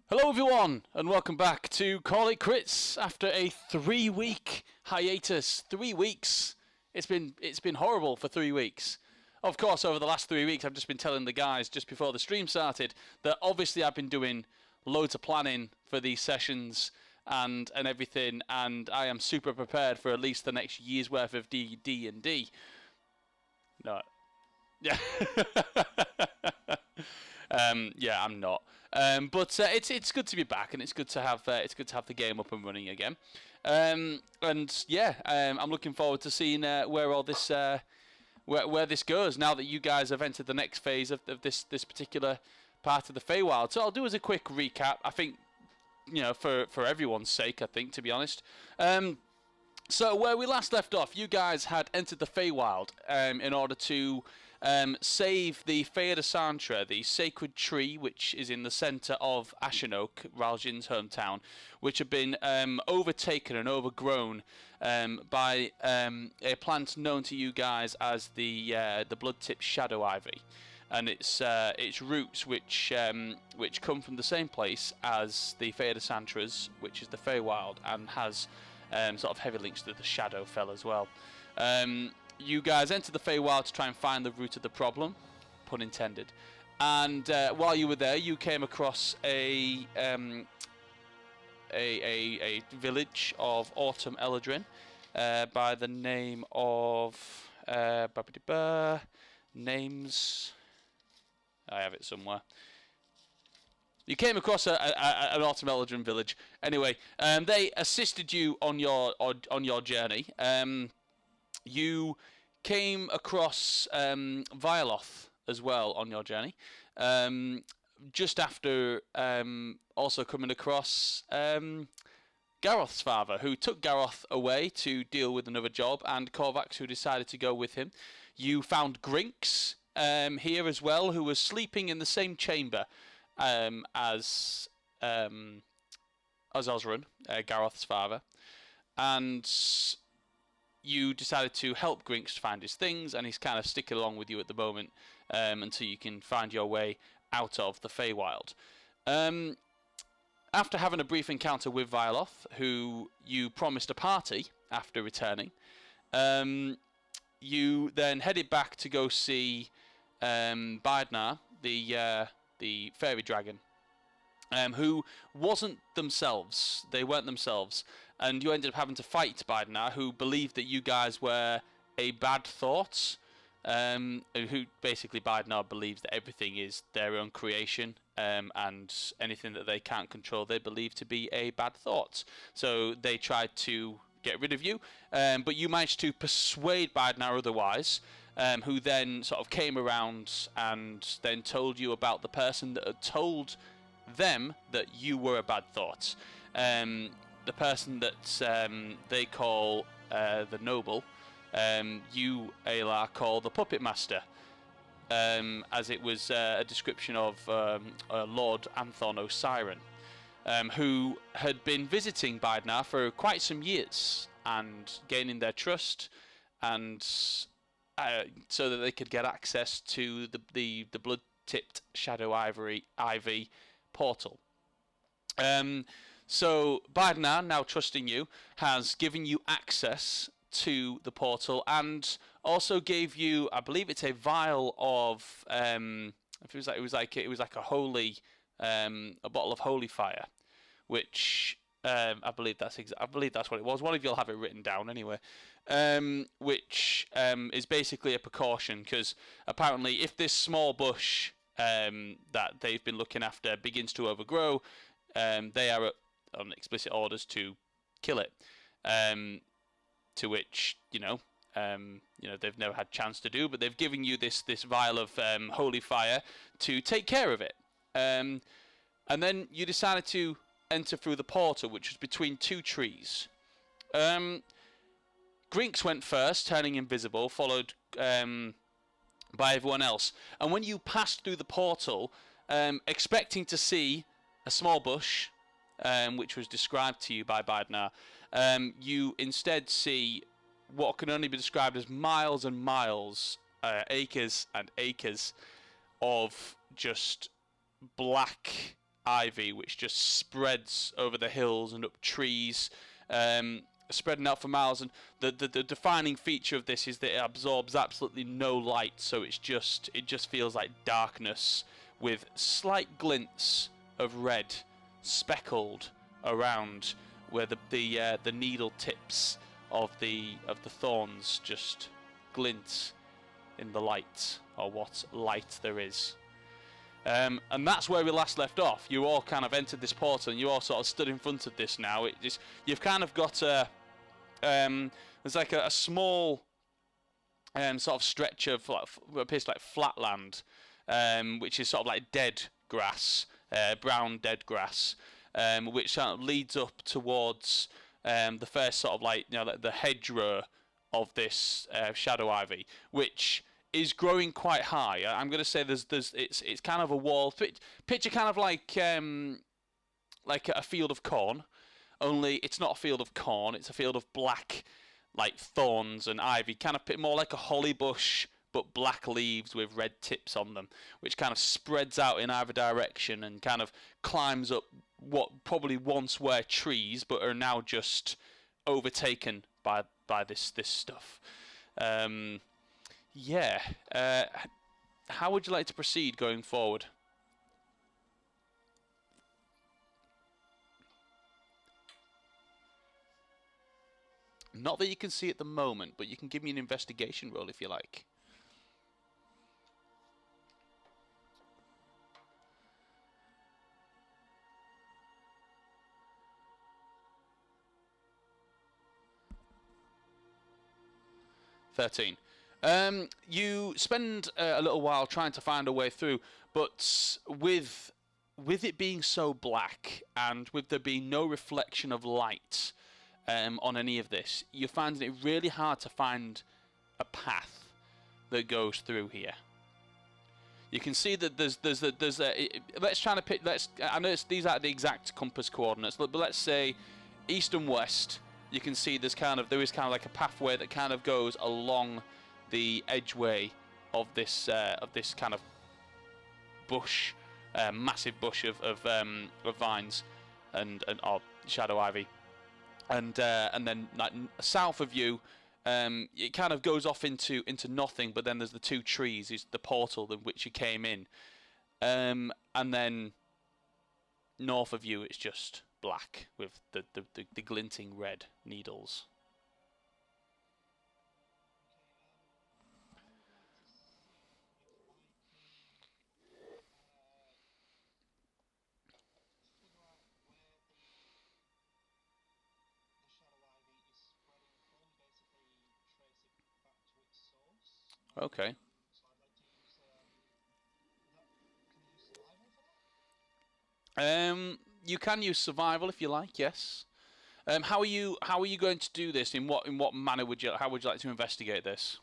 Hello everyone, and welcome back to Call It Crits after a 3-week hiatus. 3 weeks. It's been horrible for 3 weeks. Of course, over the last 3 weeks, I've just been telling the guys just before the stream started that obviously I've been doing loads of planning for these sessions and everything, and I am super prepared for at least the next year's worth of D&D. No. Yeah. Yeah, I'm not. But it's good to be back, and it's good to have the game up and running again. I'm looking forward to seeing where all this where this goes now that you guys have entered the next phase of this particular part of the Feywild. So I'll do as a quick recap. I think for everyone's sake, I think, to be honest. So where we last left off, you guys had entered the Feywild in order to save the Fea de Santra, the sacred tree which is in the centre of Ashenok, Raljin's hometown, which had been overtaken and overgrown by a plant known to you guys as the blood-tipped shadow ivy, and its roots which come from the same place as the Fea de Santras, which is the Feywild, and has sort of heavy links to the Shadowfell as well. You guys entered the Feywild to try and find the root of the problem, pun intended. And while you were there, you came across a village of Autumn Eladrin by the name of names. I have it somewhere. You came across an Autumn Eladrin village. Anyway, they assisted you on your journey. You came across Violoth as well on your journey. Just after also coming across Garroth's father, who took Garroth away to deal with another job, and Korvax, who decided to go with him. You found Grinks here as well, who was sleeping in the same chamber as Osrun, Garroth's father, and you decided to help Grinks find his things, and he's kind of sticking along with you at the moment until you can find your way out of the Feywild. After having a brief encounter with Violoth, who you promised a party after returning, you then headed back to go see Baidnar, the fairy dragon, who wasn't themselves. They weren't themselves. And you ended up having to fight Baidnar, who believed that you guys were a bad thought. Who basically Baidnar believes that everything is their own creation, and anything that they can't control they believe to be a bad thought. So they tried to get rid of you, but you managed to persuade Baidnar otherwise, who then sort of came around and then told you about the person that had told them that you were a bad thought. The person that they call the Noble, you, Aylar, call the Puppet Master, as it was a description of Lord Anthon O'Siren, who had been visiting Baidnar for quite some years and gaining their trust, and so that they could get access to the blood-tipped shadow ivy portal. So Baidnar, now trusting you, has given you access to the portal, and also gave you, I believe it's a vial of it was like a holy a bottle of holy fire, which I believe that's what it was. One of you'll have it written down anyway. Which is basically a precaution, because apparently if this small bush that they've been looking after begins to overgrow, they are on explicit orders to kill it. To which they've never had chance to do, but they've given you this vial of holy fire to take care of it. And then you decided to enter through the portal, which was between two trees. Grinks went first, turning invisible, followed by everyone else. And when you passed through the portal, expecting to see a small bush, which was described to you by Baidnar, you instead see what can only be described as miles and miles, acres and acres of just black ivy which just spreads over the hills and up trees, spreading out for miles. And the defining feature of this is that it absorbs absolutely no light, so it just feels like darkness with slight glints of red speckled around where the needle tips of the thorns just glint in the light, or what light there is. And that's where we last left off. You all kind of entered this portal, and you all sort of stood in front of this now. You've kind of got there's like a small sort of stretch of what appears like flat land, which is sort of like dead grass, brown dead grass, which sort of leads up towards the first sort of like, the hedgerow of this shadow ivy, which is growing quite high. I'm going to say it's kind of a wall. Picture kind of like a field of corn, only it's not a field of corn. It's a field of black, like thorns and ivy, kind of more like a holly bush, but black leaves with red tips on them, which kind of spreads out in either direction and kind of climbs up what probably once were trees, but are now just overtaken by this stuff. How would you like to proceed going forward? Not that you can see at the moment, but you can give me an investigation roll if you like. You spend a little while trying to find a way through, but with it being so black and with there being no reflection of light on any of this, you're finding it really hard to find a path that goes through here. You can see that there's let's try to pick. I know these aren't the exact compass coordinates, but let's say east and west. You can see there is kind of like a pathway that kind of goes along the edgeway of this kind of bush, massive bush of vines and shadow ivy, and then like south of you, it kind of goes off into nothing. But then there's the two trees, is the portal in which you came in, and then north of you it's just black with the glinting red needles. Okay. You can use survival if you like. Yes. How are you going to do this? In what manner how would you like to investigate this?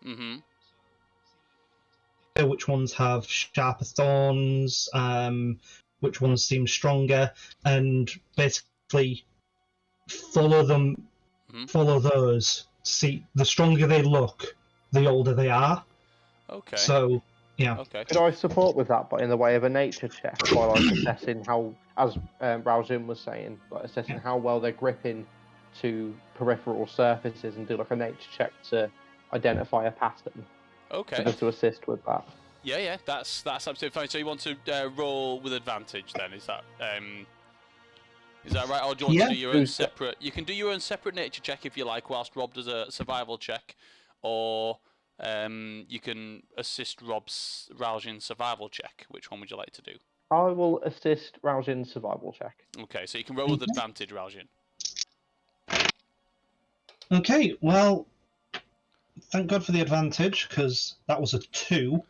Mm-hmm. Which ones have sharper thorns, which ones seem stronger, and basically follow them, follow those. See, the stronger they look, the older they are. Okay. So, yeah. Okay. Could I support with that, but in the way of a nature check, by like assessing how, as Raouzun was saying, like assessing how well they're gripping to peripheral surfaces, and do like a nature check to identify a pattern. Okay. Just to assist with that. Yeah, that's absolutely fine. So you want to roll with advantage then? Is that right? Or do you want to do your own separate? You can do your own separate nature check if you like, whilst Rob does a survival check, or you can assist Raouzun's survival check. Which one would you like to do? I will assist Raouzun's survival check. Okay, so you can roll with advantage, Raouzun. Okay, well, thank God for the advantage, because that was a 2.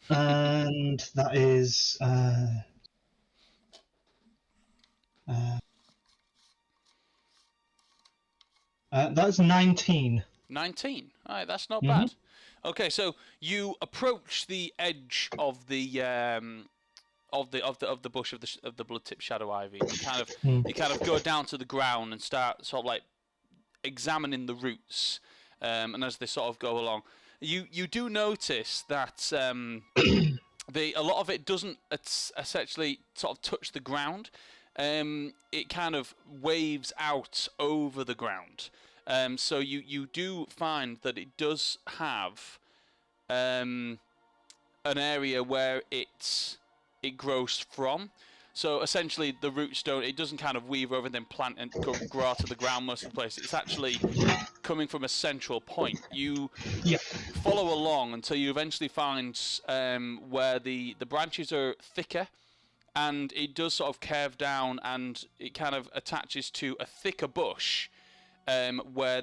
And that is That's 19. 19. All right, that's not Mhm. bad. Okay, so you approach the edge of the bush of the blood tip shadow ivy. And you kind of go down to the ground and start sort of like examining the roots. And as they sort of go along, you do notice that a lot of it doesn't essentially sort of touch the ground. It kind of waves out over the ground. So you do find that it does have an area where it grows from. So essentially, the roots it doesn't kind of weave over and then plant and grow out of the ground most of the place. It's actually coming from a central point. You follow along until you eventually find where the branches are thicker, and it does sort of curve down, and it kind of attaches to a thicker bush where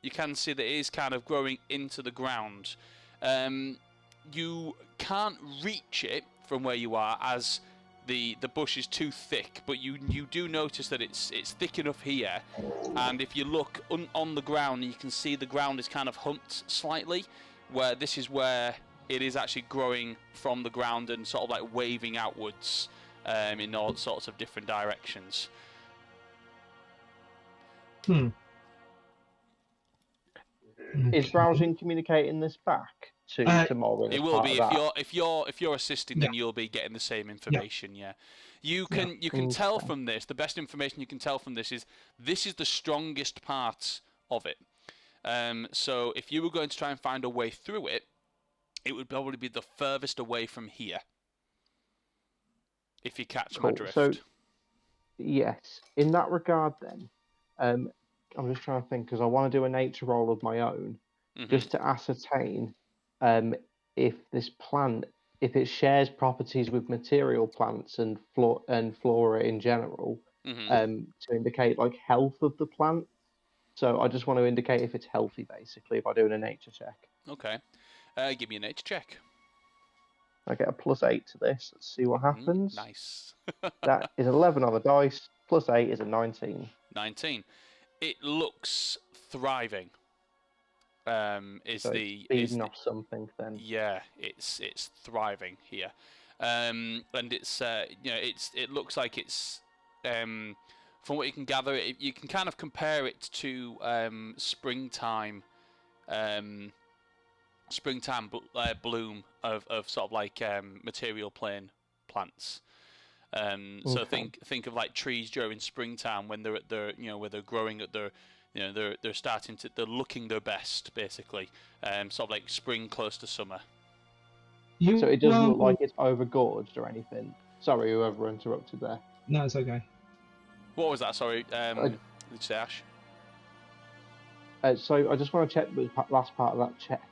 you can see that it is kind of growing into the ground. You can't reach it from where you are as the bush is too thick, but you do notice that it's thick enough here, and if you look on the ground, you can see the ground is kind of humped slightly, where this is where it is actually growing from the ground and sort of like waving outwards in all sorts of different directions. Is browsing communicating this back to Morgan? It will be if you're assisting, then you'll be getting the same information. Yeah, you can tell from this. The best information you can tell from this is the strongest part of it. So if you were going to try and find a way through it, it would probably be the furthest away from here. If you catch my drift. So, yes, in that regard, then, I'm just trying to think because I want to do a nature roll of my own, just to ascertain if this plant, if it shares properties with material plants and flora in general, to indicate like health of the plant. So I just want to indicate if it's healthy, basically, by doing a nature check. Okay, give me a nature check. I get a +8 to this. Let's see what happens. Nice. That is 11 on the dice. +8 is a 19. 19. It looks thriving. Feeding off something then. Yeah, it's thriving here, and it's it looks like it's from what you can gather, you can kind of compare it to springtime bloom of sort of like material plane plants. So think of like trees during springtime when they're at their where they're growing at their they're looking their best, basically. Sort of like spring close to summer. So it doesn't look like it's overgorged or anything. Sorry, whoever interrupted there. No, it's okay. What was that? Sorry, did you say, Ash? So I just want to check the last part of that check.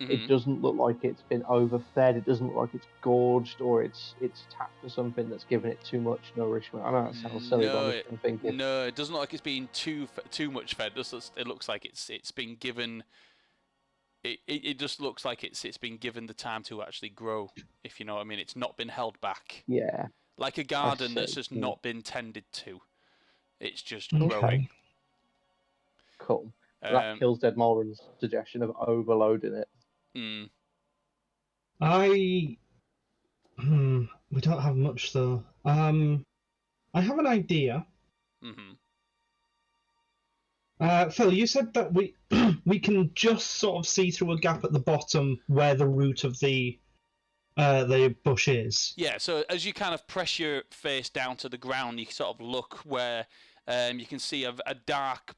It doesn't look like it's been overfed. It doesn't look like it's gorged or it's tapped or something that's given it too much nourishment. I know that sounds silly, but I'm thinking. No, it doesn't look like it's been too much fed. It looks like it's been given. It just looks like it's been given the time to actually grow. If you know what I mean, it's not been held back. Yeah. Like a garden that's just not been tended to. It's just growing. Cool. That kills Dead Moran's suggestion of overloading it. We don't have much though. I have an idea. Phil, you said that we can just sort of see through a gap at the bottom where the root of the bush is. Yeah, so as you kind of press your face down to the ground, you sort of look where you can see a dark,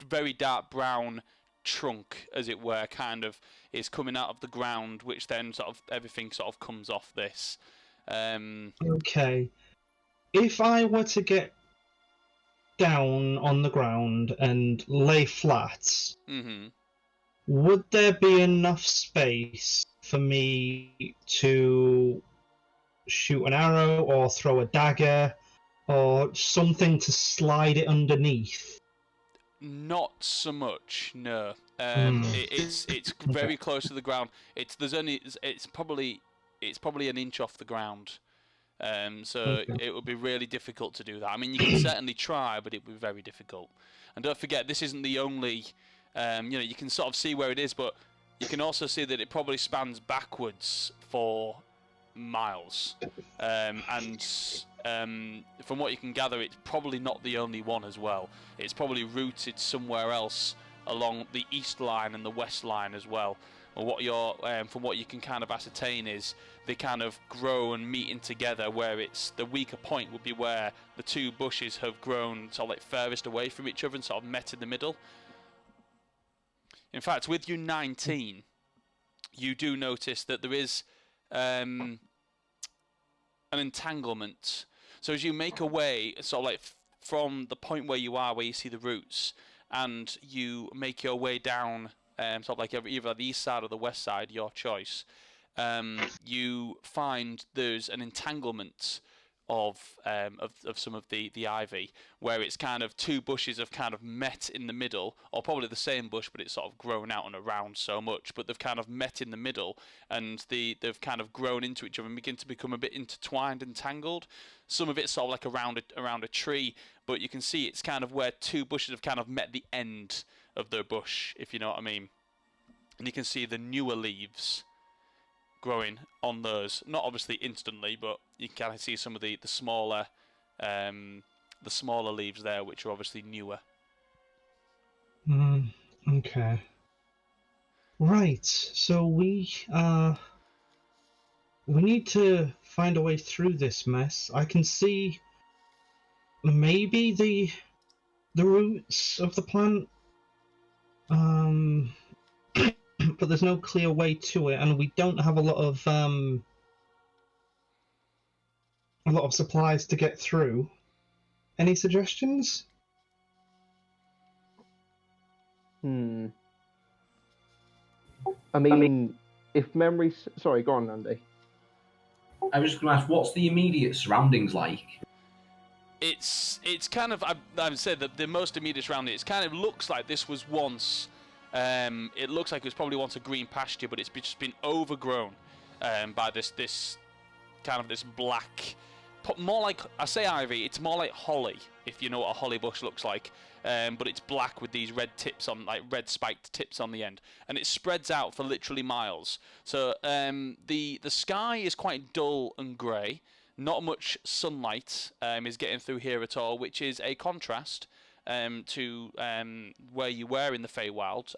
very dark brown trunk, as it were, kind of is coming out of the ground, which then sort of everything sort of comes off this. Okay. If I were to get down on the ground and lay flat, would there be enough space for me to shoot an arrow or throw a dagger or something to slide it underneath? Not so much, no. It's very close to the ground. It's probably an inch off the ground. So it would be really difficult to do that. I mean, you can certainly try, but it would be very difficult. And don't forget, this isn't the only. You can sort of see where it is, but you can also see that it probably spans backwards for miles. And from what you can gather, it's probably not the only one as well. It's probably routed somewhere else along the east line and the west line as well. Or from what you can kind of ascertain is they kind of grow and meeting together, where it's the weaker point would be where the two bushes have grown sort of like furthest away from each other and sort of met in the middle. In fact, with you 19, you do notice that there is an entanglement. So as you make a way, sort of like from the point where you are, where you see the roots, and you make your way down, sort of like either the east side or the west side, your choice, you find there's an entanglement of some of the ivy, where it's kind of two bushes have kind of met in the middle, or probably the same bush, but it's sort of grown out and around so much, but they've kind of met in the middle, and they've kind of grown into each other and begin to become a bit intertwined and tangled. Some of it's sort of like around a tree, but you can see it's kind of where two bushes have kind of met the end of the bush, if you know what I mean. And you can see the newer leaves growing on those, not obviously instantly, but you can kind of see some of the smaller leaves there, which are obviously newer. Okay. Right. So we need to find a way through this mess. I can see maybe the roots of the plant. But there's no clear way to it, and we don't have a lot of supplies to get through. Any suggestions? I mean, if memory... Sorry, go on, Andy. I was just going to ask, what's the immediate surroundings like? It's kind of, I've said that the most immediate surrounding, it kind of looks like this was once, it looks like it was probably once a green pasture, but it's just been overgrown by this kind of this black, more like, I say ivy, it's more like holly, if you know what a holly bush looks like, but it's black with these red tips on, like red spiked tips on the end, and it spreads out for literally miles. So the sky is quite dull and grey. Not much sunlight is getting through here at all, which is a contrast to where you were in the Feywild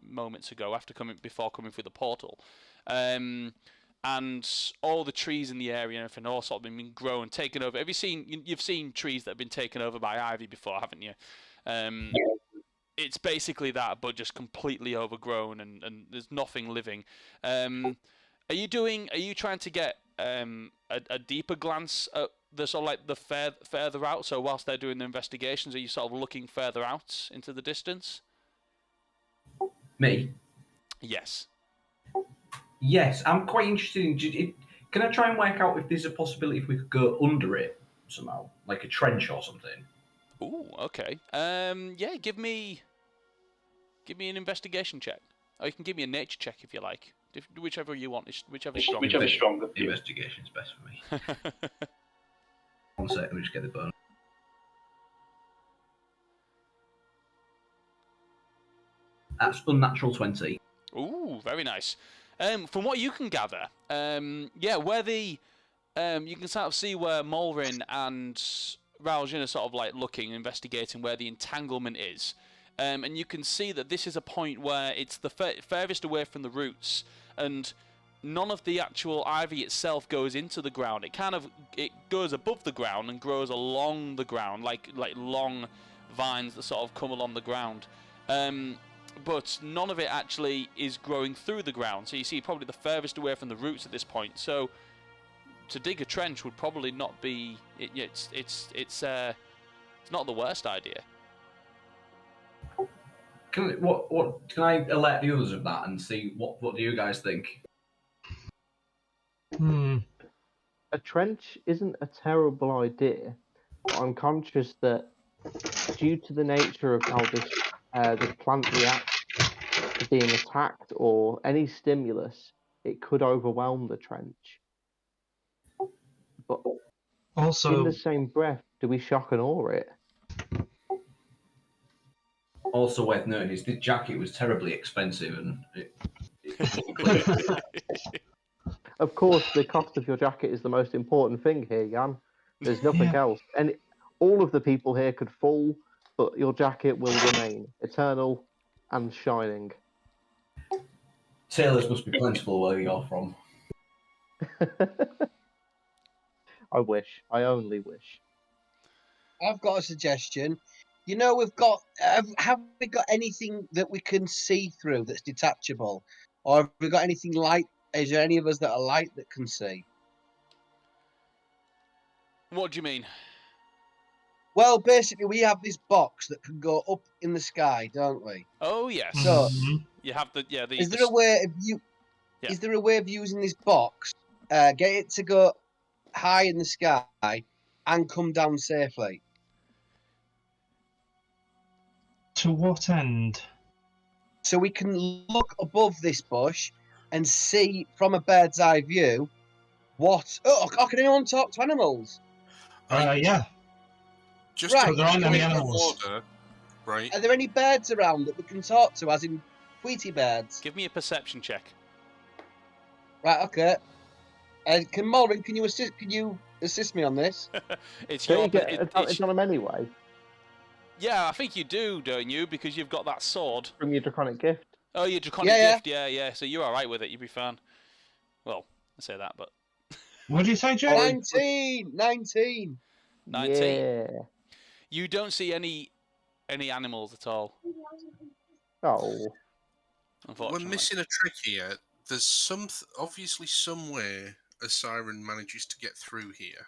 moments ago, before coming through the portal. And all the trees in the area and everything all sort of been grown, taken over. You've seen trees that have been taken over by ivy before, haven't you? It's basically that, but just completely overgrown, and there's nothing living. Are you trying to get a deeper glance at the sort of like the further out? So whilst they're doing the investigations, are you sort of looking further out into the distance? Me? Yes. Yes, I'm quite interested in... Can I try and work out if there's a possibility if we could go under it somehow, like a trench or something? Ooh, okay. Yeah, give me an investigation check. Or you can give me a nature check if you like. Whichever you want, whichever's stronger. Investigation's best for me. 1 second, we just get the bonus. That's unnatural 20. Ooh, very nice. From what you can gather, where you can sort of see where Mulrin and Raljin are sort of like looking, investigating where the entanglement is. And you can see that this is a point where it's the furthest away from the roots, and none of the actual ivy itself goes into the ground. It goes above the ground and grows along the ground, like long vines that sort of come along the ground. But none of it actually is growing through the ground. So you see probably the furthest away from the roots at this point. So to dig a trench would probably not be... It's not the worst idea. Can I alert the others of that and see what do you guys think? A trench isn't a terrible idea, but I'm conscious that due to the nature of how this plant reacts to being attacked or any stimulus, it could overwhelm the trench. But Also, in the same breath, do we shock and awe it? Also worth noting is the jacket was terribly expensive, and Of course, the cost of your jacket is the most important thing here, Jan. There's nothing Yeah. else. And all of the people here could fall, but your jacket will remain eternal and shining. tailors must be plentiful where you're from. I wish. I only wish. I've got a suggestion. You know, we've got. Have we got anything that we can see through that's detachable, or have we got anything light? Is there any of us that are light that can see? What do you mean? Well, basically, we have this box that can go up in the sky, don't we? Oh yes. So, You have the is there a way of you? Yeah. Is there a way of using this box, get it to go high in the sky, and come down safely? to what end? So we can look above this bush and see from a bird's eye view what. Oh, can anyone talk to animals? Yeah. Just Right. to There aren't point any of animals. order, right? Are there any birds around that we can talk to, as in Tweety birds? Give me a perception check. Right. Okay. Can Malrin, can you assist me on this? It's Don't your. you get advantage on them anyway Yeah, I think you do, don't you? Because you've got that sword. from your draconic gift? Oh, your draconic Yeah, gift. Yeah. So you're all right with it. You'd be fine. Well, I say that, but What do you say, Joe? 19. 19. Yeah. You don't see any animals at all. Oh. We're Unfortunately. missing a trick here. There's obviously somewhere a siren manages to get through here.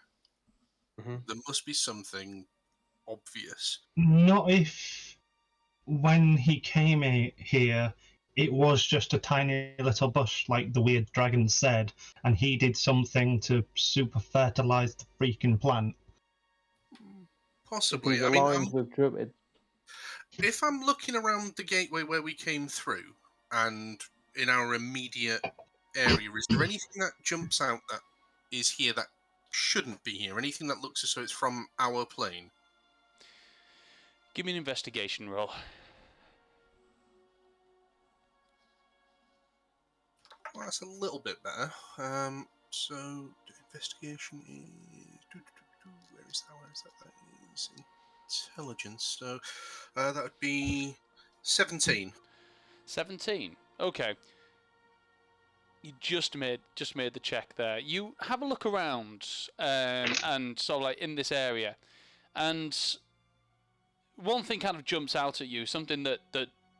Mhm. There must be something obvious. Not if when he came here, it was just a tiny little bush, like the weird dragon said, and he did something to super fertilize the freaking plant. Possibly. He's I mean, aligned with druids. if I'm looking around the gateway where we came through, and in our immediate area, is there anything that jumps out that is here that shouldn't be here? Anything that looks as though it's from our plane? Give me an investigation roll. Well, that's a little bit better. So the investigation is where is that? That is intelligence. So that would be 17. 17. Okay. You just made the check there. You have a look around, and sort of like in this area, and one thing kind of jumps out at you. Something that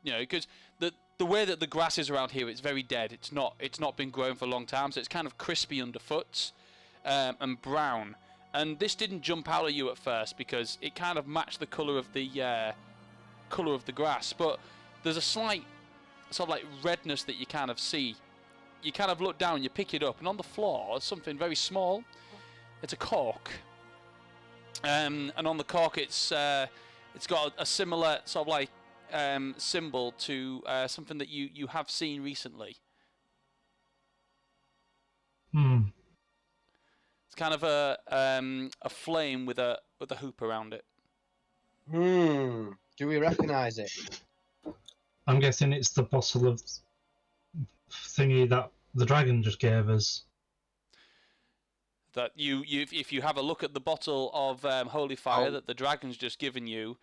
you know, because the way that the grass is around here, it's very dead. It's not been grown for a long time, so it's kind of crispy underfoot, and brown. And this didn't jump out at you at first because it kind of matched the colour of the grass, but there's a slight sort of like redness that you kind of see. You kind of look down, you pick it up, and on the floor is something very small. It's a cork, and on the cork it's got a similar sort of like symbol to something that you have seen recently. It's kind of a flame with a hoop around it. Do we recognise it? I'm guessing it's the bottle of thingy that the dragon just gave us. That if you have a look at the bottle of holy fire that the dragon's just given you,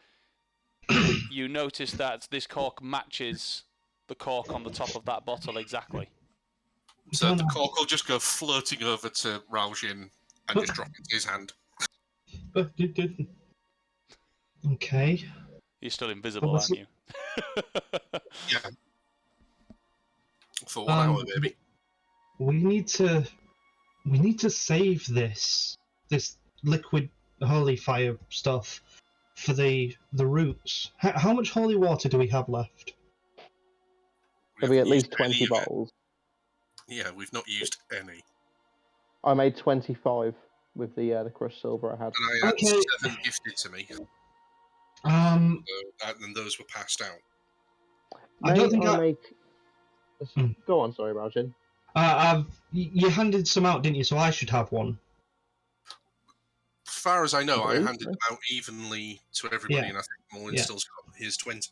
you notice that this cork matches the cork on the top of that bottle exactly. So the cork will just go floating over to Raujin and just drop into his hand. Okay. You're still invisible, aren't you? Yeah. For 1 hour, maybe. We need to save this liquid holy fire stuff for the roots. How much holy water do we have left? There'll be at haven't least used any 20 of it. bottles. Yeah, we've not used any. I made 25 with the crushed silver I had. And I had Okay. 7 gifted to me. Um, And those were passed out. I don't think Go on, sorry, Raujin. you handed some out, didn't you? So I should have one. far as I know, I believe handed so. them out evenly to everybody, Yeah. and I think Mullen Yeah. still's got his 20.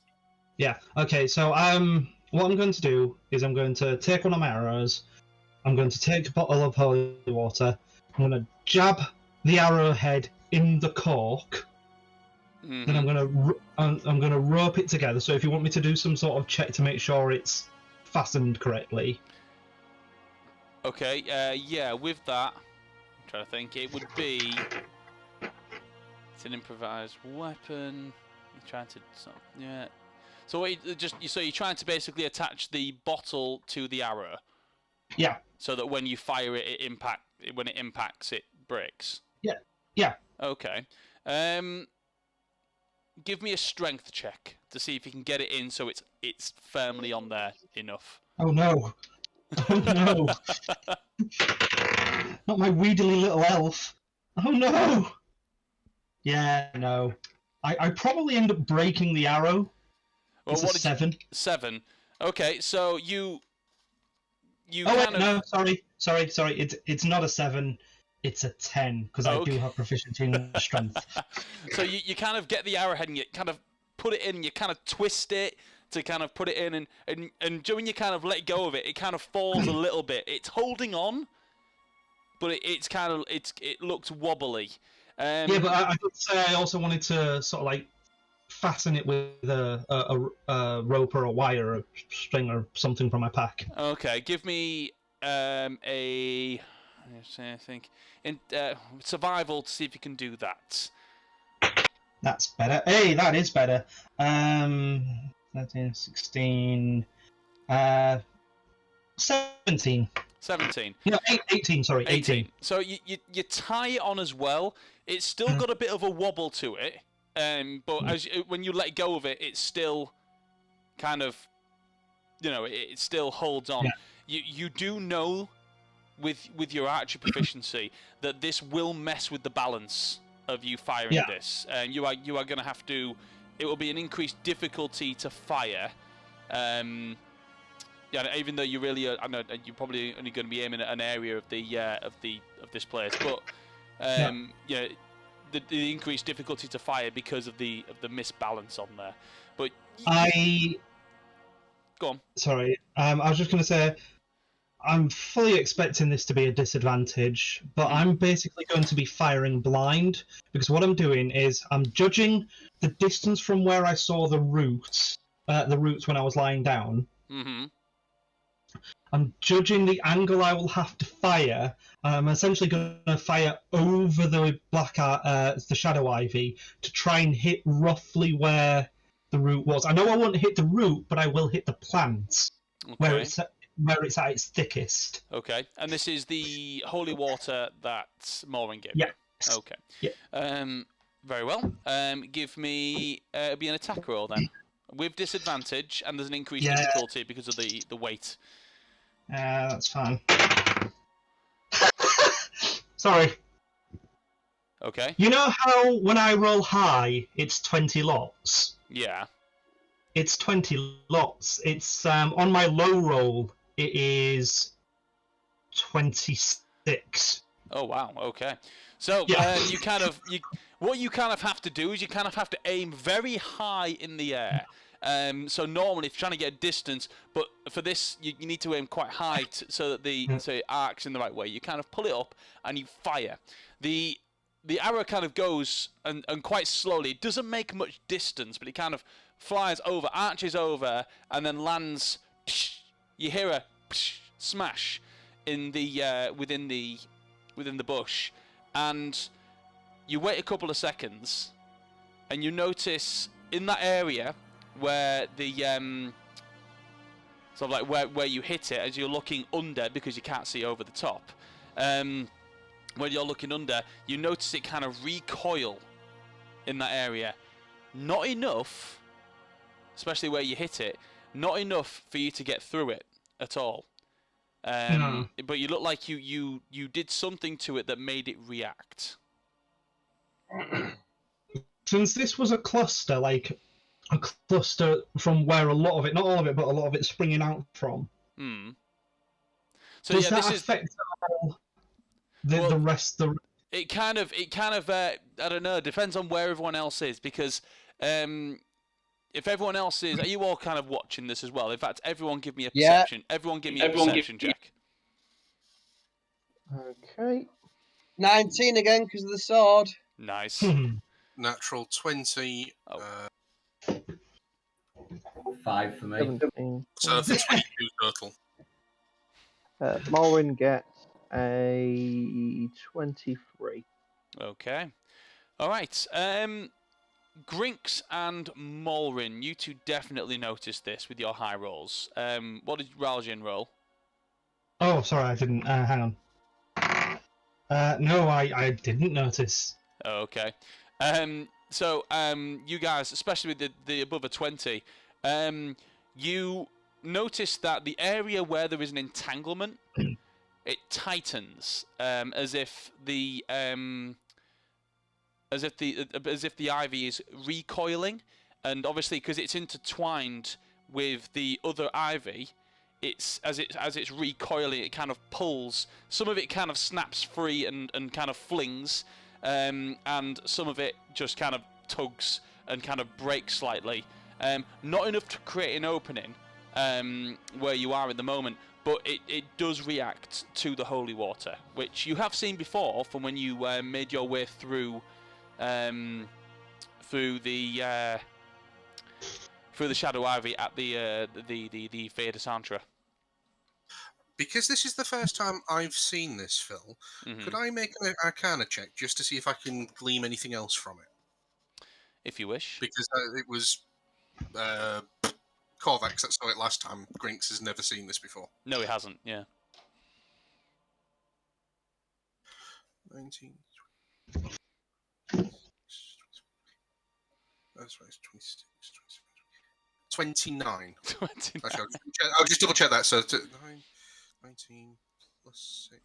Yeah. Okay. So what I'm going to do is I'm going to take one of my arrows. I'm going to take a bottle of holy water. I'm going to jab the arrowhead in the cork. Mhm. Then I'm going to rope it together. So if you want me to do some sort of check to make sure it's fastened correctly. Okay, yeah, with that, I'm trying to think, it would be... It's an improvised weapon. You're trying to... Yeah. So you're trying to basically attach the bottle to the arrow. Yeah. So that when you fire it, when it impacts, it breaks. Yeah. Yeah. Okay. Give me a strength check to see if you can get it in so it's firmly on there enough. Oh no. Oh no. Not my weedily little elf. Oh no. Yeah, no. I probably end up breaking the arrow. Well, It's a 7. 7. Okay, so you Oh kind wait, of... no, sorry. It's not a 7. It's a 10 because I do have proficiency in strength. So you kind of get the arrowhead and you kind of put it in. You kind of twist it to kind of put it in, and when you kind of let go of it, it kind of falls a little bit. It's holding on, but it looks wobbly. Yeah, but I did say I also wanted to sort of like fasten it with a rope or a wire or a string or something from my pack. Okay, give me I think in survival to see if you can do that. That's better. Hey, that is better. 13, 16, 17. 17. No, 18. Sorry, 18. So you tie it on as well. It's still got a bit of a wobble to it, but when you let go of it, it's still kind of, it still holds on. Yeah. You do know with your archery proficiency that this will mess with the balance of you firing this, and you are going to have to. It will be an increased difficulty to fire. Yeah, even though you really are, I know you're probably only going to be aiming at an area of this place, but the increased difficulty to fire because of the misbalance on there. But go on. Sorry, I was just going to say I'm fully expecting this to be a disadvantage, but I'm basically going to be firing blind because what I'm doing is I'm judging the distance from where I saw the roots when I was lying down. Mm-hmm. I'm judging the angle I will have to fire. I'm essentially going to fire over the the shadow ivy to try and hit roughly where the root was. I know I won't hit the root, but I will hit the plant where it's at its thickest. Okay, and this is the holy water that Morin gave. Yeah. Okay. Yeah. Very well. Give me it'll be an attack roll then, with disadvantage, and there's an increased difficulty because of the weight. That's fine. Sorry. Okay. You know how when I roll high, it's 20 lots? Yeah. It's 20 lots. It's on my low roll, it is 26. Oh wow. Okay. So what you kind of have to do is you kind of have to aim very high in the air. So normally, if you're trying to get a distance, but for this, you need to aim quite high so that it arcs in the right way. You kind of pull it up and you fire. The arrow kind of goes and quite slowly. It doesn't make much distance, but it kind of flies over, arches over, and then lands. You hear a smash in the within the bush, and you wait a couple of seconds, and you notice in that area where the sort of like where you hit it, as you're looking under because you can't see over the top. When you're looking under, you notice it kind of recoil in that area. Not enough, especially where you hit it, not enough for you to get through it at all. But you look like you did something to it that made it react. Since this was a cluster, like a cluster from where a lot of it, not all of it, but a lot of it springing out from. So does that affect all the rest? It kind of I don't know, depends on where everyone else is, because if everyone else is, are you all kind of watching this as well? In fact, everyone give me a Yeah. perception. Everyone give me a perception check. Okay. 19 again because of the sword. Nice. Natural 20. Oh. 5 for me. 17. So for 22 total. Morin gets a 23. Okay. All right. Grinks and Molrin, you two definitely noticed this with your high rolls. What did Raljian roll? Oh, sorry, I didn't. Hang on. No, I didn't notice. Oh, okay. So you guys, especially with the above a 20, you notice that the area where there is an entanglement, it tightens, as if the ivy is recoiling, and obviously because it's intertwined with the other ivy, it's as it's recoiling, it kind of pulls. Some of it kind of snaps free and kind of flings, and some of it just kind of tugs and kind of breaks slightly. Not enough to create an opening where you are at the moment, but it does react to the holy water, which you have seen before from when you made your way through the Shadow Ivy at the Fea de Santra. Because this is the first time I've seen this, Phil, could I make an Arcana check just to see if I can glean anything else from it? If you wish. Because it was Korvax that saw it last time. Grinks has never seen this before. No, he hasn't. Yeah. 19. That's right, it's 26, 27, 29. 29. Actually, I'll just double check that. So 9, 19 plus 6,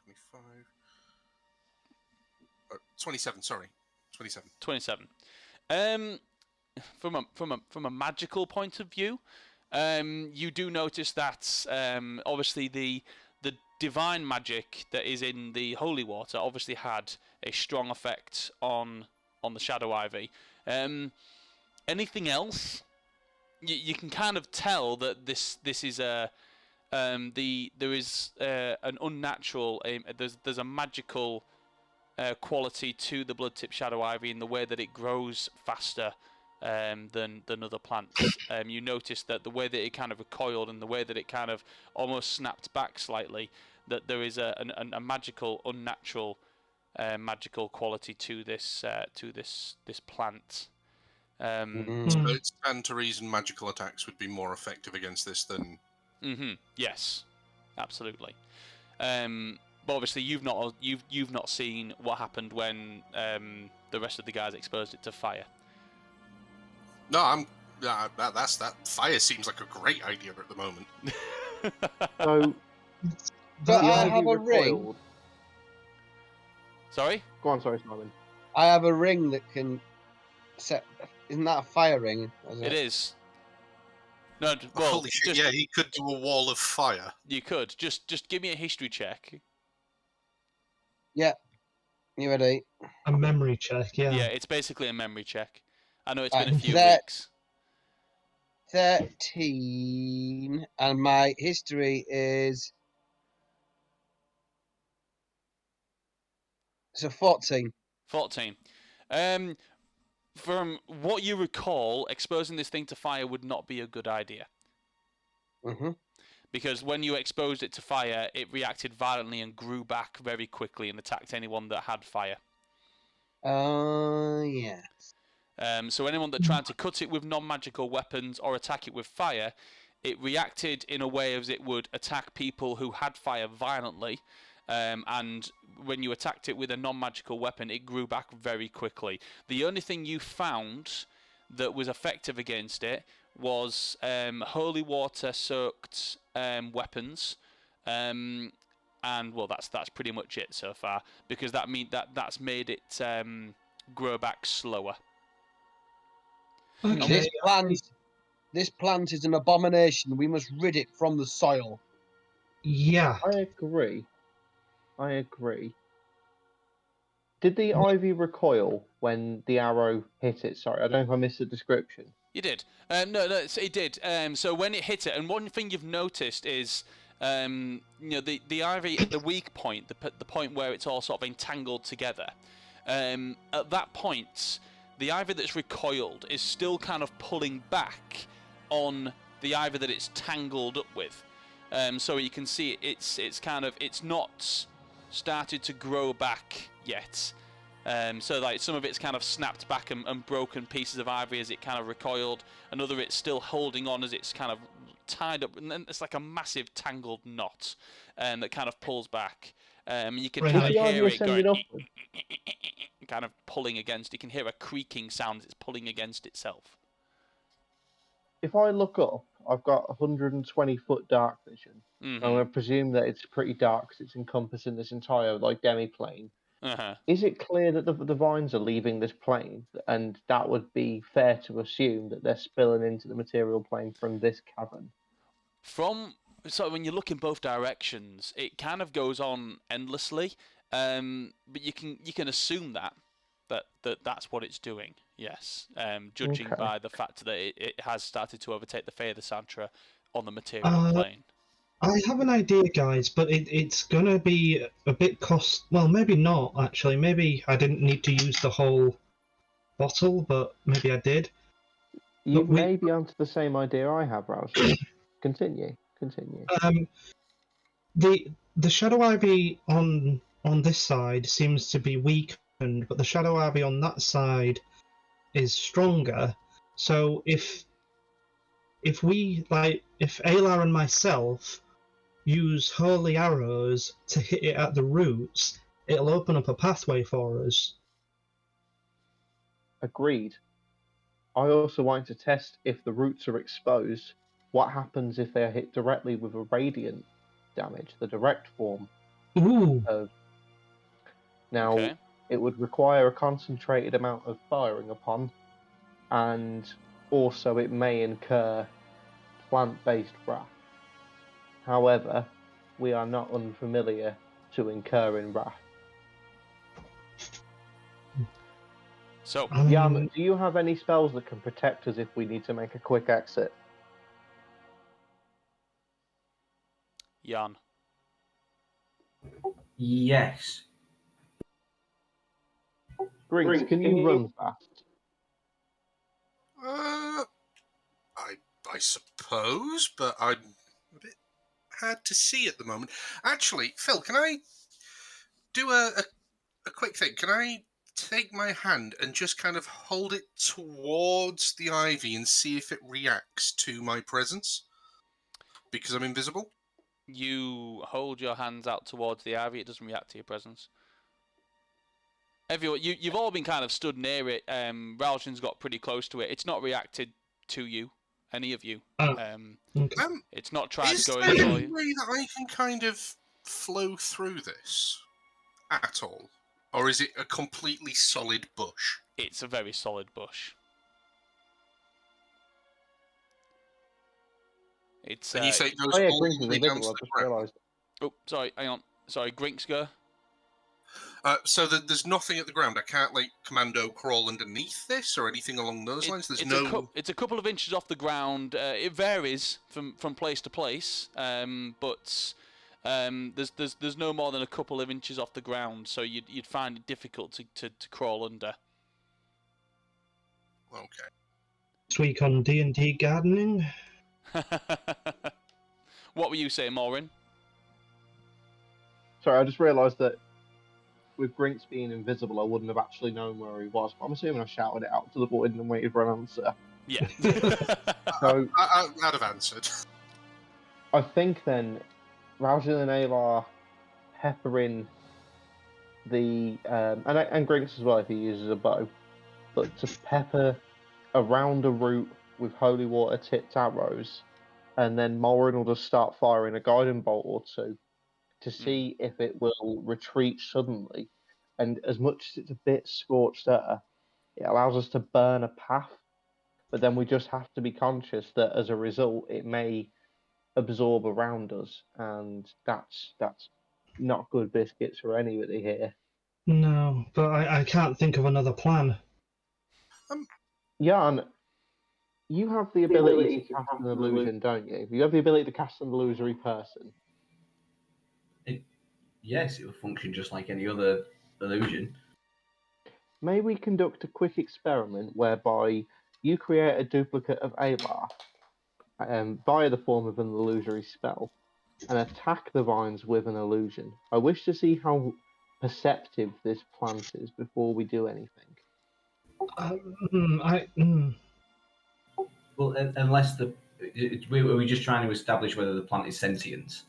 25. 27, sorry. 27. 27. From a magical point of view, you do notice that obviously the divine magic that is in the holy water obviously had a strong effect on the Shadow Ivy. Anything else? You can kind of tell that this is there is an unnatural there's a magical quality to the blood-tip Shadow Ivy in the way that it grows faster than other plants. You notice that the way that it kind of recoiled and the way that it kind of almost snapped back slightly, that there is a magical, unnatural magical quality to this plant. So it's stand to reason magical attacks would be more effective against this than... Yes, absolutely. But obviously you've not seen what happened when the rest of the guys exposed it to fire. No, that fire seems like a great idea at the moment. So, But I have a ring. Sorry? Go on, sorry, Simon. I have a ring that can set. Isn't that a fire ring? It is. No, well, holy shit! Yeah, he could do a wall of fire. You could just give me a history check. Yeah. You ready? A memory check, yeah. Yeah, it's basically a memory check. I know it's been a few weeks. 13, and my history is so 14. 14. From what you recall, exposing this thing to fire would not be a good idea. Because when you exposed it to fire, it reacted violently and grew back very quickly and attacked anyone that had fire. Yes. So anyone that tried to cut it with non-magical weapons or attack it with fire, it reacted in a way as it would attack people who had fire violently, and when you attacked it with a non-magical weapon, it grew back very quickly. The only thing you found that was effective against it was holy water-soaked weapons, and well, that's pretty much it so far, because that's made it grow back slower. Okay. This plant is an abomination. We must rid it from the soil. Yeah. I agree. Did the ivy recoil when the arrow hit it? Sorry, I don't know if I missed the description. You did. No, it did. So when it hit it, and one thing you've noticed is, the ivy at the weak point, the point where it's all sort of entangled together. At that point, the ivy that's recoiled is still kind of pulling back on the ivy that it's tangled up with. So you can see it's not started to grow back yet. So like some of it's kind of snapped back and broken pieces of ivy as it kind of recoiled. Another it's still holding on as it's kind of tied up, and then it's like a massive tangled knot that kind of pulls back. You can kind of hear it going, kind of pulling against. You can hear a creaking sound as it's pulling against itself. If I look up, I've got 120-foot dark vision. Mm-hmm. I'm going to presume that it's pretty dark because it's encompassing this entire demi-plane. Uh-huh. Is it clear that the vines are leaving this plane, and that would be fair to assume that they're spilling into the material plane from this cavern? So when you look in both directions, it kind of goes on endlessly, but you can assume that's what it's doing. Yes, judging by the fact that it has started to overtake the Fey Santra on the material plane. I have an idea, guys, but it's going to be a bit well, maybe not, actually. Maybe I didn't need to use the whole bottle, but maybe I did. You may be onto the same idea I have, Rouse. Continue. The Shadow Ivy on this side seems to be weakened, but the Shadow Ivy on that side is stronger. So if Aylar and myself use holy arrows to hit it at the roots, it'll open up a pathway for us. Agreed. I also want to test if the roots are exposed. What happens if they are hit directly with a radiant damage, the direct form? Ooh. Now, It would require a concentrated amount of firing upon, and also it may incur plant-based wrath. However, we are not unfamiliar to incurring wrath. So, Jan, do you have any spells that can protect us if we need to make a quick exit? Jan. Yes. Grinks, can you run fast? I suppose, but I'm a bit hard to see at the moment. Actually, Phil, can I do a quick thing? Can I take my hand and just kind of hold it towards the ivy and see if it reacts to my presence? Because I'm invisible? You hold your hands out towards the ivy, it doesn't react to your presence. Everyone, you've all been kind of stood near it. Ralston's got pretty close to it. It's not reacted to you, any of you. It's not tried to go in for you. Is there any way that I can kind of flow through this at all? Or is it a completely solid bush? It's a very solid bush. It's. And you say it goes all the way down to the ground? Oh, sorry, hang on. Sorry, Grinks, go. So there's nothing at the ground. I can't commando crawl underneath this or anything along those lines. There's it's a couple of inches off the ground. It varies from place to place, but there's no more than a couple of inches off the ground. So you'd find it difficult to crawl under. Okay. This week on D&D gardening. What were you saying, Maureen? Sorry, I just realised that with Grinks being invisible, I wouldn't have actually known where he was. But I'm assuming I shouted it out to the void and waited for an answer. Yeah. So I'd have answered. I think then, Ralston and Aylar pepper in the and Grinks as well if he uses a bow, but to pepper around a root with holy water tipped arrows, and then Morin will just start firing a guiding bolt or two to see if it will retreat suddenly. And as much as it's a bit scorched earth, it allows us to burn a path. But then we just have to be conscious that as a result, it may absorb around us, and that's not good biscuits for anybody here. No, but I can't think of another plan. Jan, you have the ability to cast an illusion, don't you? You have the ability to cast an illusory person. Yes, it will function just like any other illusion. May we conduct a quick experiment whereby you create a duplicate of Alar via the form of an illusory spell and attack the vines with an illusion? I wish to see how perceptive this plant is before we do anything. Well, unless are we just trying to establish whether the plant is sentient?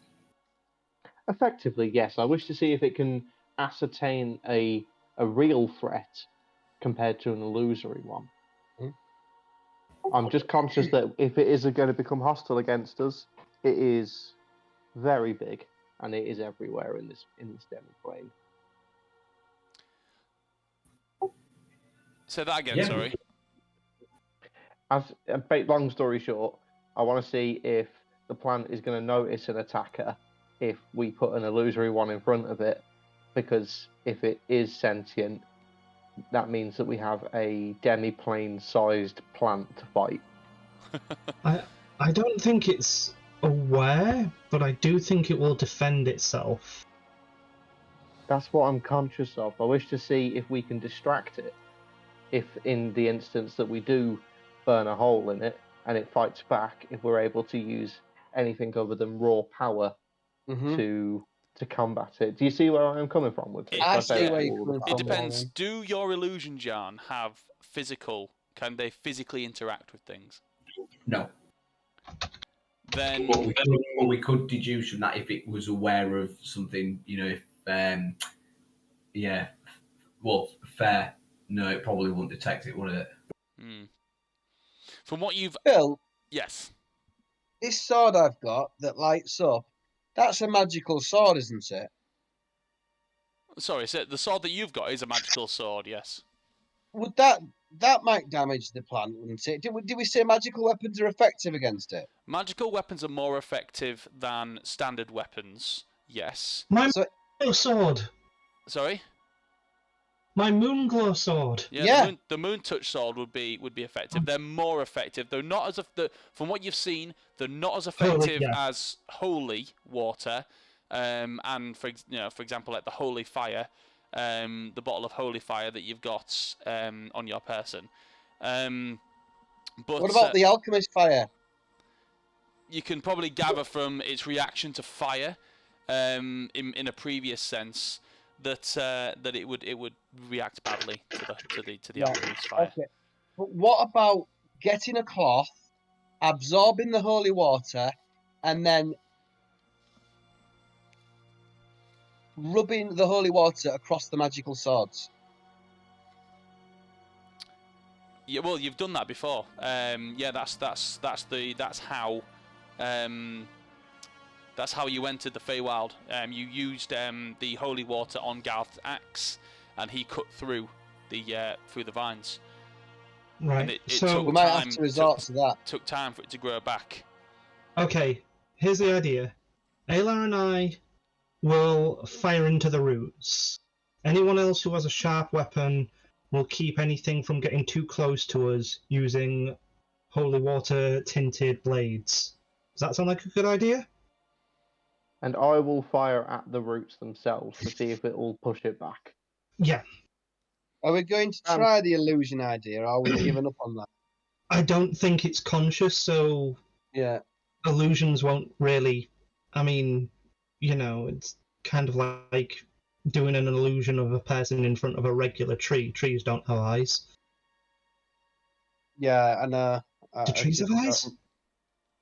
Effectively, yes. I wish to see if it can ascertain a real threat compared to an illusory one. I'm just conscious that if it is going to become hostile against us, it is very big and it is everywhere in this demi plane. Say that again. Yeah. Sorry. Long story short, I want to see if the plant is going to notice an attacker if we put an illusory one in front of it, because if it is sentient, that means that we have a demi-plane sized plant to fight. I don't think it's aware, but I do think it will defend itself. That's what I'm conscious of. I wish to see if we can distract it. If in the instance that we do burn a hole in it and it fights back, if we're able to use anything other than raw power to combat it. Do you see where I'm coming from with this? I see where you're coming It from. depends. Do your illusion Jan have physical? Can they physically interact with things? No. Then What we could deduce from that, if it was aware of something, if fair. No, it probably wouldn't detect it, would it? From what you've Phil, yes, this sword I've got that lights up, that's a magical sword, isn't it? sorry. So the sword that you've got is a magical sword. Yes. Would that might damage the plant, wouldn't it? Did we say magical weapons are effective against it? Magical weapons are more effective than standard weapons. Yes. My So- moon sword. Sorry. My moonglow sword. Yeah. The moon touch sword would be effective. They're more effective, though not as from what you've seen, they're not as effective as holy water. And for example, like the holy fire, the bottle of holy fire that you've got on your person. But what about the alchemist fire? You can probably gather from its reaction to fire, in a previous sense, that it would react badly to the alchemist fire. Okay. But what about getting a cloth, absorbing the holy water, and then rubbing the holy water across the magical swords? Yeah, well, you've done that before. Yeah, that's how. That's how you entered the Feywild. You used the holy water on Garth's axe, and he cut through the vines. Right. And it so took we might time, have to resort to that. Took time for it to grow back. Okay, here's the idea. Ayla and I will fire into the roots. Anyone else who has a sharp weapon will keep anything from getting too close to us using holy water tinted blades. Does that sound like a good idea? And I will fire at the roots themselves to see if it will push it back. Yeah. Are we going to try the illusion idea, or are we giving up on that? I don't think it's conscious, so Yeah. illusions won't really. I mean, it's kind of like doing an illusion of a person in front of a regular tree. Trees don't have eyes. Yeah, and Do trees have eyes?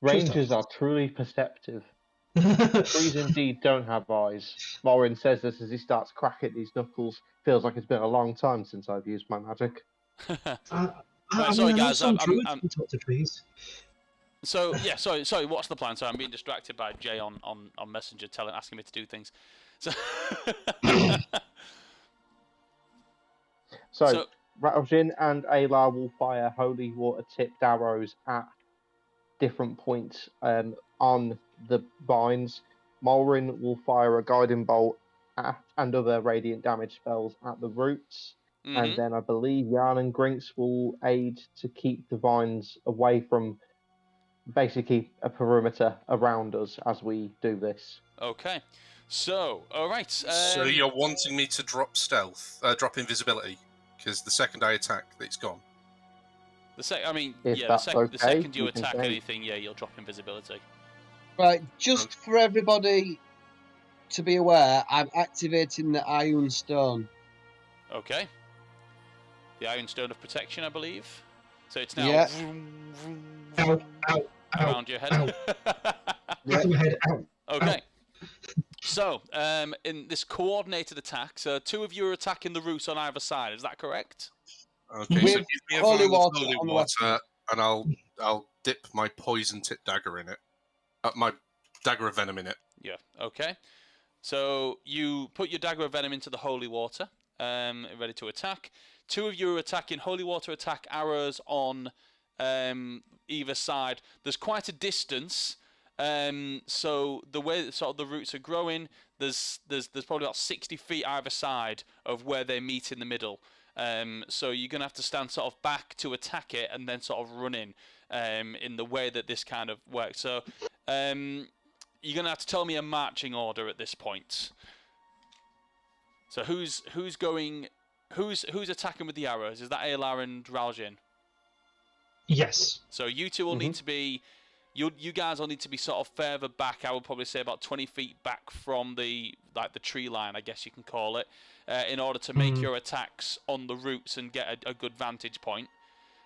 Rangers are truly perceptive. Trees indeed don't have eyes. Morin says this as he starts cracking these knuckles. Feels like it's been a long time since I've used my magic. Sorry, guys. Some druids can talk to trees. So yeah, sorry. What's the plan? So I'm being distracted by Jay on Messenger, asking me to do things. So Raljin and Aylar will fire holy water tipped arrows at different points on the vines. Morin will fire a guiding bolt and other radiant damage spells at the roots. Mm-hmm. And then I believe Yarn and Grinks will aid to keep the vines away from basically a perimeter around us as we do this. Okay. So, all right. So you're wanting me to drop drop invisibility, because the second I attack, it's gone. The second If the that's second you we can attack change. anything, you'll drop invisibility. Right, just for everybody to be aware, I'm activating the Iron Stone. Okay. The Iron Stone of Protection, I believe. So it's now Yeah. vroom, vroom, Ow, vroom ow, ow, around your head. Yeah. Back of my head, ow. Okay. So, in this coordinated attack, so 2 of you are attacking the roots on either side. Is that correct? Okay, so With give me a holy vial of water holy on the water, and I'll dip my poison tip dagger in it. My dagger of venom in it. Yeah. Okay. So you put your dagger of venom into the holy water, ready to attack. 2 of you are attacking holy water attack arrows on either side. There's quite a distance, so the way sort of the roots are growing, there's probably about 60 feet either side of where they meet in the middle. So you're gonna have to stand sort of back to attack it, and then sort of run in the way that this kind of works. So you're gonna have to tell me a marching order at this point. So who's attacking with the arrows? Is that Alar and Raljin? Yes. So you two will need to be, you guys will need to be sort of further back. I would probably say about 20 feet back from the tree line, I guess you can call it, in order to make your attacks on the roots and get a good vantage point.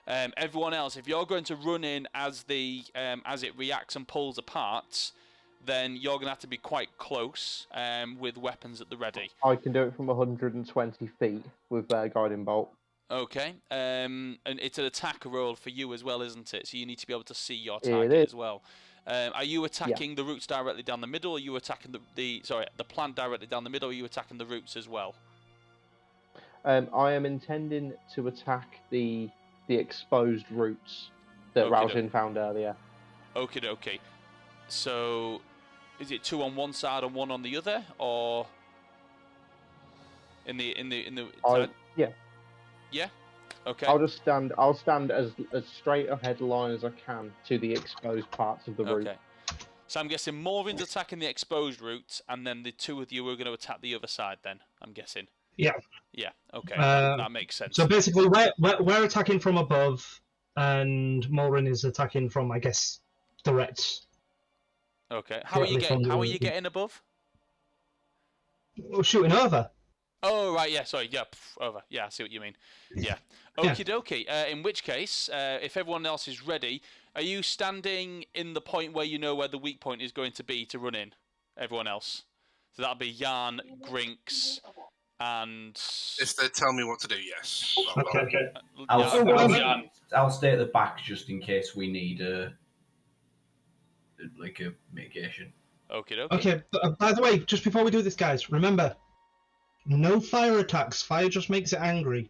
Everyone else, if you're going to run in as it reacts and pulls apart, then you're going to have to be quite close with weapons at the ready. I can do it from 120 feet with Guiding Bolt. Okay, and it's an attack roll for you as well, isn't it? So you need to be able to see your It target is. as well. Are you attacking the roots directly down the middle, or are you attacking the plant directly down the middle, or are you attacking the roots as well? I am intending to attack the exposed roots that Raljin found earlier. Okie dokie. So, is it 2 on one side and 1 on the other, or in the Yeah. Yeah. Okay. I'll stand as straight ahead line as I can to the exposed parts of the root. Okay. So I'm guessing Morvin's attacking the exposed roots, and then the 2 of you are going to attack the other side. Then I'm guessing. Yeah. Yeah. Okay. That makes sense. So basically, we're attacking from above, and Morin is attacking from, I guess, direct. Okay. How are you getting above? We're shooting over. Oh right, yeah. Sorry, yeah. Over. Yeah, I see what you mean. Yeah. Okie dokie. In which case, if everyone else is ready, are you standing in the point where you know where the weak point is going to be to run in? Everyone else. So that'll be Yarn, Grinks, and. If they tell me what to do, yes. Okay. I'll stay at the back just in case we need a mitigation. Okay. Okay. By the way, just before we do this, guys, remember, no fire attacks. Fire just makes it angry.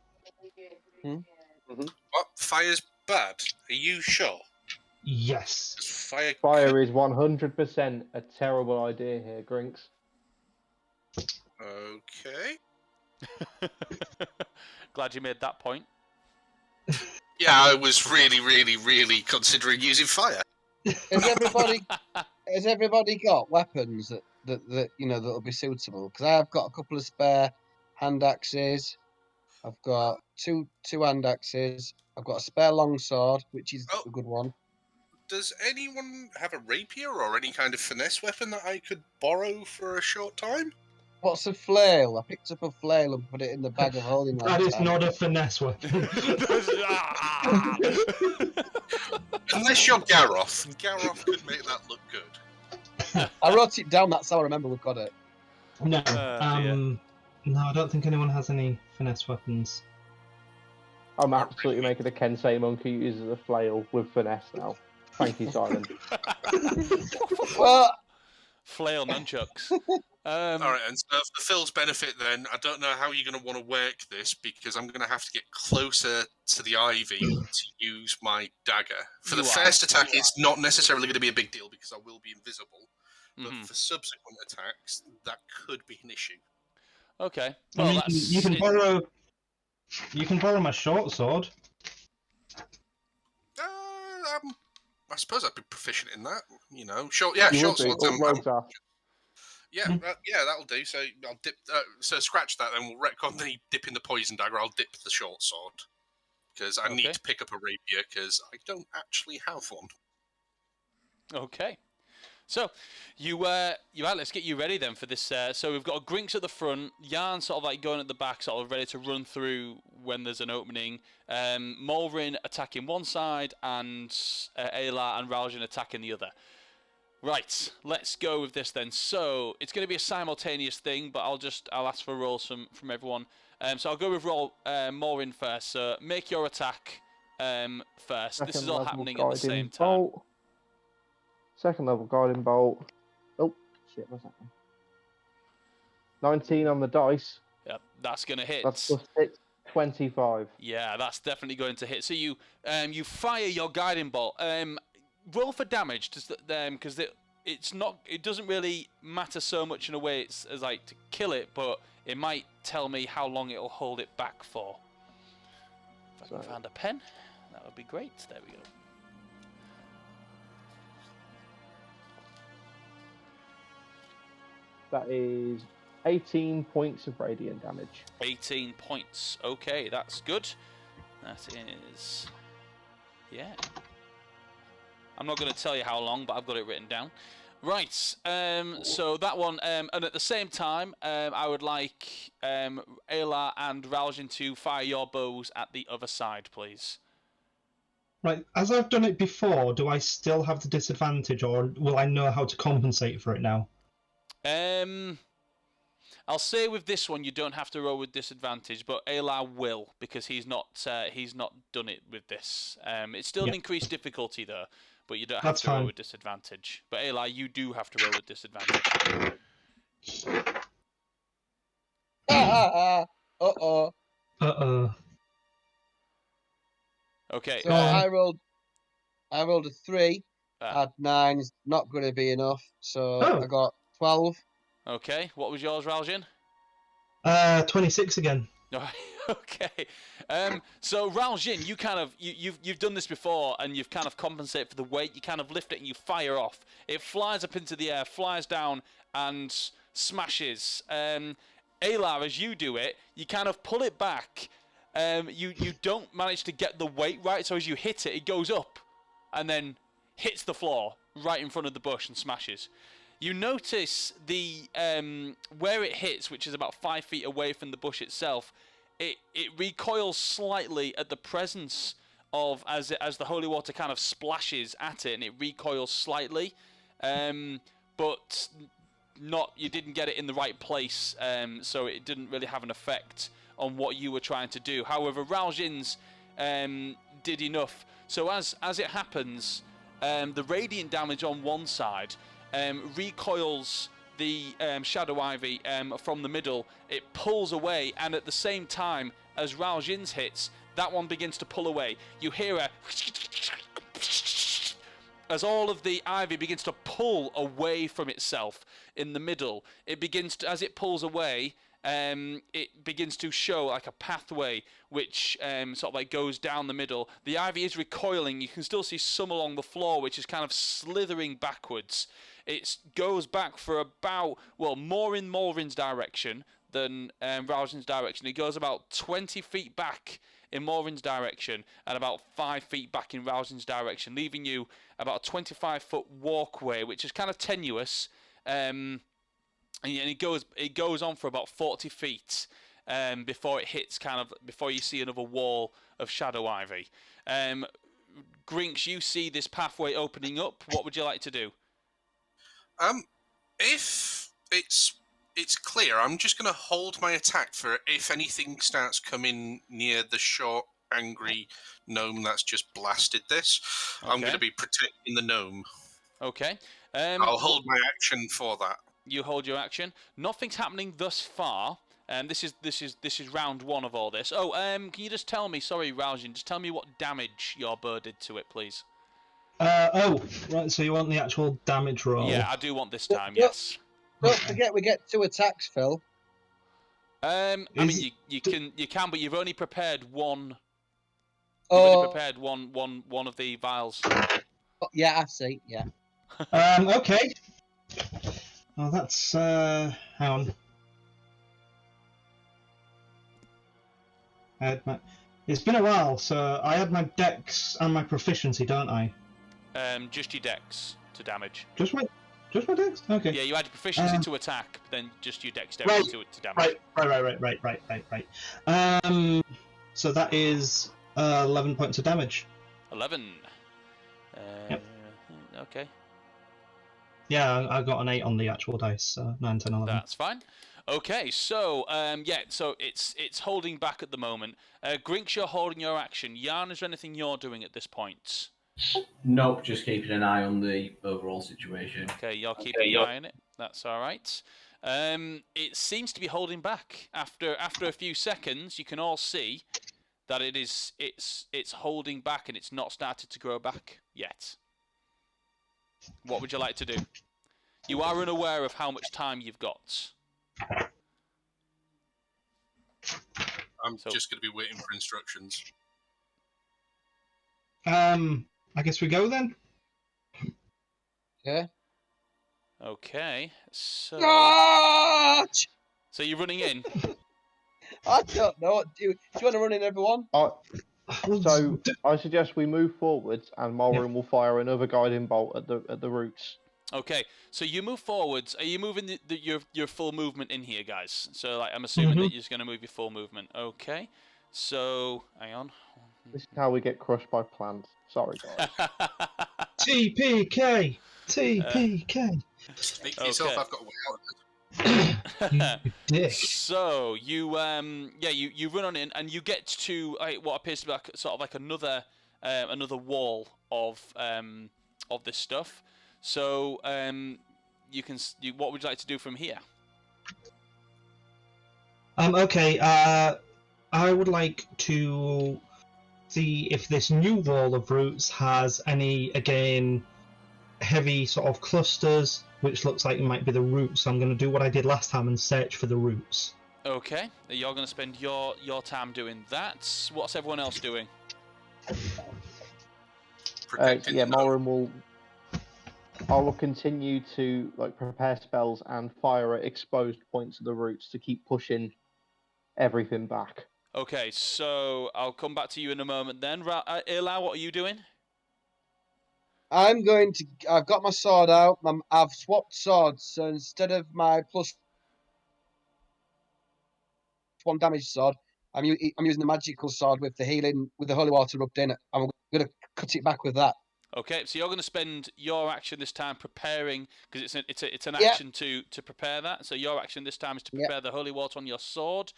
What? Fire's bad? Are you sure? Yes. Fire is 100% a terrible idea here, Grinks. Okay. Glad you made that point. Yeah, I was really, really, really considering using fire. Has everybody got weapons that that'll be suitable? Because I have got a couple of spare hand axes. I've got two hand axes. I've got a spare longsword, which is a good one. Does anyone have a rapier or any kind of finesse weapon that I could borrow for a short time? What's a flail? I picked up a flail and put it in the bag of holding. That is not a finesse weapon. Unless you're Garroth. Garroth could make that look good. I wrote it down. That's how I remember we've got it. No. No, I don't think anyone has any finesse weapons. I'm absolutely making a Kensei monk who uses a flail with finesse now. Thank you, Simon. Well, flail nunchucks. All right, and so for Phil's benefit, then I don't know how you're going to want to work this because I'm going to have to get closer to the ivy to use my dagger. For the first attack, it's not necessarily going to be a big deal because I will be invisible. But for subsequent attacks, that could be an issue. Okay. I Well, mean, that's you can borrow my short sword. I suppose I'd be proficient in that. Short You would be. swords. Or rogue's ash. Yeah, that'll do. So I'll dip. So scratch that, then we'll retcon the dipping the poison dagger. I'll dip the short sword because I need to pick up a rapier because I don't actually have one. Okay. So, let's get you ready then for this. So we've got Grinks at the front, Yarn sort of like going at the back, sort of ready to run through when there's an opening. Mulrin attacking one side, and Ayla and Raljan attacking the other. Right, let's go with this then. So it's going to be a simultaneous thing, but I'll ask for rolls from everyone. So I'll go with Mulrin first. So make your attack first. This is all happening at the same time. Second level guiding bolt. Oh, shit, what's that one? 19 on the dice. Yep, that's going to hit. That's plus 6, 25. Yeah, that's definitely going to hit. So you fire your guiding bolt. Roll for damage, because it doesn't really matter so much in a way as like to kill it, but it might tell me how long it'll hold it back for. If I can find a pen, that would be great. There we go. That is 18 points of radiant damage. 18 points. Okay, that's good. That is... Yeah. I'm not going to tell you how long, but I've got it written down. Right, so that one, and at the same time, I would like Ayla and Raljan to fire your bows at the other side, please. Right, as I've done it before, do I still have the disadvantage, or will I know how to compensate for it now? I'll say with this one you don't have to roll with disadvantage, but Ayla will, because he's not done it with this. It's still an increased difficulty though, but you don't have to roll with disadvantage. But Ayla, you do have to roll with disadvantage. Uh-oh. Okay. So I rolled a 3. Add 9 is not going to be enough, so I got 12. Okay. What was yours, Raljan? 26 again. Okay. So Raljan, you've done this before, and you've kind of compensated for the weight. You kind of lift it and you fire off. It flies up into the air, flies down, and smashes. Ayla, as you do it, you kind of pull it back. You don't manage to get the weight right, so as you hit it, it goes up, and then hits the floor right in front of the bush and smashes. You notice the where it hits, which is about 5 feet away from the bush itself. It recoils slightly at the presence of as the holy water kind of splashes at it, and it recoils slightly, but not. You didn't get it in the right place, so it didn't really have an effect on what you were trying to do. However, Raljan's did enough. So as it happens, the radiant damage on one side recoils the Shadow Ivy from the middle. It pulls away, and at the same time as Raljan's hits, that one begins to pull away. You hear a as all of the ivy begins to pull away from itself in the middle. It begins to, as it pulls away, it begins to show like a pathway which sort of like goes down the middle. The ivy is recoiling. You can still see some along the floor, which is kind of slithering backwards. It goes back for about, well, more in Mulrin's direction than Raljan's direction. It goes about 20 feet back in Mulrin's direction and about 5 feet back in Raljan's direction, leaving you about a 25-foot walkway, which is kind of tenuous. And it goes on for about 40 feet before it hits before you see another wall of shadow ivy. Grinks, you see this pathway opening up. What would you like to do? If it's clear, I'm just going to hold my attack for if anything starts coming near the short, angry gnome that's just blasted this. Okay. I'm going to be protecting the gnome. Okay. I'll hold my action for that. You hold your action. Nothing's happening thus far. This is round one of all this. Oh, can you just tell me? Sorry, Raljan. Just tell me what damage your bird did to it, please. Right. So you want the actual damage roll? Yeah, I do want this time. Yes. Don't forget, we get 2 attacks, Phil. I mean, you can, but you've only prepared one. You've Oh, only prepared one of the vials. yeah, I see. Yeah. Okay. Well, that's hang on. It's been a while, so I had my dex and my proficiency, don't I? Just your dex to damage. Just my dex? Okay. Yeah, you had your proficiency to attack, but then just your dexterity to damage. Right. So that is 11 points of damage. 11. Yep. Okay. Yeah, I got an 8 on the actual dice, so 9, 10, 11. That's fine. Okay, so so it's holding back at the moment. Grinks, you're holding your action. Jan, is there anything you're doing at this point? Nope, just keeping an eye on the overall situation. Okay, you're keeping an eye on it. That's all right. It seems to be holding back. After a few seconds, you can all see that it's holding back and it's not started to grow back yet. What would you like to do? You are unaware of how much time you've got. I'm just going to be waiting for instructions. I guess we go then. Yeah. Okay, so March! so you're running in. I don't know. Do you want to run in, everyone? So I suggest we move forwards, and Mulroon will fire another guiding bolt at the roots. Okay, so you move forwards. Are you moving your full movement in here, guys? So like, I'm assuming that you're just going to move your full movement. Okay, so hang on. This is how we get crushed by plants. Sorry, guys. TPK. Speak for yourself. Okay. I've got a way out of it. You dick. So you you run on in and you get to what appears to be sort of like another wall of this stuff. So what would you like to do from here? Okay. I would like to see if this new wall of roots has any, again, heavy sort of clusters, which looks like it might be the roots. So I'm going to do what I did last time and search for the roots. Okay, you're going to spend your time doing that. What's everyone else doing? Mulroon will. I will continue to prepare spells and fire at exposed points of the roots to keep pushing everything back. Okay, so I'll come back to you in a moment then. Ilau, what are you doing? I've got my sword out. I've swapped swords, so instead of my +1 damage sword, I'm using the magical sword with the healing, with the holy water rubbed in. I'm going to cut it back with that. Okay, so you're going to spend your action this time preparing, because it's an action to prepare that. So your action this time is to prepare the holy water on your sword.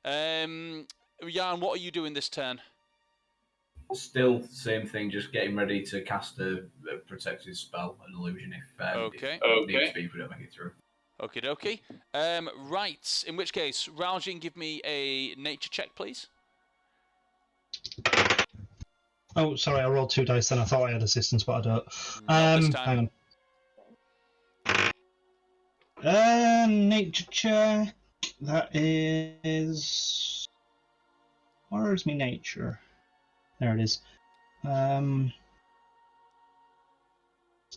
Jan, what are you doing this turn? Still, same thing, just getting ready to cast a protective spell, an illusion, if it needs to be, if we don't make it through. Okie dokie. Right, in which case, Raljin, give me a nature check, please. Oh, sorry, I rolled 2 dice then. I thought I had assistance, but I don't. Not this time. Hang on. Nature check. That is... Where is my nature? There it is. It's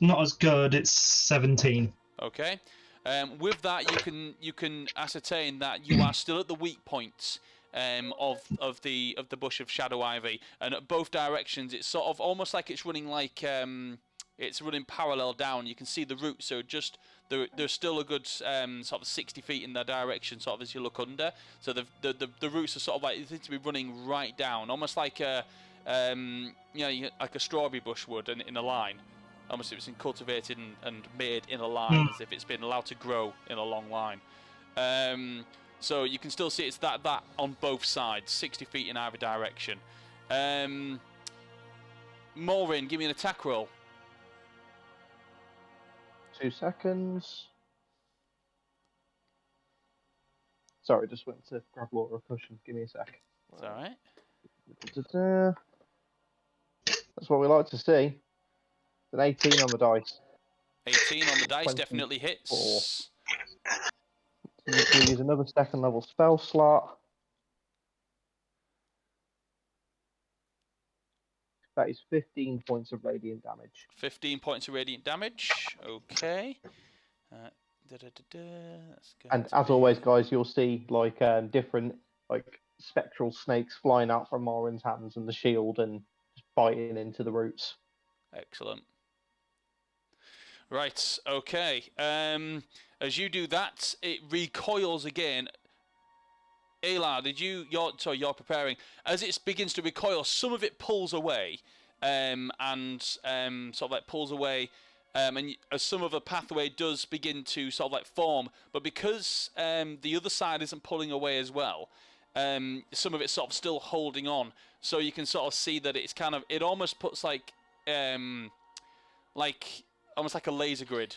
not as good. It's 17. Okay. With that, you can ascertain that you are still at the weak points of the bush of shadow ivy, and at both directions, it's sort of almost like it's running it's running parallel down. You can see the roots, so there's still a good sort of 60 feet in their direction, sort of as you look under. So the roots are sort of like, they seem to be running right down, almost like a like a strawberry bush would in a line. Almost if it's been cultivated and made in a line, as if it's been allowed to grow in a long line. So you can still see it's that on both sides, 60 feet in either direction. Mulroon, give me an attack roll. 2 seconds. Sorry, just went to grab water or cushion. Give me a sec. It's all right. That's what we like to see. An 18 on the dice. 18 on the dice 24. definitely hits. You can use another second level spell slot. That is 15 points of radiant damage. 15 points of radiant damage. Okay. That's And going to as always, be- guys, you'll see like different like spectral snakes flying out from Morin's hands and the shield and just biting into the roots. Excellent. Right. Okay. As you do that, it recoils again. Ayla, you're preparing. As it begins to recoil, some of it pulls away, and sort of like pulls away, and as some of the pathway does begin to sort of like form, but because the other side isn't pulling away as well, some of it's sort of still holding on. So you can sort of see that it's kind of, it almost puts like almost like a laser grid.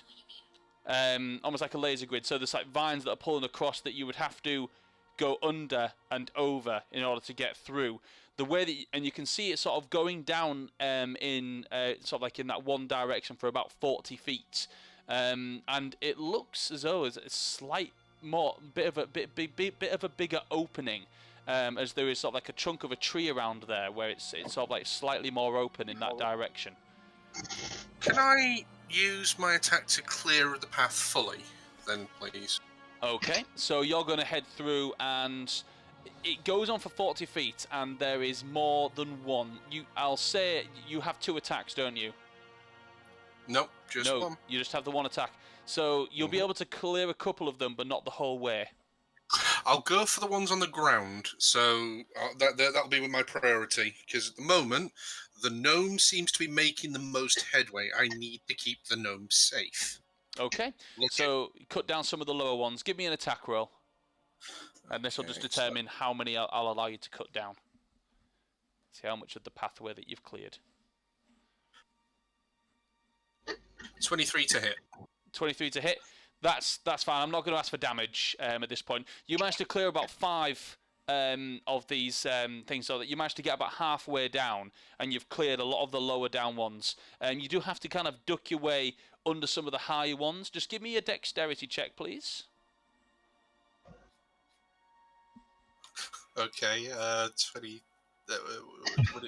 Almost like a laser grid. So there's like vines that are pulling across that you would have to go under and over in order to get through. The way that and you can see it sort of going down in sort of like in that one direction for about 40 feet, and it looks as though it's a slight more bit of a bigger opening, as there is sort of like a chunk of a tree around there where it's sort of like slightly more open in that direction. Can I use my attack to clear the path fully, then, please? Okay, so you're going to head through, and it goes on for 40 feet, and there is more than one. I'll say you have 2 attacks, don't you? Nope, just one. You just have the 1 attack. So you'll be able to clear a couple of them, but not the whole way. I'll go for the ones on the ground, so that'll be my priority, because at the moment, the gnome seems to be making the most headway. I need to keep the gnome safe. Okay, so cut down some of the lower ones. Give me an attack roll. And this will just determine how many I'll allow you to cut down. See how much of the pathway that you've cleared. 23 to hit. 23 to hit. That's fine. I'm not going to ask for damage at this point. You managed to clear about 5 of these things, so that you managed to get about halfway down, and you've cleared a lot of the lower down ones. You do have to kind of duck your way under some of the higher ones. Just give me a dexterity check, please. Okay, 20.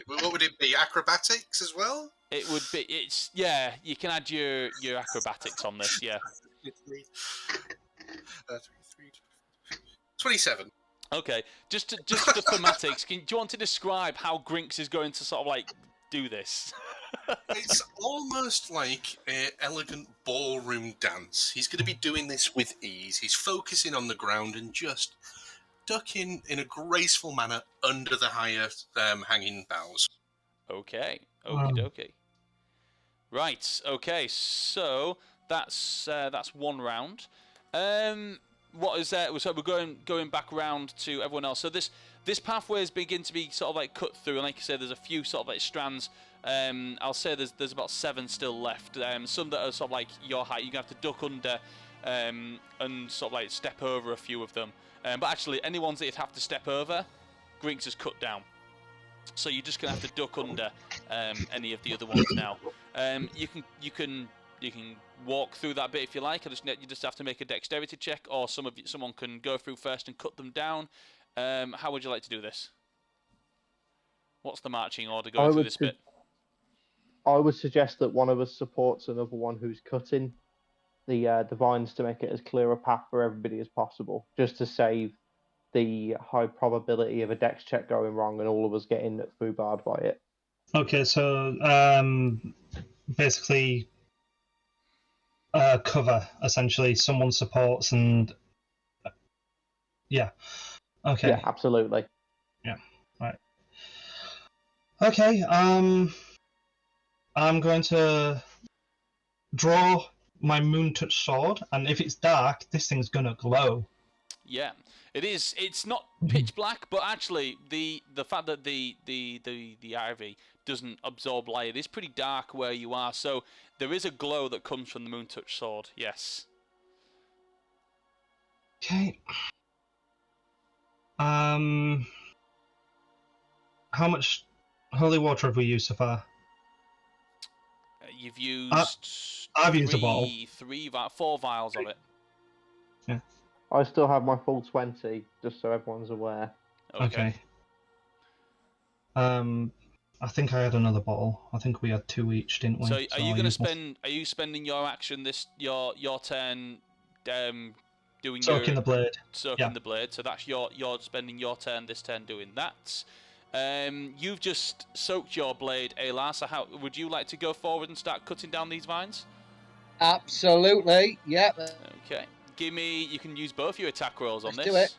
What would it be? Acrobatics as well? It would be. Yeah. You can add your acrobatics on this. Yeah. 27. Okay. Just for the thematics, do you want to describe how Grinks is going to sort of like do this? It's almost like an elegant ballroom dance. He's going to be doing this with ease. He's focusing on the ground and just ducking in a graceful manner under the higher hanging boughs. Okay. Okie dokie. Right. Okay. So that's 1 round. What is that? So we're going back round to everyone else. So this pathway is beginning to be sort of like cut through, and like I said, there's a few sort of like strands. I'll say there's about 7 still left. Some that are sort of like your height. You're gonna have to duck under, and sort of like step over a few of them. But actually, any ones that you'd have to step over, Grinks has cut down. So you're just gonna have to duck under any of the other ones now. You can walk through that bit if you like. You just have to make a dexterity check, or someone can go through first and cut them down. How would you like to do this? What's the marching order going through this bit? I would suggest that one of us supports another one who's cutting the vines to make it as clear a path for everybody as possible, just to save the high probability of a dex check going wrong and all of us getting foobarred by it. Okay, so basically cover, essentially. Someone supports and... Yeah. Okay. Yeah, absolutely. Yeah, right. Okay, I'm going to draw my moon touch sword, and if it's dark, this thing's gonna glow. Yeah, it is. It's not pitch black, but actually the fact that the ivy doesn't absorb light, it is pretty dark where you are. So there is a glow that comes from the moon touch sword. Yes. Okay. How much holy water have we used so far? You've used. I've used a bottle. 4 vials of it. Yeah. I still have my full 20, just so everyone's aware. Okay. I think I had another bottle. I think we had 2 each, didn't we? So are you I'll going to use my- spend? Are you spending your action your turn, doing soaking the blade? soaking the blade? So that's you're spending your turn this turn doing that. You've just soaked your blade, Aylar. So how would you like to go forward and start cutting down these vines? Absolutely. Yeah. Okay. Give me. You can use both your attack rolls on Let's this. do it.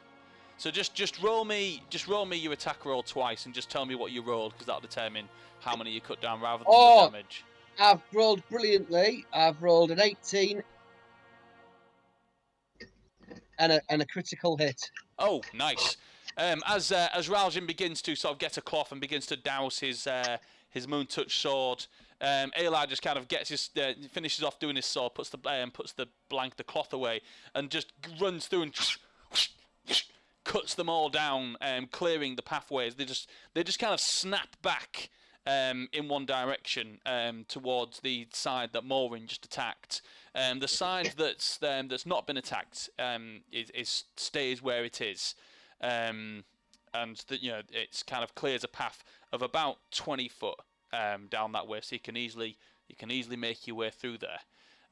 So just roll me your attack roll twice and just tell me what you rolled, because that'll determine how many you cut down rather than the damage. I've rolled brilliantly. I've rolled an 18 and a critical hit. Oh, nice. As Ralgin begins to sort of get a cloth and begins to douse his moon touch sword, Aylar just kind of gets his finishes off doing his sword, puts the cloth away, and just runs through and cuts them all down, clearing the pathways. They just kind of snap back in one direction towards the side that Morin just attacked. The side that's not been attacked is stays where it is, and it's kind of clears a path of about 20 foot down that way, so you can easily make your way through there.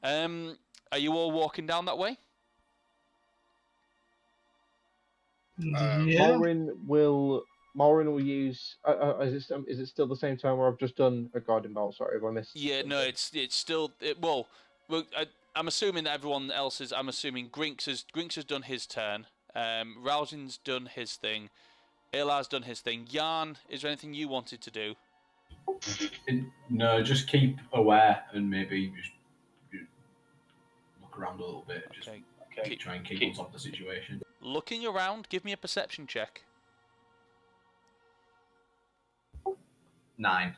Are you all walking down that way? Yeah. Morin will use. Is it still the same time where I've just done a guiding bolt? Sorry, if I missed. Yeah, no, it's still. I'm assuming that everyone else is. I'm assuming Grinks has done his turn. Ralgin's done his thing. Aylar's done his thing. Yarn, is there anything you wanted to do? No, just keep aware and maybe just look around a little bit. Okay. Just try and keep on top of the situation. Looking around, give me a perception check. 9.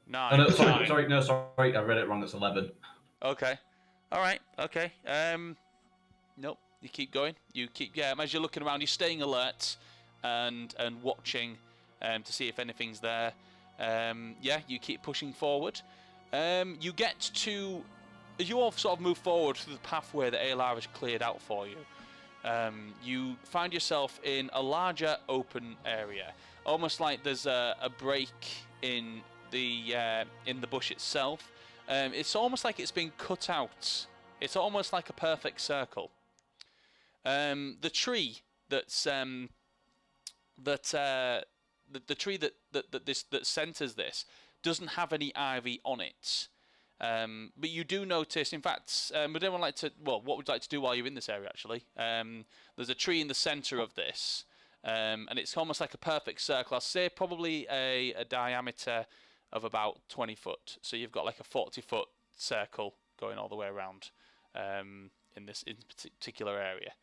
9. Oh, no, sorry, I read it wrong. It's 11. Okay. All right. Okay. Nope. You keep going. As you're looking around, you're staying alert and watching to see if anything's there. You keep pushing forward. You get to, as you all sort of move forward through the pathway that Aylar has cleared out for you. You find yourself in a larger open area, almost like there's a break in the bush itself. It's almost like it's been cut out. It's almost like a perfect circle. The tree that's the tree that centers this doesn't have any ivy on it. But you do notice, in fact, would anyone like to? Well, what would you like to do while you're in this area? Actually, there's a tree in the center of this, and it's almost like a perfect circle. I'll say probably a diameter of about 20 foot. So you've got like a 40-foot circle going all the way around in this particular area.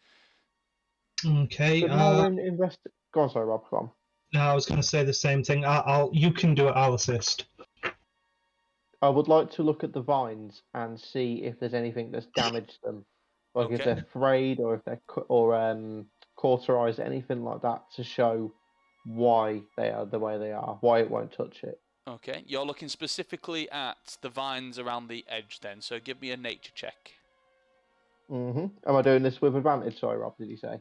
Okay. Go on, sorry, Rob. Go on. No, I was going to say the same thing. You can do it. I'll assist. I would like to look at the vines and see if there's anything that's damaged them, like if they're frayed or if they're cauterized, anything like that, to show why they are the way they are, why it won't touch it. Okay, you're looking specifically at the vines around the edge then, so give me a nature check. Am I doing this with advantage? Sorry, Rob, did you say?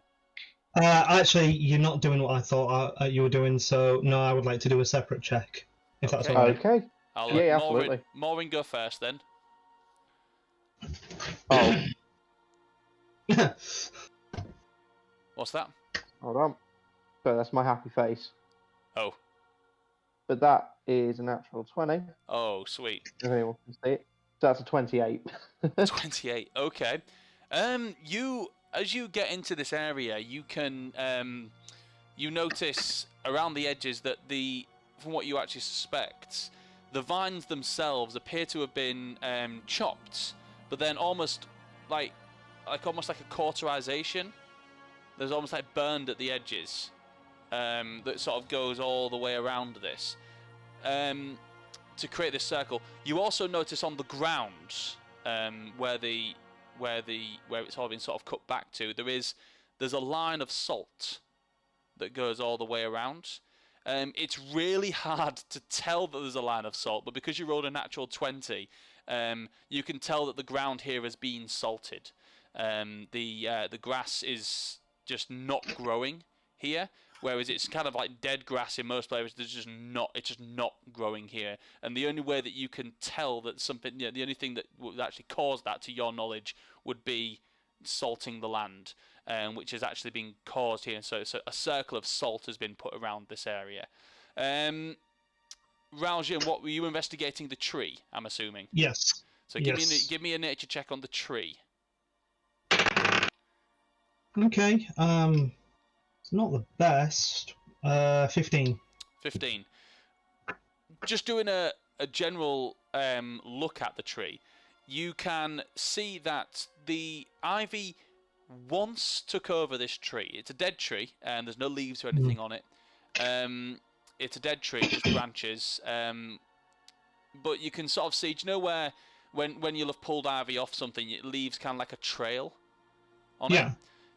Actually, you're not doing what I thought you were doing, so no, I would like to do a separate check, if that's all right. Okay. I'll Yeah, let absolutely. Maureen go first then. Oh, What's that? hold on. So that's my happy face. Oh. But that is a natural 20, Oh, sweet. if anyone can see it. So that's a 28. 28. Okay. As you get into this area, you can you notice around the edges that from what you actually suspect, the vines themselves appear to have been chopped, but then almost like almost like a cauterization. There's almost like burned at the edges that sort of goes all the way around this to create this circle. You also notice on the ground where it's all been sort of cut back to, there's a line of salt that goes all the way around. It's really hard to tell that there's a line of salt, but because you rolled a natural 20, you can tell that the ground here has been salted. The grass is just not growing here, whereas it's kind of like dead grass in most places. It's just not growing here. And the only way that you can tell that something, the only thing that would actually cause that, to your knowledge, would be salting the land, which has actually been caused here. So a circle of salt has been put around this area. Raljin, what were you investigating? The tree, I'm assuming. Yes. So Yes. give me a nature check on the tree. Okay. It's not the best. 15. 15. Just doing a general look at the tree, you can see that the ivy once took over this tree. It's a dead tree, and there's no leaves or anything on it. It's a dead tree, just branches. But you can sort of see, do you know where when you'll have pulled ivy off something, it leaves kind of like a trail on it?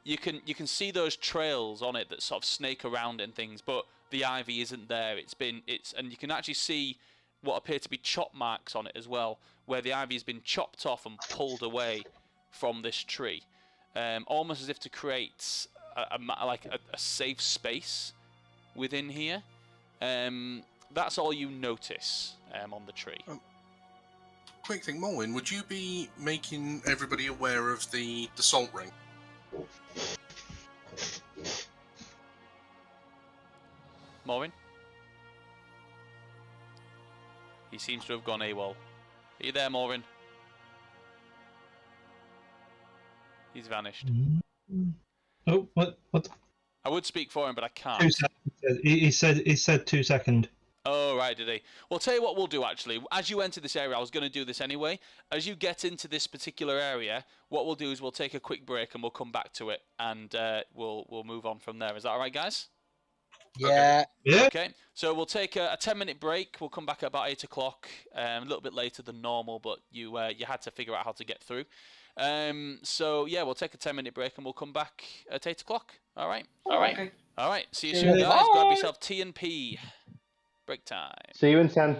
You can see those trails on it that sort of snake around and things, but the ivy isn't there. And you can actually see what appear to be chop marks on it as well, where the ivy has been chopped off and pulled away from this tree, almost as if to create a safe space within here. That's all you notice on the tree. Quick thing, Molwyn, would you be making everybody aware of the salt ring? Maureen? He seems to have gone AWOL. Are you there, Maureen? He's vanished. Oh, what? I would speak for him, but I can't. 2 seconds. He said 2 seconds. Oh, right, did he? Well, tell you what we'll do, actually. As you enter this area, I was going to do this anyway. As you get into this particular area, what we'll do is we'll take a quick break and we'll come back to it, and we'll move on from there. Is that all right, guys? Yeah. Yeah. Okay, so we'll take a 10-minute break. We'll come back at about 8 o'clock, a little bit later than normal, but you had to figure out how to get through. So, yeah, we'll take a 10-minute break and we'll come back at 8 o'clock. All right? Okay. All right, see you soon, guys. Grab yourself T and P. Break time. See you in 10.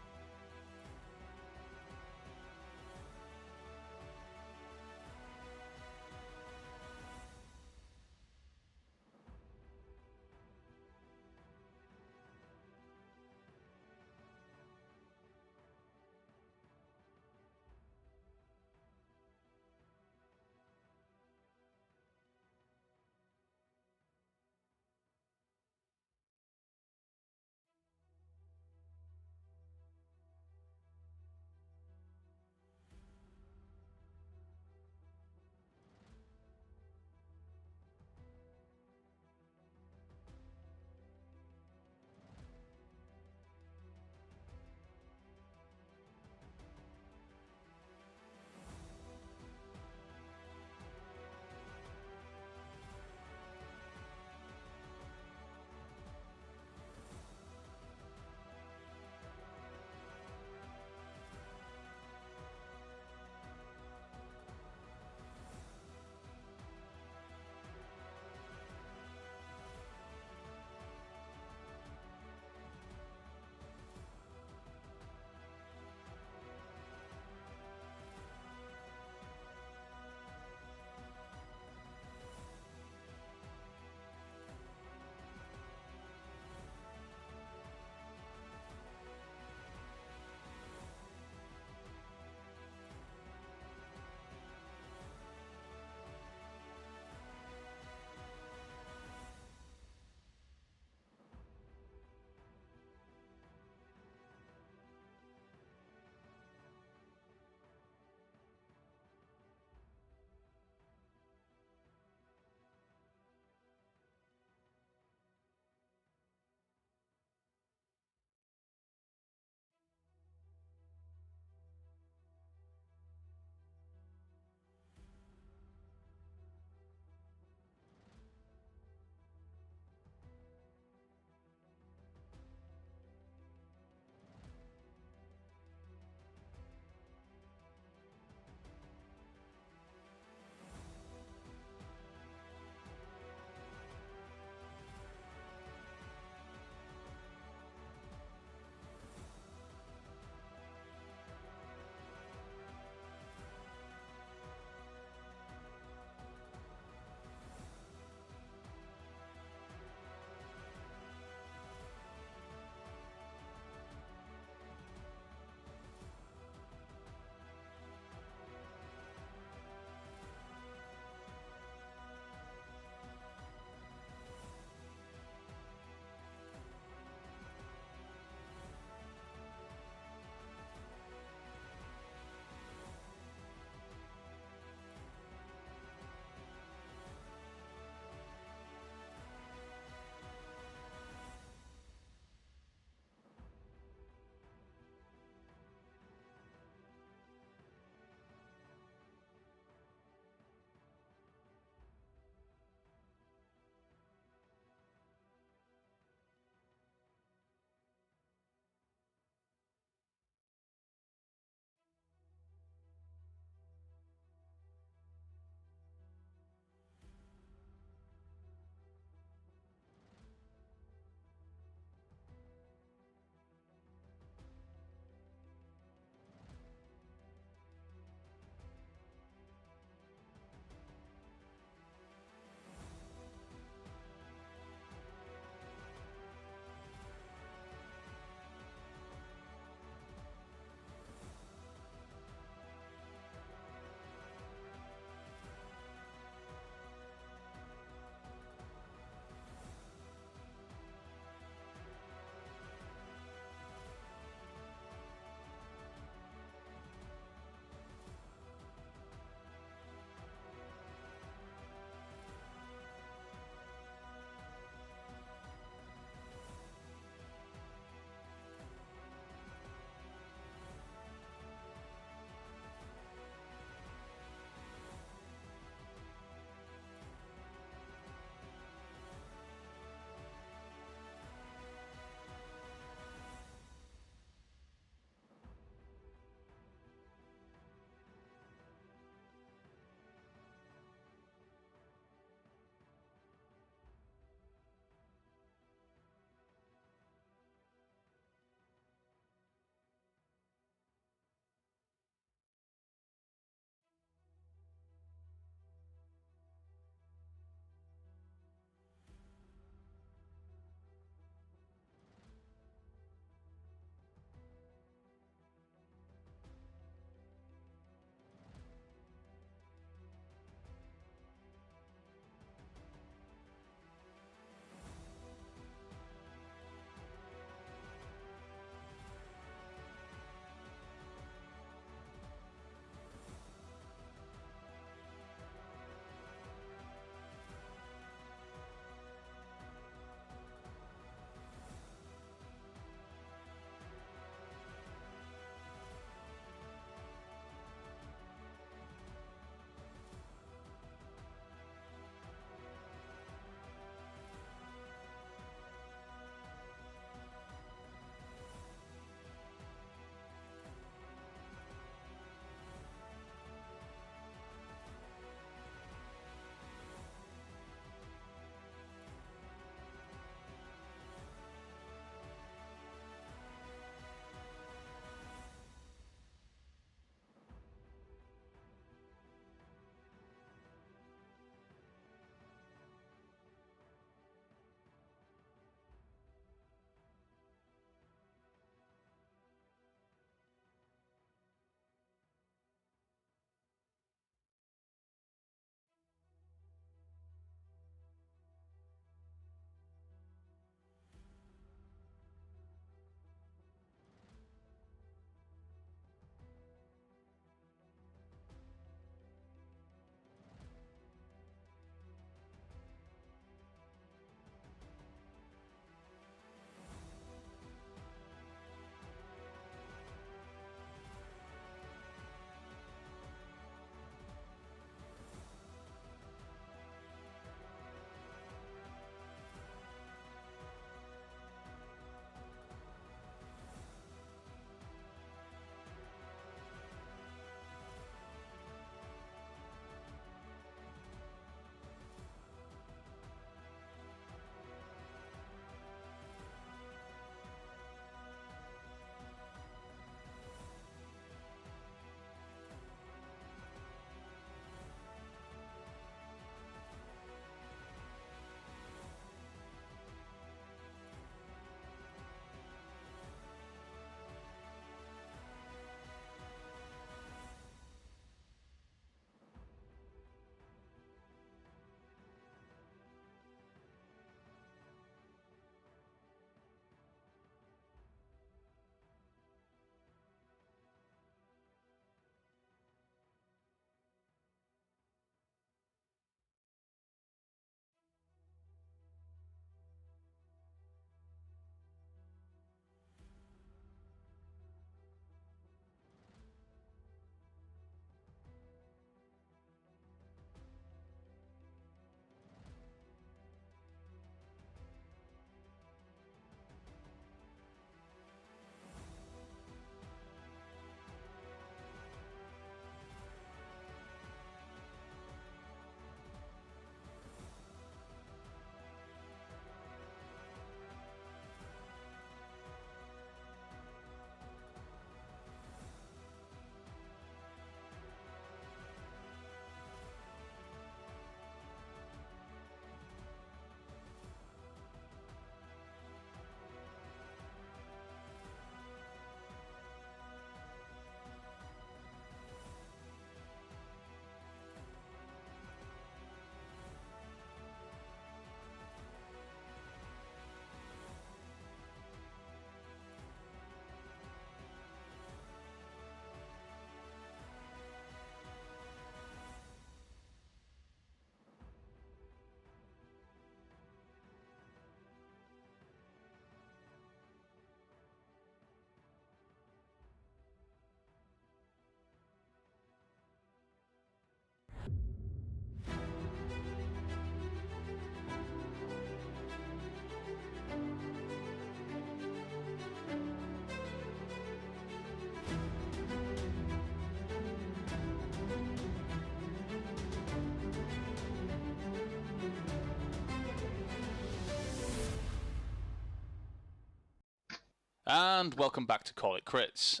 And welcome back to Call It Crits,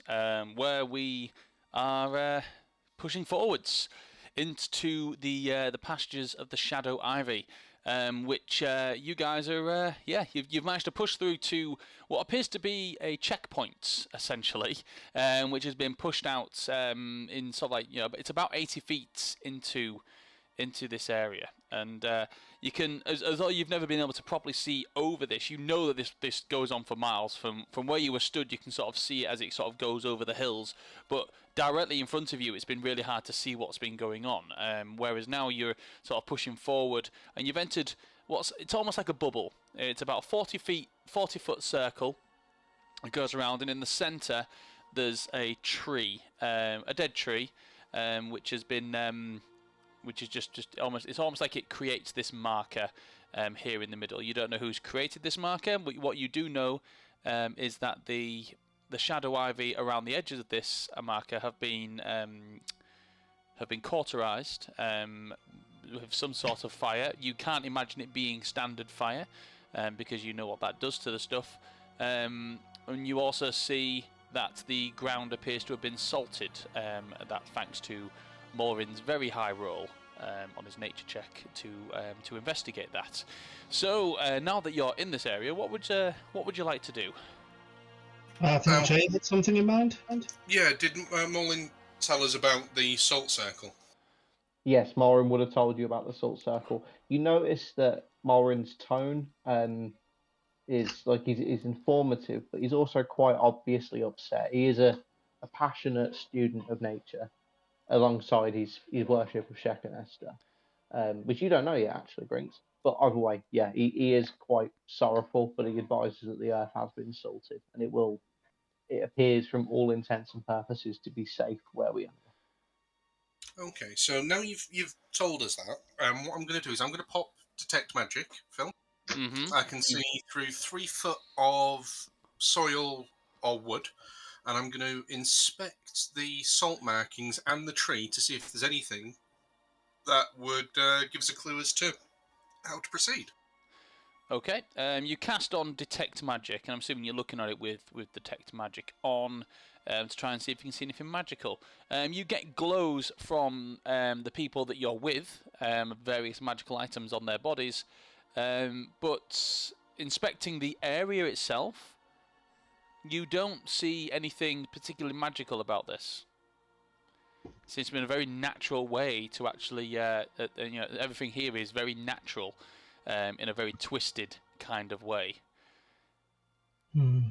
where we are pushing forwards into the pastures of the Shadow Ivy, which you guys are, you've managed to push through to what appears to be a checkpoint, essentially, which has been pushed out in sort of like, it's about 80 feet into this area, and you can, as though you've never been able to properly see over this, you know that this goes on for miles. From where you were stood, you can sort of see it as it sort of goes over the hills, but directly in front of you, it's been really hard to see what's been going on. Whereas now you're sort of pushing forward, and you've entered it's almost like a bubble. It's about 40 foot circle. It goes around, and in the centre, there's a tree, a dead tree, which has been which is just almost, it's almost like it creates this marker here in the middle. You don't know who's created this marker, but what you do know is that the shadow ivy around the edges of this marker have been cauterized with some sort of fire. You can't imagine it being standard fire because you know what that does to the stuff. And you also see that the ground appears to have been salted, that thanks to Morin's very high roll on his nature check to investigate that. So now that you're in this area, what would you like to do? I think Jay had something in mind. Yeah, didn't Molin tell us about the salt circle? Yes, Morin would have told you about the salt circle. You notice that Morin's tone is like he's informative, but he's also quite obviously upset. He is a passionate student of nature, alongside his worship of Shekinah, which you don't know yet, actually, Brinks. But either way, yeah, he is quite sorrowful, but he advises that the earth has been salted, and it appears from all intents and purposes to be safe where we are. Okay, so now you've told us that, what I'm going to do is I'm going to pop Detect Magic, Phil. Mm-hmm. I can see through 3 foot of soil or wood, and I'm going to inspect the salt markings and the tree to see if there's anything that would give us a clue as to how to proceed. Okay, you cast on Detect Magic, and I'm assuming you're looking at it with Detect Magic on to try and see if you can see anything magical. You get glows from the people that you're with, various magical items on their bodies, but inspecting the area itself, you don't see anything particularly magical about this. It seems to be in a very natural way to actually, everything here is very natural, in a very twisted kind of way. I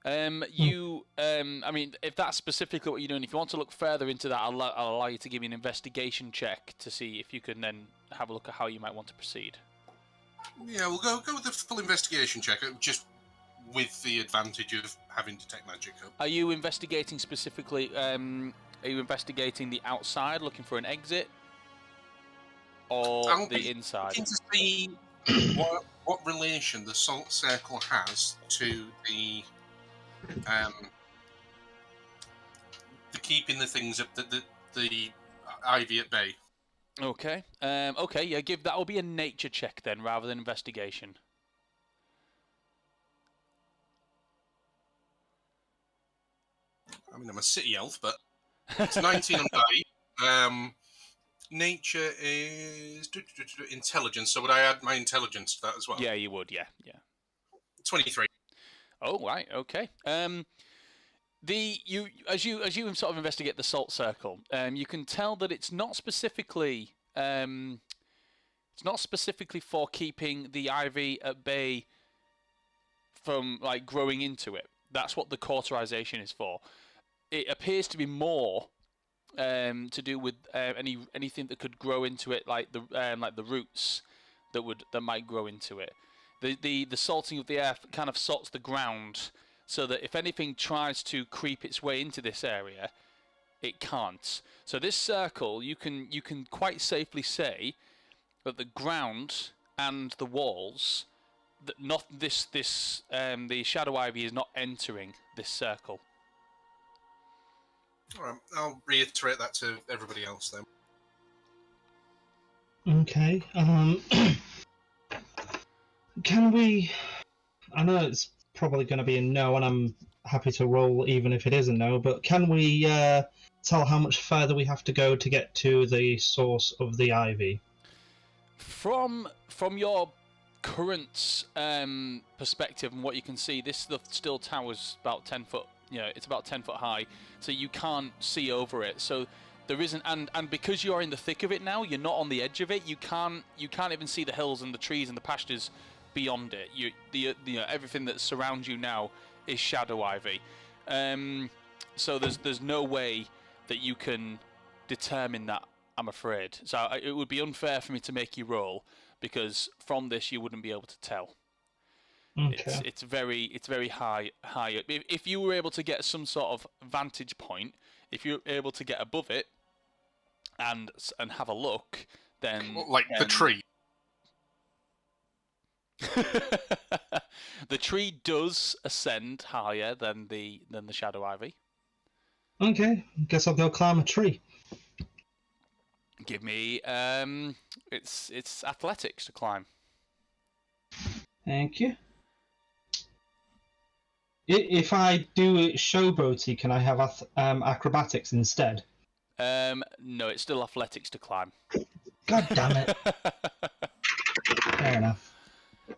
mean, if that's specifically what you're doing, if you want to look further into that, I'll allow you to give me an investigation check to see if you can then have a look at how you might want to proceed. Yeah, we'll go with the full investigation check, just with the advantage of having Detect Magic up. Are you investigating specifically, are you investigating the outside, looking for an exit? Or the inside? To see what relation the salt circle has to the keeping the things up, the ivy at bay. Okay. Okay. Yeah. That will be a nature check then, rather than investigation. I mean, I'm a city elf, but it's 19 on die. Nature is intelligence, so would I add my intelligence to that as well? Yeah, you would. Yeah. 23. Oh, right. Okay. As you sort of investigate the salt circle, you can tell that it's not specifically for keeping the ivy at bay from like growing into it. That's what the cauterization is for. It appears to be more to do with anything that could grow into it, like the roots that might grow into it. The salting of the earth kind of salts the ground, so that if anything tries to creep its way into this area, it can't. So this circle, you can quite safely say that the ground and the walls, that not the shadow ivy is not entering this circle. All right, I'll reiterate that to everybody else then. Okay. Can we? I know it's probably going to be a no, and I'm happy to roll even if it is a no. But can we tell how much further we have to go to get to the source of the ivy? From your current perspective and what you can see, this stuff still towers about 10 foot. It's about 10 foot high, so you can't see over it. So there isn't, and because you're in the thick of it now, you're not on the edge of it. You can't even see the hills and the trees and the pastures beyond it. Everything that surrounds you now is shadow ivy. So there's no way that you can determine that, I'm afraid. So it would be unfair for me to make you roll, because from this you wouldn't be able to tell. Okay. It's very high up. If you were able to get some sort of vantage point, if you're able to get above it and have a look, then the tree. The tree does ascend higher than the shadow ivy. Okay, guess I'll go climb a tree. Give me it's athletics to climb. Thank you. If I do it showboaty, can I have acrobatics instead? No, it's still athletics to climb. God damn it. Fair enough.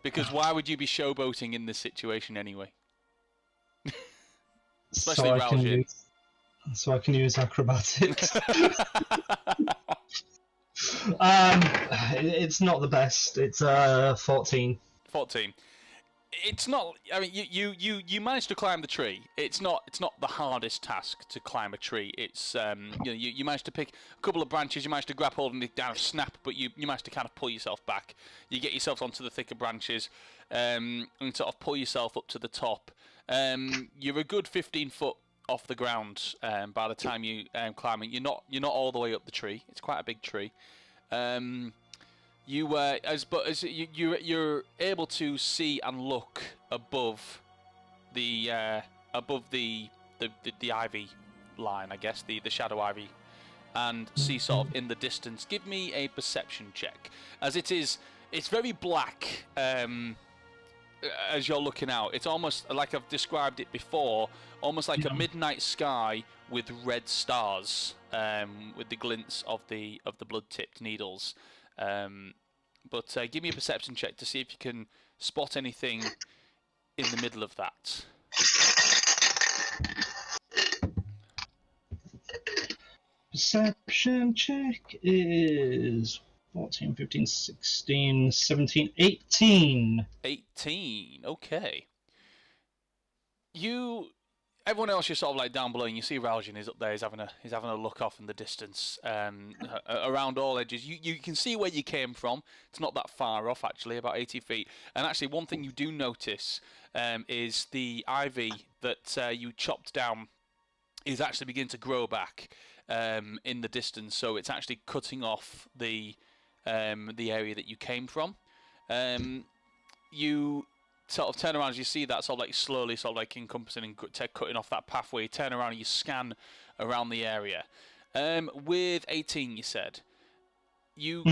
Because why would you be showboating in this situation anyway? Especially so I can use acrobatics. It's not the best. It's 14. 14. It's not. I mean, you managed to climb the tree. It's not the hardest task to climb a tree. It's you managed to pick a couple of branches. You managed to grab hold and it down snap, but you managed to kind of pull yourself back. You get yourself onto the thicker branches, and sort of pull yourself up to the top. You're a good 15 foot off the ground by the time you climbing. You're not all the way up the tree. It's quite a big tree. You're able to see and look above the ivy line, I guess, the shadow ivy, and see sort of in the distance. Give me a perception check, as it's very black. As you're looking out, it's almost like I've described it before, almost like a midnight sky with red stars, with the glints of the blood-tipped needles. But give me a perception check to see if you can spot anything in the middle of that. Perception check is 14, 15, 16, 17, 18. 18, okay. Everyone else, you're sort of like down below, and you see Ralgin is up there. He's having a look off in the distance, around all edges. You can see where you came from. It's not that far off, actually, about 80 feet. And actually, one thing you do notice is the ivy that you chopped down is actually beginning to grow back in the distance. So it's actually cutting off the area that you came from. You sort of turn around as you see that, sort of like slowly sort of like encompassing and cutting off that pathway. You turn around and you scan around the area. With 18, you said, you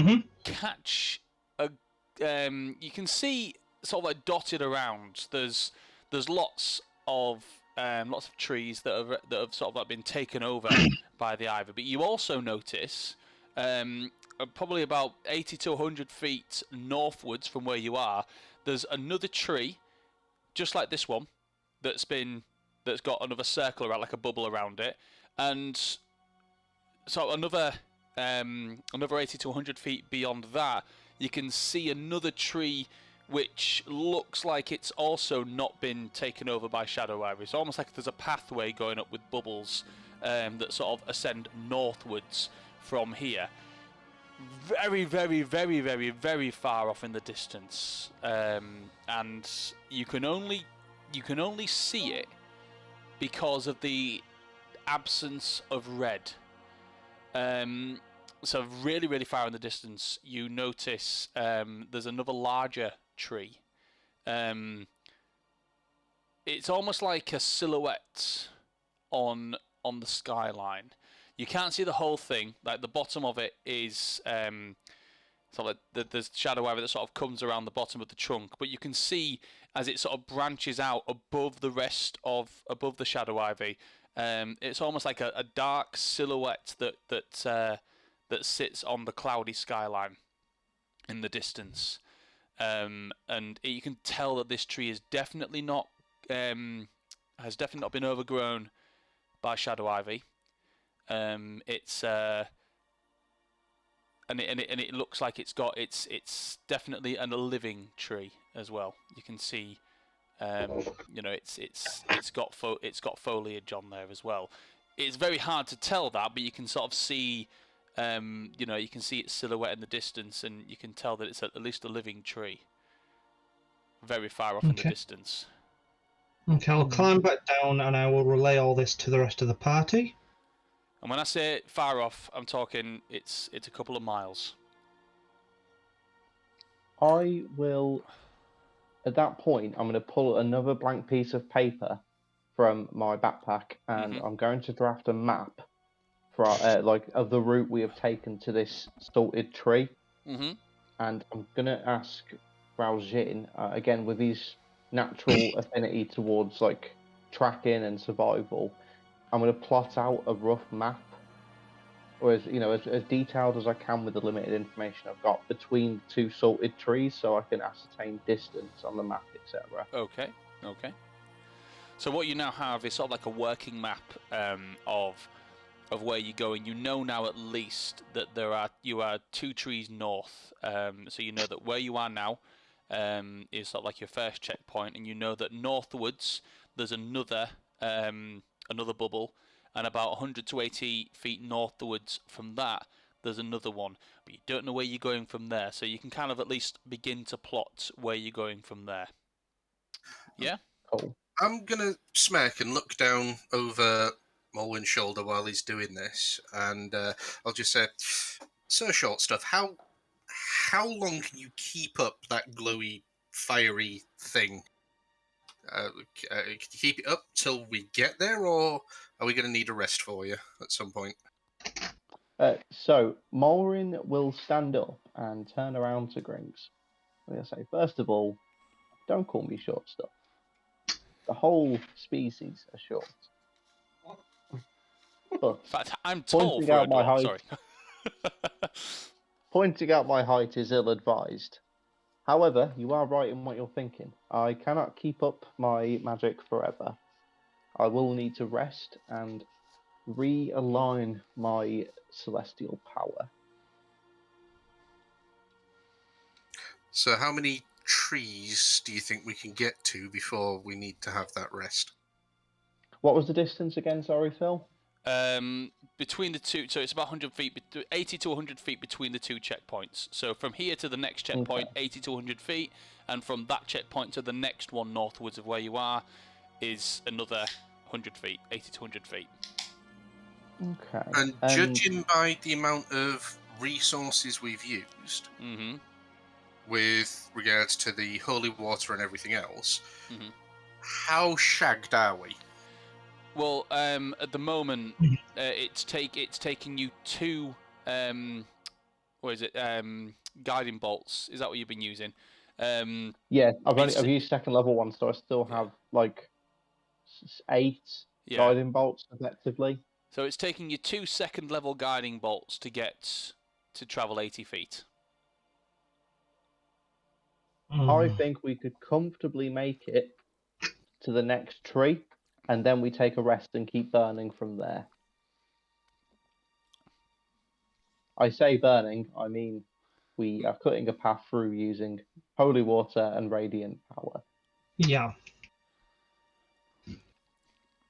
catch you can see sort of like dotted around. There's lots of trees that have sort of like been taken over by the ivy. But you also notice probably about 80 to 100 feet northwards from where you are, there's another tree, just like this one, that's got another circle around, like a bubble around it, and so another 80 to 100 feet beyond that, you can see another tree which looks like it's also not been taken over by shadow ivy. It's almost like there's a pathway going up with bubbles that sort of ascend northwards from here. Very, very, very, very, very far off in the distance, and you can only see it because of the absence of red. So really, really far in the distance, you notice there's another larger tree. It's almost like a silhouette on the skyline. You can't see the whole thing. Like the bottom of it is So like there's shadow ivy that sort of comes around the bottom of the trunk, but you can see as it sort of branches out above the shadow ivy. It's almost like a dark silhouette that sits on the cloudy skyline in the distance, and you can tell that this tree is definitely not has definitely not been overgrown by shadow ivy. It's and it looks like it's definitely a living tree as well. You can see, it's got foliage on there as well. It's very hard to tell that, but you can sort of see, you can see its silhouette in the distance, and you can tell that it's at least a living tree. Very far off in the distance. Okay, I'll climb back down and I will relay all this to the rest of the party. And when I say far off, I'm talking it's a couple of miles. I will, at that point, I'm going to pull another blank piece of paper from my backpack, and I'm going to draft a map for of the route we have taken to this salted tree. And I'm going to ask Raojin, again, with his natural affinity towards like tracking and survival, I'm going to plot out a rough map, or as detailed as I can with the limited information I've got between two salted trees, so I can ascertain distance on the map, etc. Okay. So what you now have is sort of like a working map of where you're going. You know now at least that you are 2 trees north. So you know that where you are now is sort of like your first checkpoint, and you know that northwards there's another bubble, and about 100 to 80 feet northwards from that there's another one, but you don't know where you're going from there, so you can kind of at least begin to plot where you're going from there. Yeah? Cool. I'm going to smirk and look down over Mulwin's shoulder while he's doing this, and I'll just say, Sir Short Stuff, how long can you keep up that glowy, fiery thing? Can you keep it up till we get there, or are we going to need a rest for you at some point? So Mulwin will stand up and turn around to Grings. I'm going to say, first of all, don't call me Short Stuff. The whole species are short. But in fact, I'm tall for a dwarf, sorry. Pointing out my height is ill-advised. However, you are right in what you're thinking. I cannot keep up my magic forever. I will need to rest and realign my celestial power. So how many trees do you think we can get to before we need to have that rest? What was the distance again, sorry, Phil? Between the two, so it's about 100 feet, 80 to 100 feet between the 2 checkpoints. So from here to the next checkpoint, 80 to 100 feet, and from that checkpoint to the next one northwards of where you are is another 100 feet, 80 to 100 feet. Okay. And judging by the amount of resources we've used, with regards to the holy water and everything else, how shagged are we? Well, at the moment, it's taking you 2, guiding bolts. Is that what you've been using? Yeah, I've used 2nd level one, so I still have like 8 guiding bolts effectively. So it's taking you 2 2nd level guiding bolts to travel 80 feet. I think we could comfortably make it to the next tree, and then we take a rest and keep burning from there. I say burning, I mean we are cutting a path through using holy water and radiant power. Yeah.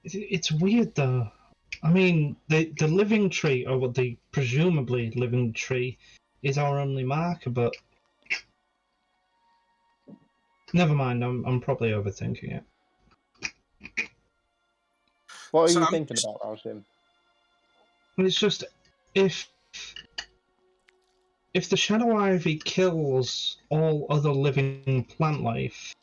It's weird though. I mean, the living tree, or the presumably living tree, is our only marker, but never mind. I'm probably overthinking it. What are you thinking about, Raojin? It's just if the shadow ivy kills all other living plant life,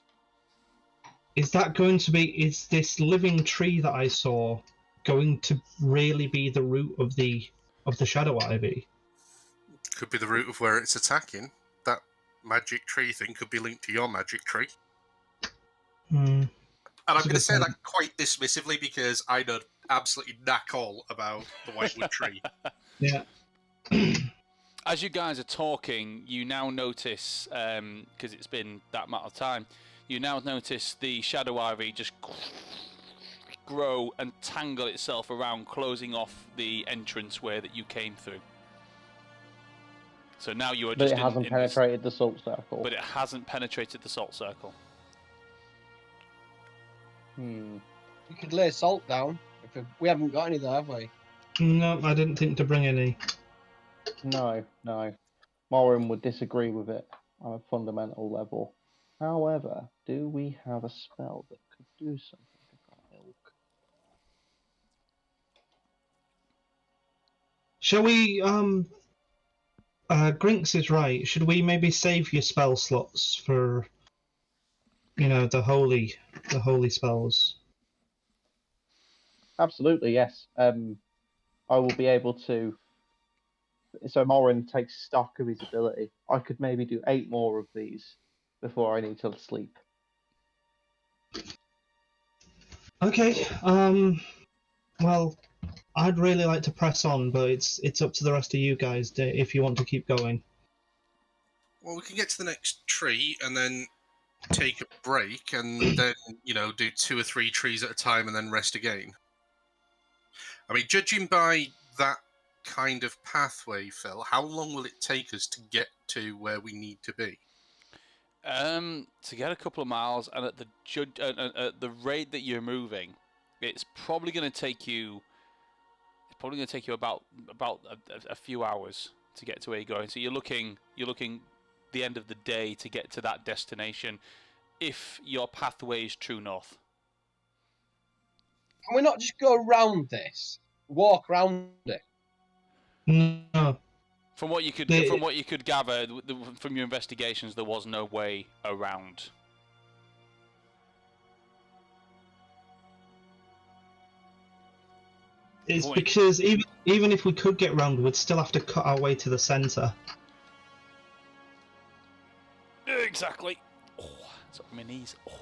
is this living tree that I saw going to really be the root of the shadow ivy? Could be the route of where it's attacking. That magic tree thing could be linked to your magic tree. Hmm. And I'm That's a going to good say point. that quite dismissively because I know absolutely knack all about the whitewood tree. Yeah. As you guys are talking, you now notice, because it's been that amount of time, you now notice the shadow ivy just grow and tangle itself around, closing off the entrance way that you came through. So now you are But just it hasn't in penetrated the salt circle. But it hasn't penetrated the salt circle. Hmm. We could lay salt down. We haven't got any there, have we? No, I didn't think to bring any. No. Morin would disagree with it on a fundamental level. However, do we have a spell that could do something of that ilk? Shall we, Grinks is right. Should we maybe save your spell slots for, the holy spells? Absolutely, yes. I will be able to. So Morin takes stock of his ability. I could maybe do 8 more of these before I need to sleep. Okay. Well, I'd really like to press on, but it's up to the rest of you guys if you want to keep going. Well, we can get to the next tree and then take a break and then, do 2 or 3 trees at a time and then rest again. I mean, judging by that kind of pathway, Phil, how long will it take us to get to where we need to be? To get a couple of miles, and at the rate that you're moving, it's probably going to take you. It's probably going to take you about a few hours to get to where you're going. So you're looking the end of the day to get to that destination, if your pathway is true north. Can we not just go around this? Walk around it? No. From what you could gather from your investigations, there was no way around. It's because even if we could get round, we'd still have to cut our way to the centre. Exactly. Oh, sorry, my knees. Oh.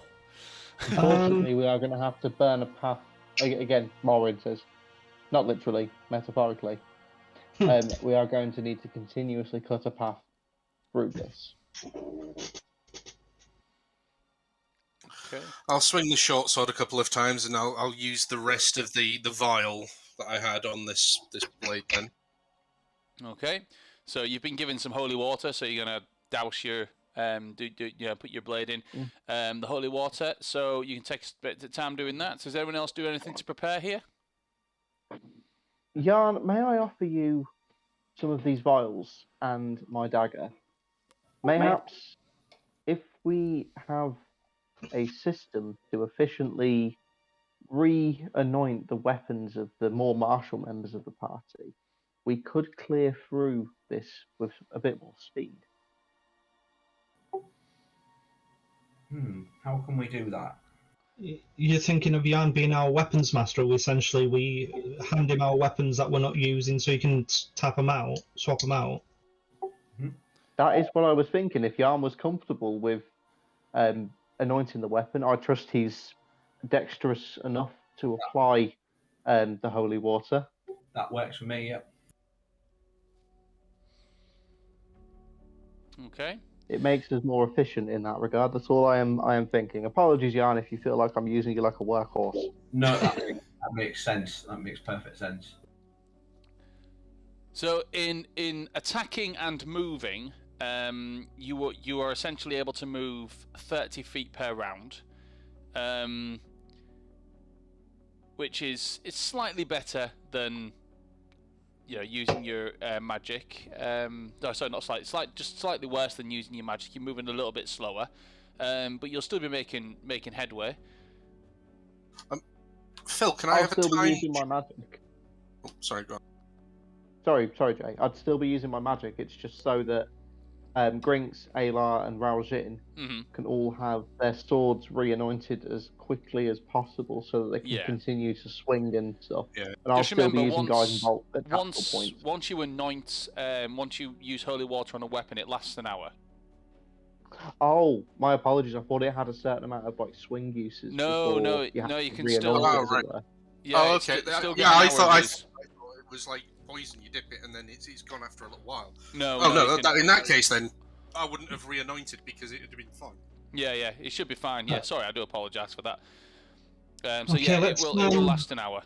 Unfortunately, we are going to have to burn a path. Again, Morin says, not literally, metaphorically. We are going to need to continuously cut a path through this. Okay. I'll swing the short sword a couple of times and I'll use the rest of the vial that I had on this blade then. Okay. So you've been given some holy water, so you're going to douse your put your blade in the holy water, so you can take a bit of time doing that. So does everyone else do anything to prepare here? Jan, may I offer you some of these vials and my dagger? Mayhaps if we have a system to efficiently re-anoint the weapons of the more martial members of the party, we could clear through this with a bit more speed. How can we do that? You're thinking of Jan being our weapons master. We hand him our weapons that we're not using, so he can swap them out. That is what I was thinking. If Jan was comfortable with anointing the weapon, I trust he's dexterous enough to apply the holy water. That works for me, yep. Okay. It makes us more efficient in that regard. That's all I am thinking. Apologies, Jan, if you feel like I'm using you like a workhorse. No, that makes sense. That makes perfect sense. So in attacking and moving, you are essentially able to move 30 feet per round, which is slightly better than using your magic. No, sorry, not slightly. Just slightly worse than using your magic. You're moving a little bit slower, but you'll still be making headway. Phil, can I have a time? I'll still be using my magic. Oh, sorry, go on. Sorry, Jay. I'd still be using my magic. It's just so that Grinks, Alar, and Raojin can all have their swords re-anointed as quickly as possible so that they can continue to swing and stuff. Yeah. And I'll Just still remember, be using Guiding Bolt at tactical points. once you anoint, once you use holy water on a weapon, it lasts an hour. Oh, my apologies. I thought it had a certain amount of like swing uses. No, before you can re-anoint still. it, as it were. Yeah, Oh, it's okay. still Yeah, got an I hour thought of use. it was like poison. You dip it and then it's gone after a little while. No. Oh no, you can- in that case then I wouldn't have re-anointed because it would have been fine. Yeah, it should be fine. Yeah, sorry, I do apologise for that. So Okay, it will last an hour.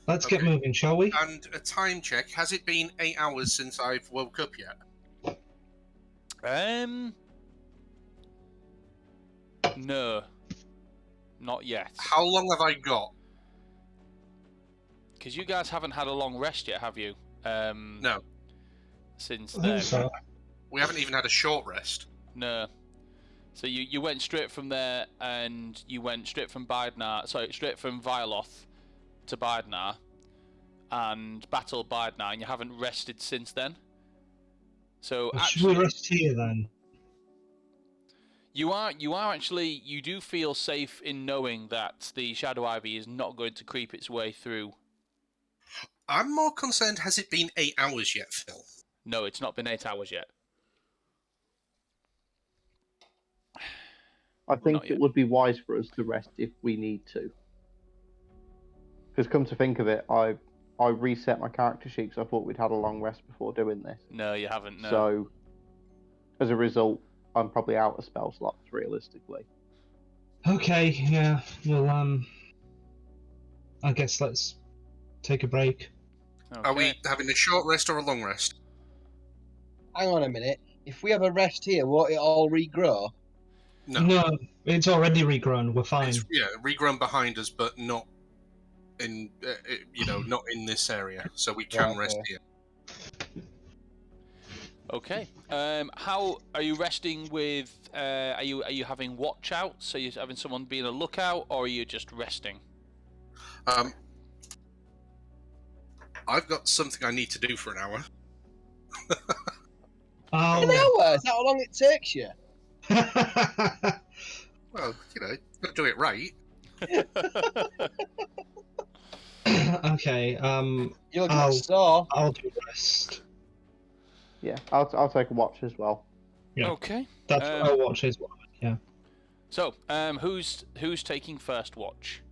Let's get moving, shall we? And a time check. Has it been 8 hours since I've woke up yet? No, not yet. How long have I got? Because you guys haven't had a long rest yet, have you? No. Since I then. think so. We haven't even had a short rest. No. So you went straight from there, and you went straight from straight from Violoth to Bardnar, and battled Bardnar, and you haven't rested since then. So Well, actually, should we rest here then? you are actually, you do feel safe in knowing that the Shadow Ivy is not going to creep its way through. I'm more concerned, has it been 8 hours yet, Phil? No, it's not been 8 hours yet. I think Not yet. it would be wise for us to rest if we need to. Because come to think of it, I reset my character sheet because I thought we'd had a long rest before doing this. No, you haven't. No. So, as a result, I'm probably out of spell slots, realistically. Okay, yeah. Well, I guess let's take a break. Okay. Are we having a short rest or a long rest? Hang on a minute. If we have a rest here, won't it all regrow? No. It's already regrown. We're fine. It's, regrown behind us, but not in not in this area, so we can rest here. Okay. How are you resting with? Are you having watch out? So you're having someone being a lookout, or are you just resting? I've got something I need to do for an hour. An hour? Is that how long it takes you? Well, gotta do it right. Okay. You'll get sore. I'll do rest. Yeah, I'll take a watch as well. Yeah. Okay. That's what I'll watch as well. Yeah. So, who's taking first watch?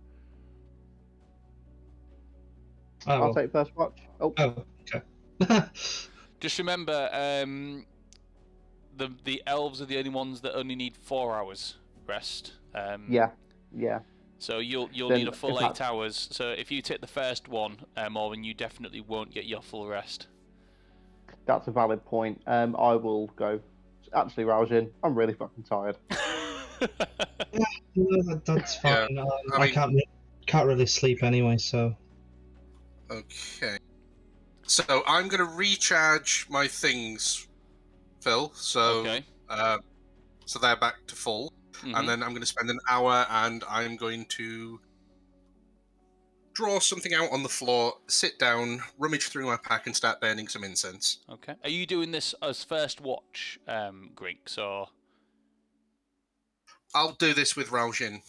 I'll take first watch. Oh, okay. Just remember, the elves are the only ones that only need 4 hours rest. yeah. So you'll Then need a full if 8 hours. So if you take the first one, Morven, you definitely won't get your full rest. That's a valid point. I will go. Actually, Raojin, I'm really fucking tired. No, that's fine. Yeah, I can't really sleep anyway, so. Okay. So I'm gonna recharge my things, Phil. So Okay. So they're back to full, and then I'm going to spend an hour, and I'm going to draw something out on the floor, sit down, rummage through my pack, and start burning some incense. Okay. Are you doing this as first watch, Grinks, or? I'll do this with Raojin.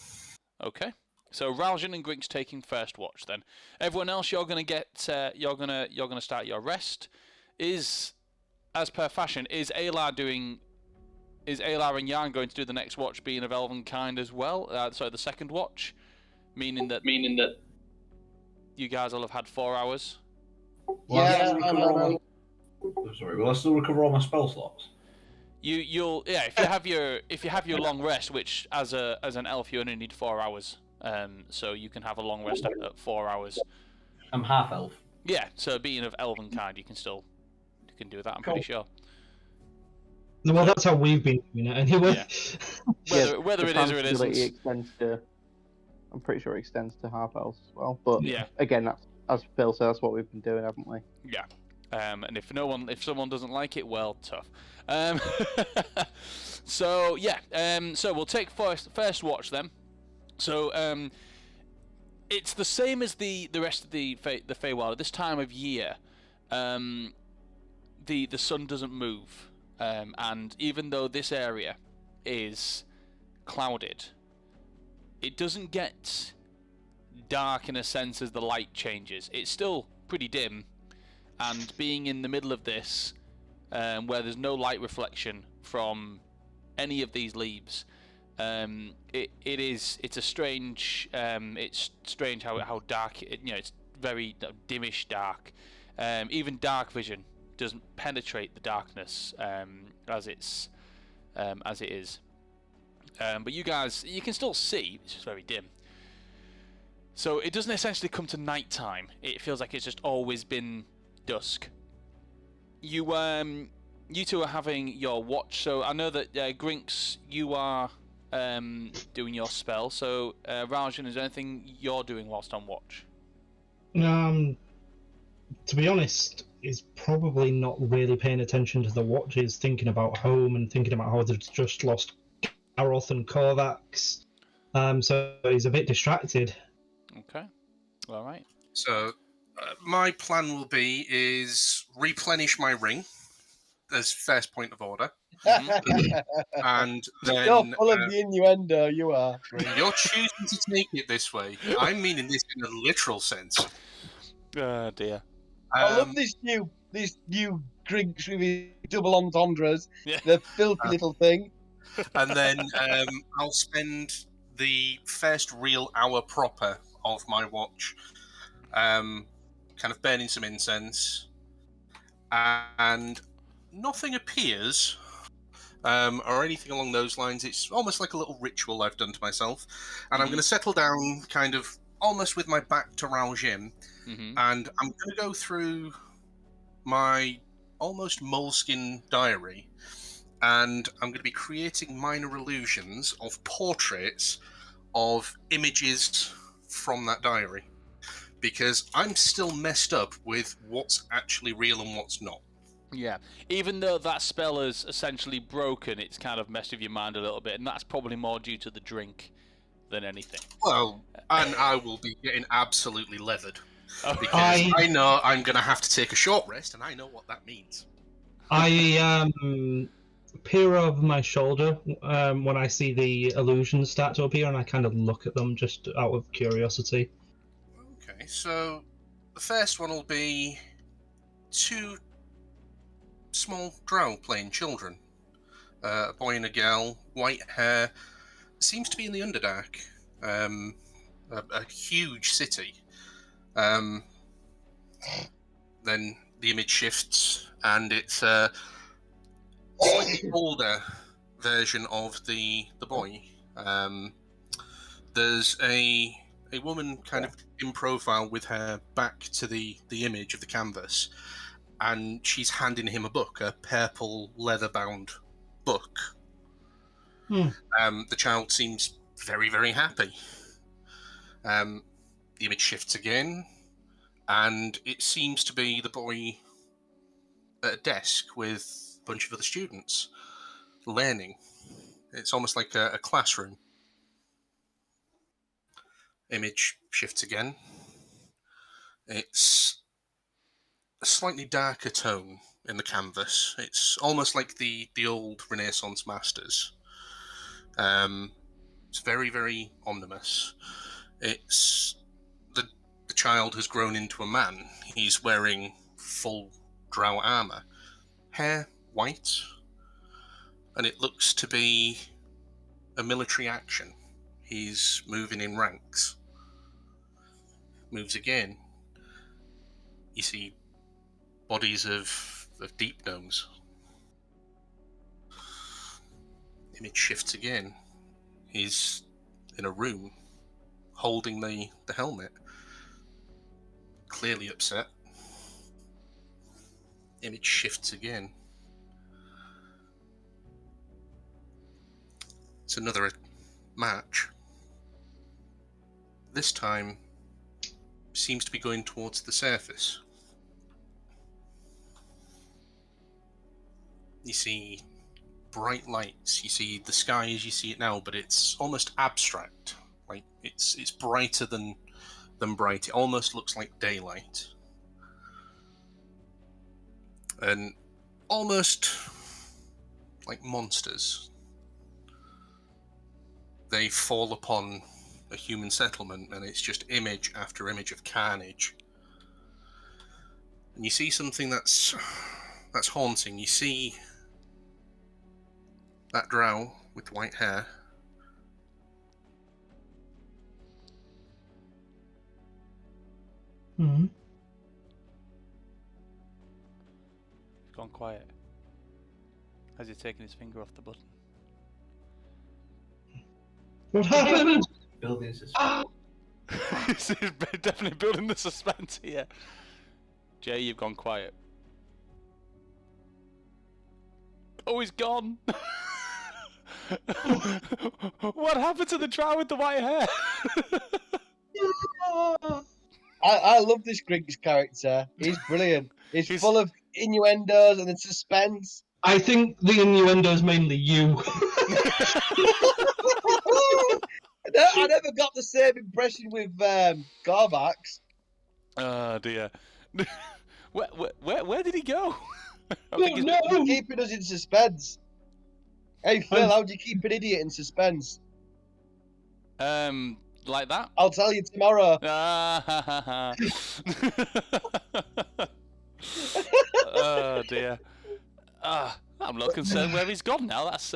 Okay. So Raljin and Grinks taking first watch then. Everyone else, you're gonna get you're gonna start your rest. Is, as per fashion, is Alar and Yarn going to do the next watch, being of elven kind as well? So the second watch, meaning that you guys will have had 4 hours. Yeah, Sorry, will I still recover all my spell slots? You'll if you have your long rest, which as an elf you only need 4 hours. So you can have a long rest at 4 hours. I'm half elf. Yeah, so being of elven kind, you can do that. I'm pretty sure. Well, that's how we've been doing it anyway. Yeah. Whether it is or it isn't. Extends to, I'm pretty sure it extends to half elves as well. But yeah, again, that's, as Phil said, that's what we've been doing, haven't we? Yeah. And if someone doesn't like it, well, tough. So yeah. So we'll take first watch then. So it's the same as the rest of the Feywild. At this time of year, the sun doesn't move. and even though this area is clouded, it doesn't get dark in a sense as the light changes. It's still pretty dim, and being in the middle of this, where there's no light reflection from any of these leaves, it's a strange it's strange how dark it's very dimmish dark. Even dark vision doesn't penetrate the darkness as it is. But you guys, you can still see. It's just very dim. So it doesn't essentially come to night time. It feels like it's just always been dusk. You two are having your watch. So I know that Grinks, you are doing your spell. So Rajan, is there anything you're doing whilst on watch? To be honest, is probably not really paying attention to the watch. He's thinking about home and thinking about how they've just lost Aroth and Korvax. So he's a bit distracted. Okay. All right. So my plan will be is replenish my ring as first point of order. And then You're full of the innuendo, you are. you're choosing to take it this way. I'm meaning this in a literal sense. Oh dear. I love these new drinks with his double entendres. Yeah. The filthy little thing. And then I'll spend the first real hour proper of my watch kind of burning some incense, and nothing appears or anything along those lines. It's almost like a little ritual I've done to myself, and I'm going to settle down kind of almost with my back to Raljim, and I'm going to go through my almost moleskin diary, and I'm going to be creating minor illusions of portraits of images from that diary, because I'm still messed up with what's actually real and what's not. Yeah, even though that spell is essentially broken, it's kind of messed with your mind a little bit, and that's probably more due to the drink than anything. Well, and I will be getting absolutely leathered, Oh. because I know I'm going to have to take a short rest, and I know what that means. I peer over my shoulder when I see the illusions start to appear, and I kind of look at them just out of curiosity. Okay, so the first one will be two small drow playing children. A boy and a girl, white hair, seems to be in the Underdark. A huge city. Then the image shifts, and it's a slightly older version of the boy. There's a woman kind of in profile with her back to the image of the canvas, and she's handing him a book, a purple leather-bound book. The child seems very, very happy. The image shifts again, and it seems to be the boy at a desk with a bunch of other students learning. It's almost like a classroom. Image shifts again. It's a slightly darker tone in the canvas. It's almost like the old Renaissance masters. It's very, very ominous. It's the child has grown into a man. He's wearing full drow armor, hair white, and it looks to be a military action. He's moving in ranks. Moves again. You see bodies of deep gnomes. Image shifts again. He's in a room holding the helmet. Clearly upset. Image shifts again. It's another match. This time seems to be going towards the surface. You see bright lights, you see the sky as you see it now, but it's almost abstract. Like it's brighter than bright. It almost looks like daylight. And almost like monsters. They fall upon a human settlement, and it's just image after image of carnage. And you see something that's haunting. You see that drow with white hair. Hmm. He's gone quiet. Has he taken his finger off the button? What happened? Building suspense. Ah! He's definitely building the suspense here. Jay, you've gone quiet. Oh, he's gone. What happened to the drow with the white hair? I love this Griggs character. He's brilliant. He's full of innuendos and then suspense. I think the innuendo is mainly you. I never got the same impression with Garvax. Oh dear. Where did he go? I Oh, think he's- no! Keeping us in suspense. Hey Phil, how do you keep an idiot in suspense? Like that? I'll tell you tomorrow. Ah, oh dear. I'm not concerned where he's gone now. That's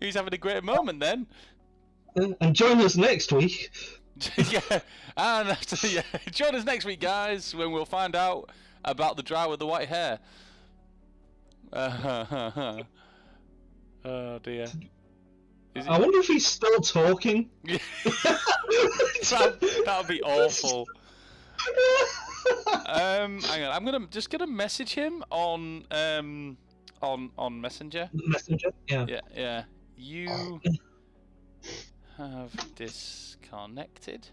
he's having a great moment then. And join us next week. Yeah, and yeah, join us next week, guys, when we'll find out about the drow with the white hair. Oh dear. Is I wonder if he's still talking. that would be awful. Hang on, I'm just gonna message him on Messenger. Messenger? Yeah. Yeah. You have disconnected.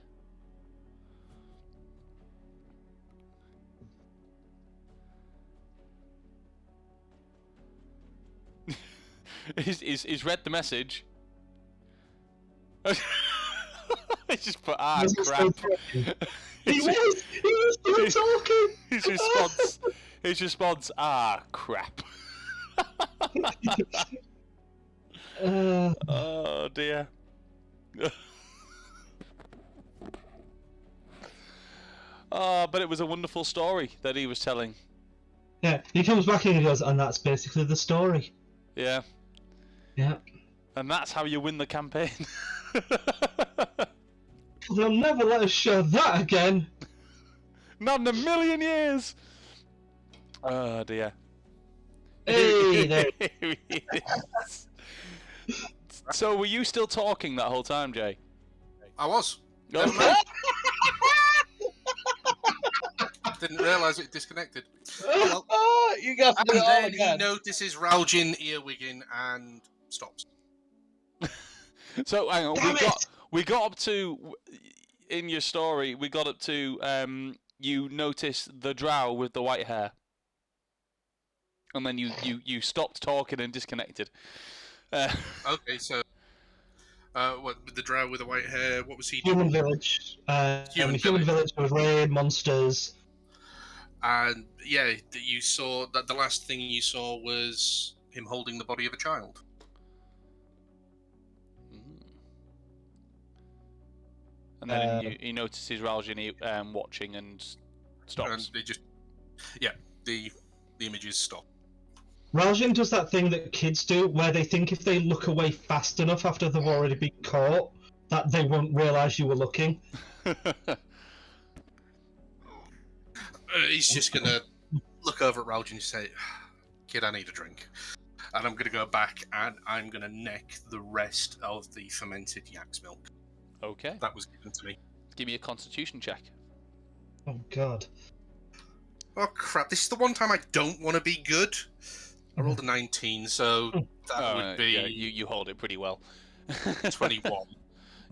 He's read the message. He just put Was he crap. still talking? He was still talking. His response, crap. Oh dear. But it was a wonderful story that he was telling. Yeah, he comes back in and goes, and that's basically the story. Yeah. Yeah. And that's how you win the campaign. They'll never let us show that again. Not in a million years. Oh dear. Hey there. Here he is. So were you still talking that whole time, Jay? I was. Okay. Didn't realise it disconnected. Oh, well. Oh, you got to And do it all then he again. notices Raljin earwigging and stops. So hang on, Damn we got up to in your story. We got up to you notice the drow with the white hair, and then you stopped talking and disconnected. Okay, so what with the drow with the white hair? What was he doing? Human village. Human Human village with raid monsters. And yeah, you saw that the last thing you saw was him holding the body of a child. And then he notices Raljin watching and stops. And they just, yeah, the images stop. Raljin does that thing that kids do, where they think if they look away fast enough after they've already been caught, that they won't realise you were looking. He's just gonna look over at Raljin and say, "Kid, I need a drink," and I'm gonna go back and I'm gonna neck the rest of the fermented yak's milk Okay. that was given to me. Give me a Constitution check. Oh god. Oh crap! This is the one time I don't want to be good. I rolled a 19, so that would be Yeah, you hold it pretty well. 21.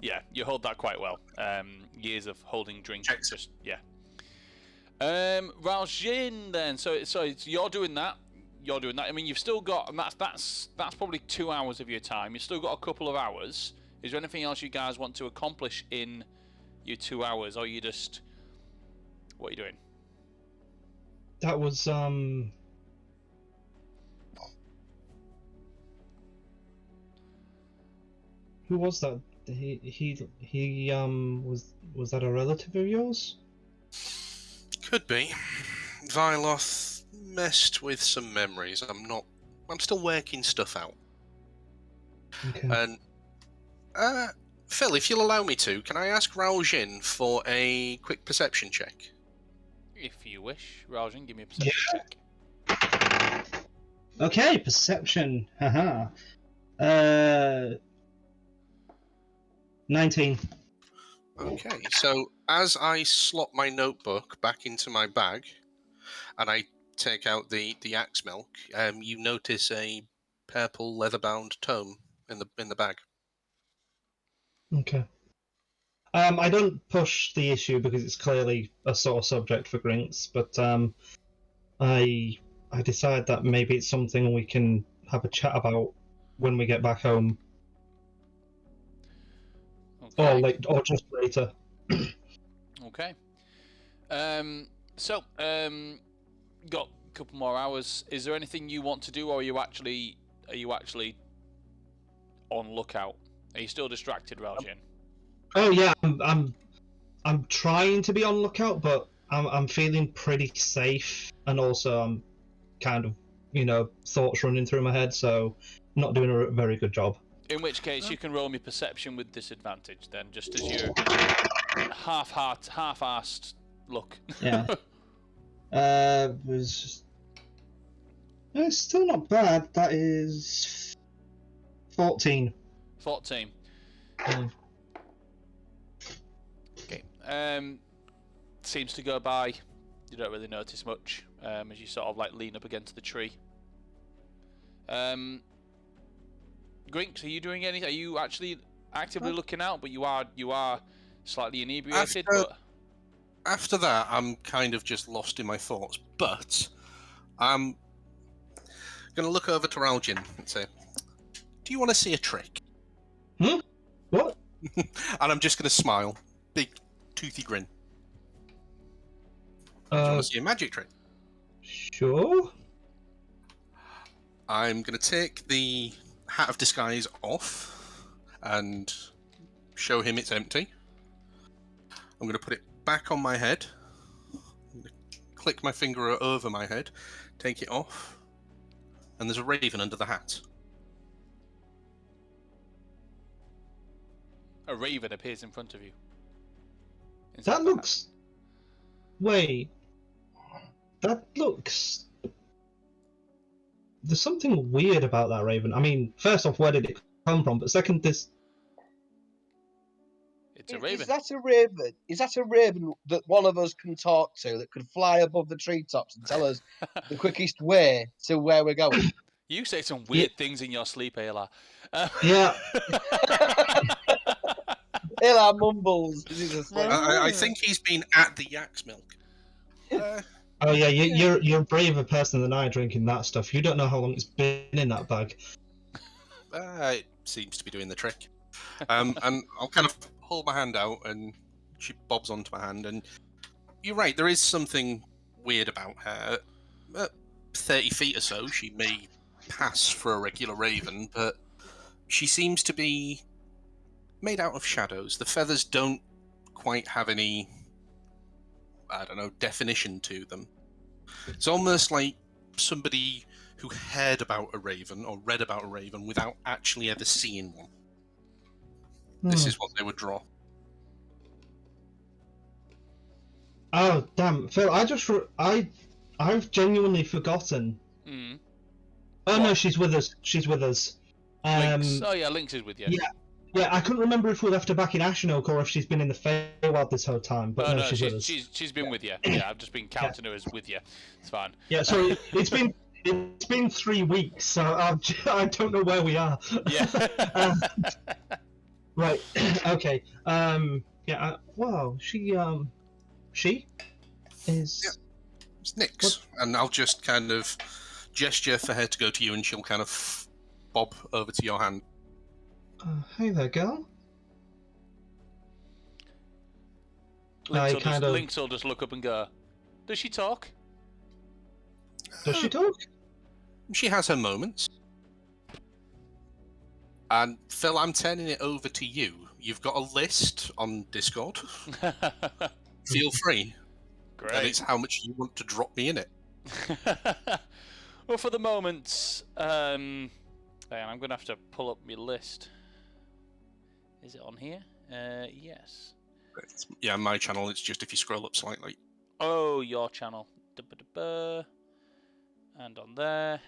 Yeah, you hold that quite well. Years of holding drink. Checks. Just yeah. Raljin then. So you're doing that. You're doing that. I mean, you've still got, and that's probably 2 hours of your time. You've still got a couple of hours. Is there anything else you guys want to accomplish in your 2 hours, or you just what are you doing? That was Who was that? He was that a relative of yours? Could be. Vyloth messed with some memories. I'm still working stuff out. Okay. And Phil, if you'll allow me to, can I ask Raoul-Jin for a quick perception check? If you wish, Rajan, give me a perception check. Okay, perception. Haha. 19. Okay, so as I slot my notebook back into my bag, and I take out the axe milk, you notice a purple leather-bound tome in the bag. Okay. I don't push the issue because it's clearly a sore subject for Grinks, but I decide that maybe it's something we can have a chat about when we get back home, Okay. or just later. Okay. So, got a couple more hours. Is there anything you want to do, or are you actually on lookout? Are you still distracted, Raljin? Oh yeah, I'm trying to be on lookout, but I'm feeling pretty safe, and also I'm kind of thoughts running through my head, so not doing a very good job. In which case, you can roll me perception with disadvantage, then, just as you half-assed look. Yeah. It's still not bad. That is 14. 14. Yeah. Okay. Seems to go by. You don't really notice much as you sort of like lean up against the tree. Grinks, are you doing anything? Are you actually actively looking out? But you are slightly inebriated. After that, I'm kind of just lost in my thoughts. But I'm going to look over to Raljin and say, "Do you want to see a trick?" What? And I'm just going to smile, big toothy grin. Do you want to see a magic trick? Sure. I'm going to take the Hat of Disguise off and show him it's empty. I'm going to put it back on my head. I'm going to click my finger over my head, take it off, and there's a raven under the hat. A raven appears in front of you. That looks. Wait. That looks. There's something weird about that raven. I mean, first off, where did it come from? But second, this. It's a raven. Is that a raven? Is that a raven that one of us can talk to that could fly above the treetops and tell us the quickest way to where we're going? You say some weird things in your sleep, Ayla. Yeah. Ella mumbles. I think he's been at the Yak's milk. Oh yeah, you're a braver person than I drinking that stuff. You don't know how long it's been in that bag. It seems to be doing the trick. And I'll kind of hold my hand out, and she bobs onto my hand. And you're right, there is something weird about her. At 30 feet or so, she may pass for a regular raven, but she seems to be made out of shadows. The feathers don't quite have any, I don't know, definition to them. It's almost like somebody who heard about a raven or read about a raven without actually ever seeing one. This is what they would draw. Oh damn, Phil! I've genuinely forgotten. Mm. Oh What? no, she's with us. She's with us. Lynx. Oh yeah, Lynx is with you. Yeah, I couldn't remember if we left her back in Ashenoak or if she's been in the Feywild this whole time. But no, she's with us. She's been with you. Yeah, I've just been counting her as with you. It's fine. Yeah, so it's been 3 weeks, so I don't know where we are. Yeah. Right. Okay. Yeah. Wow. She is. Yeah. It's Nyx. And I'll just kind of gesture for her to go to you, and she'll kind of bob over to your hand. Hey there, girl. Lynx will just look up and go, "Does she talk?" Does she talk? She has her moments. And Phil, I'm turning it over to you. You've got a list on Discord. Feel free. Great. And it's how much you want to drop me in it. Well, for the moment, hang on, I'm going to have to pull up my list. Is it on here? Yes. Yeah, my channel, it's just if you scroll up slightly. Oh, your channel. Da-ba-da-ba. And on there.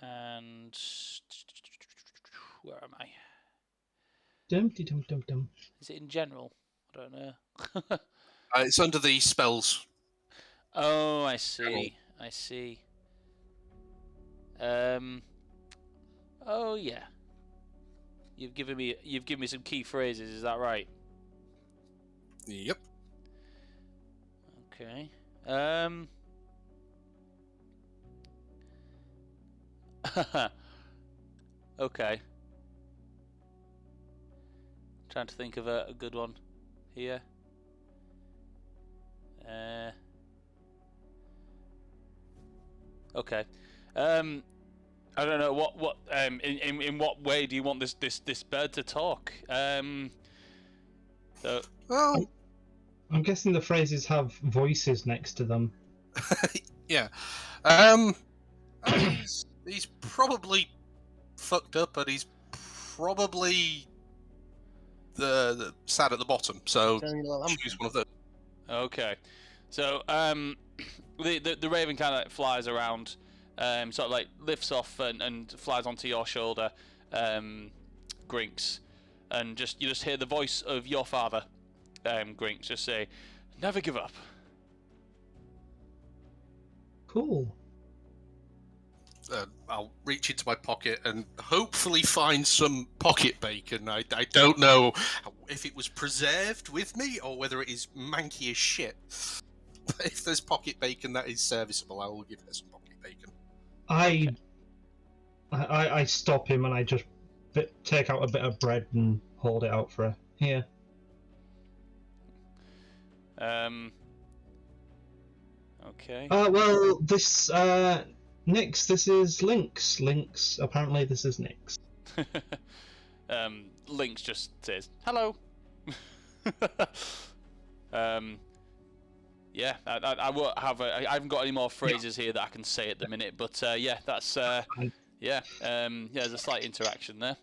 And where am I? Dum dum dum dum. Is it in general? I don't know. It's under the spells. Oh, I see. I see. Oh yeah. You've given me some key phrases. Is that right? Yep. Okay. Okay. Trying to think of a good one here. Okay. I don't know what in what way do you want this bird to talk? So Well, I'm guessing the phrases have voices next to them. yeah. He's probably fucked up, but he's probably the sad at the bottom. So choose one of those. okay. So the raven kind of flies around, sort of like lifts off and flies onto your shoulder, Grinks, and you just hear the voice of your father, Grinks, just say, "Never give up." Cool. I'll reach into my pocket and hopefully find some pocket bacon. I don't know if it was preserved with me or whether it is manky as shit. But if there's pocket bacon that is serviceable, I will give her some pocket bacon. I stop him and I just take out a bit of bread and hold it out for her. Here. Okay. Well, this Nix. This is Lynx. Lynx. Apparently, this is Nix. Lynx just says hello. Yeah, I won't have. I haven't got any more phrases here that I can say at the minute, but yeah, that's yeah. There's a slight interaction there.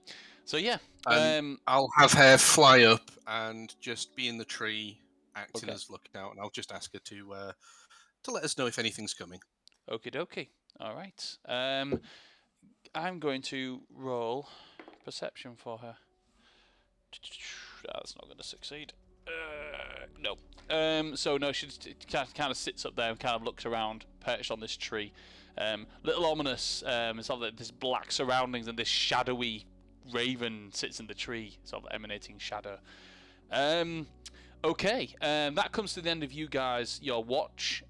So yeah, I'll have her fly up and just be in the tree, acting Okay. as lookout, and I'll just ask her to let us know if anything's coming. Okie dokie. All right. I'm going to roll perception for her. That's not going to succeed. No. So no, she just kind of sits up there and kind of looks around, perched on this tree. Little ominous. It's sort of like this black surroundings and this shadowy raven sits in the tree, sort of emanating shadow. Okay. That comes to the end of you guys. Your watch.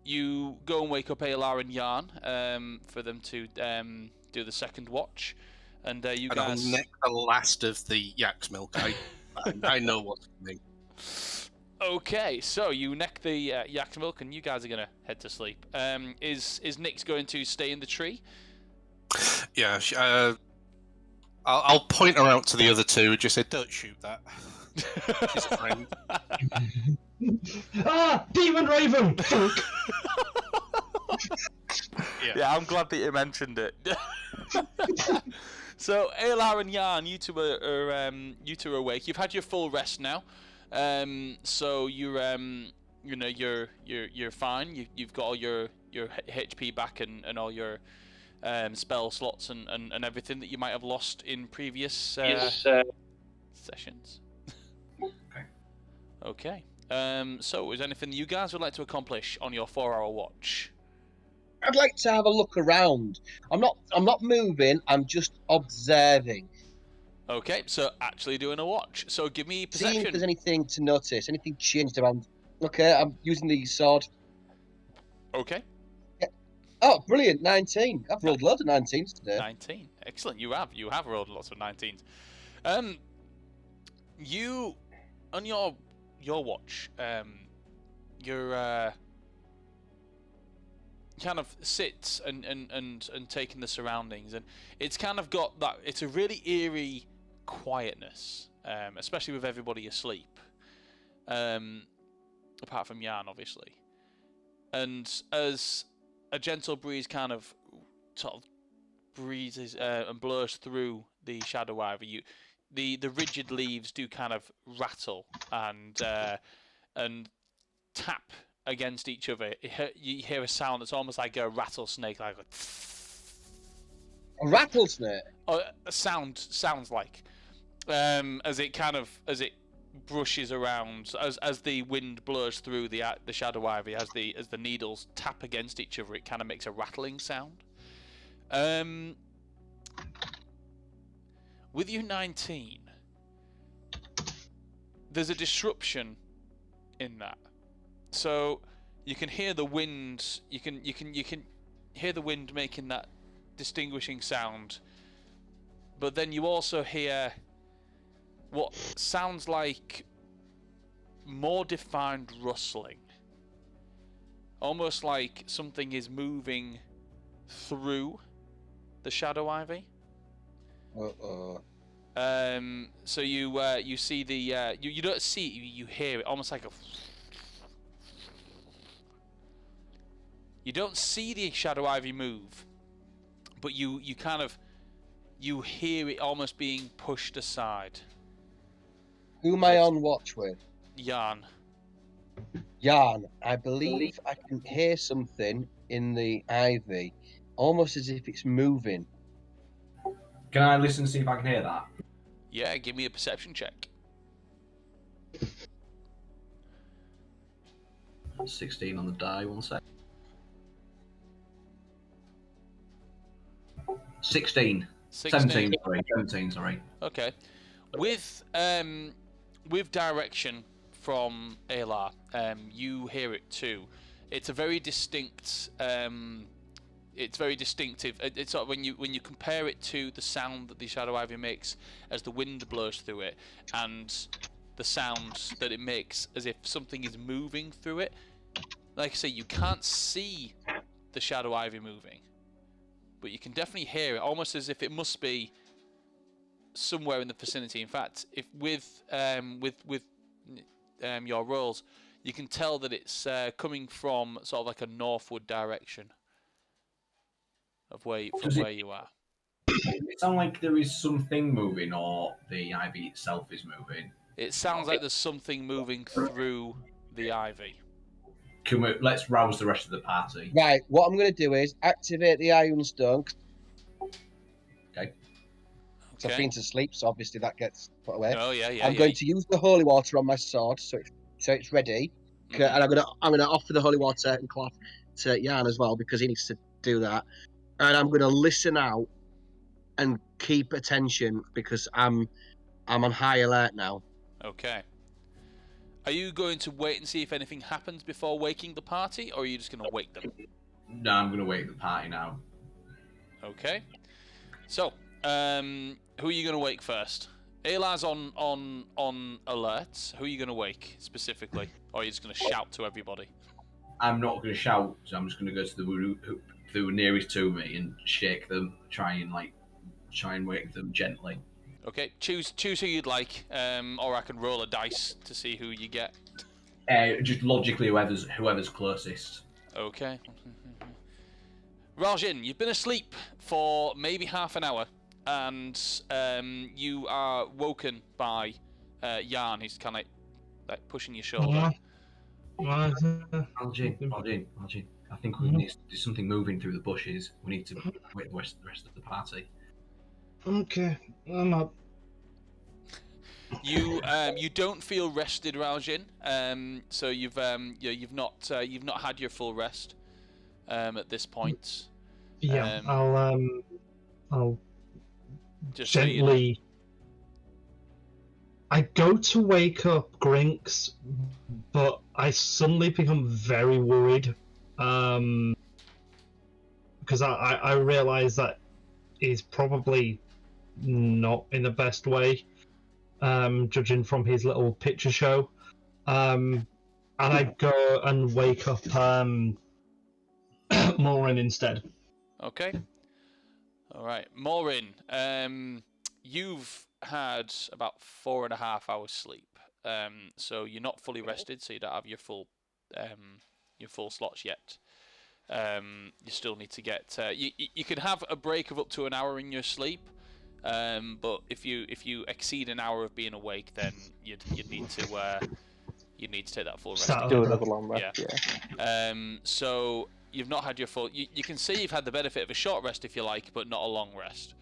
You go and wake up Alar and Yarn for them to do the second watch, and you and guys. I'll neck the last of the yak's milk. I know what's coming. Okay, so you neck the yak milk, and you guys are gonna head to sleep. Is Nix going to stay in the tree? Yeah, I'll point her out to the other two and just say, "Don't shoot that." She's a friend. Demon Raven! Fuck! Yeah, I'm glad that you mentioned it. So, Alar and Yarn, you two are awake. You've had your full rest now. So you're you're fine. You've got all your HP back and all your spell slots and everything that you might have lost in previous sessions. Okay. So is there anything you guys would like to accomplish on your 4-hour watch? I'd like to have a look around. I'm not moving. I'm just observing. Okay, so actually doing a watch. So give me perception. Seeing if there's anything to notice, anything changed around. Okay, I'm using the sword. Okay. Yeah. Oh, brilliant! 19. I've rolled loads of 19s today. 19. Excellent. You have rolled lots of 19s. You on your watch. kind of sits and taking the surroundings, and it's kind of got that. It's a really eerie quietness, especially with everybody asleep, apart from Jan, obviously. And as a gentle breeze kind of sort of breezes and blows through the shadow ivy, the rigid leaves do kind of rattle and tap against each other. You hear a sound that's almost like a rattlesnake, like A rattlesnake. sounds like as it brushes around as the wind blows through the shadow ivy, as the needles tap against each other, it kind of makes a rattling sound. With you 19, there's a disruption in that. So you can hear the wind. You can hear the wind making that distinguishing sound, but then you also hear what sounds like more defined rustling, almost like something is moving through the shadow ivy. So you see the you don't see it, you hear it, almost like a. You don't see the shadow ivy move, but you hear it almost being pushed aside. Who am I on watch with? Jan. Jan, I believe I can hear something in the ivy, almost as if it's moving. Can I listen and see if I can hear that? Yeah, give me a perception check. 16 on the die, 1 sec. 16. 17, sorry. Okay. With direction from Alar, you hear it too. It's a very distinct. It's very distinctive. It's sort of when you compare it to the sound that the shadow ivy makes as the wind blows through it, and the sound that it makes as if something is moving through it. Like I say, you can't see the shadow ivy moving, but you can definitely hear it, almost as if it must be somewhere in the vicinity. In fact, if with your rolls, you can tell that it's coming from sort of like a northward direction of where you are. Does it sound like there is something moving, or the ivy itself is moving? It sounds like there's something moving through the ivy. Let's rouse the rest of the party. Right, what I'm going to do is activate the Iron Stone. Okay. So I've been to sleep, so obviously that gets put away. Oh yeah. I'm going to use the holy water on my sword, so it's ready. Mm-hmm. And I'm gonna offer the holy water and cloth to Jan as well, because he needs to do that. And I'm gonna listen out and keep attention, because I'm on high alert now. Okay. Are you going to wait and see if anything happens before waking the party, or are you just going to wake them? No, I'm going to wake the party now. Okay. So, who are you going to wake first? Alar's on alert. Who are you going to wake specifically, or are you just going to shout to everybody? I'm not going to shout, so I'm just going to go to the nearest to me and shake them, try and wake them gently. Okay, choose who you'd like, or I can roll a dice to see who you get. Just logically, whoever's closest. Okay. Rajin, you've been asleep for maybe half an hour, and you are woken by Jan. He's kind of like pushing your shoulder. Algin. I think there's something moving through the bushes. We need to wait the rest of the party. Okay, I'm up. You don't feel rested, Rajin. So you've not had your full rest at this point. Yeah, I'll just gently. So you know. I go to wake up Grinks, but I suddenly become very worried, because I realize that he's probably not in the best way, judging from his little picture show. And I go and wake up Morin instead. Okay. All right, Maureen. You've had about 4.5 hours sleep. So you're not fully rested, so you don't have your full slots yet. You still need to get. You can have a break of up to an hour in your sleep. But if you exceed an hour of being awake, then you'd need to take that full rest. Start Do over. another long rest. Yeah. So you've not had your full. You can say you've had the benefit of a short rest if you like, but not a long rest.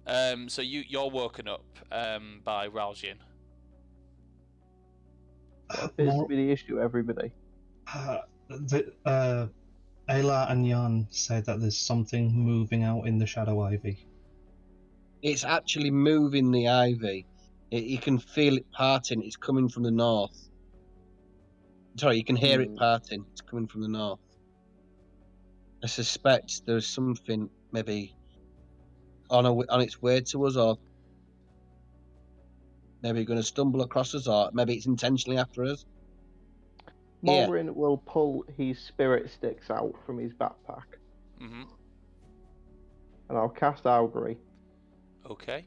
So you're woken up by Raljian. What appears to be the issue, everybody? Ayla and Jan say that there's something moving out in the Shadow Ivy. It's actually moving the ivy. You can feel it parting. It's coming from the north. Sorry, you can hear it parting. It's coming from the north. I suspect there's something maybe on its way to us, or maybe going to stumble across us, or maybe it's intentionally after us. Yeah. Morin will pull his spirit sticks out from his backpack. Mm-hmm. And I'll cast Augury. Okay.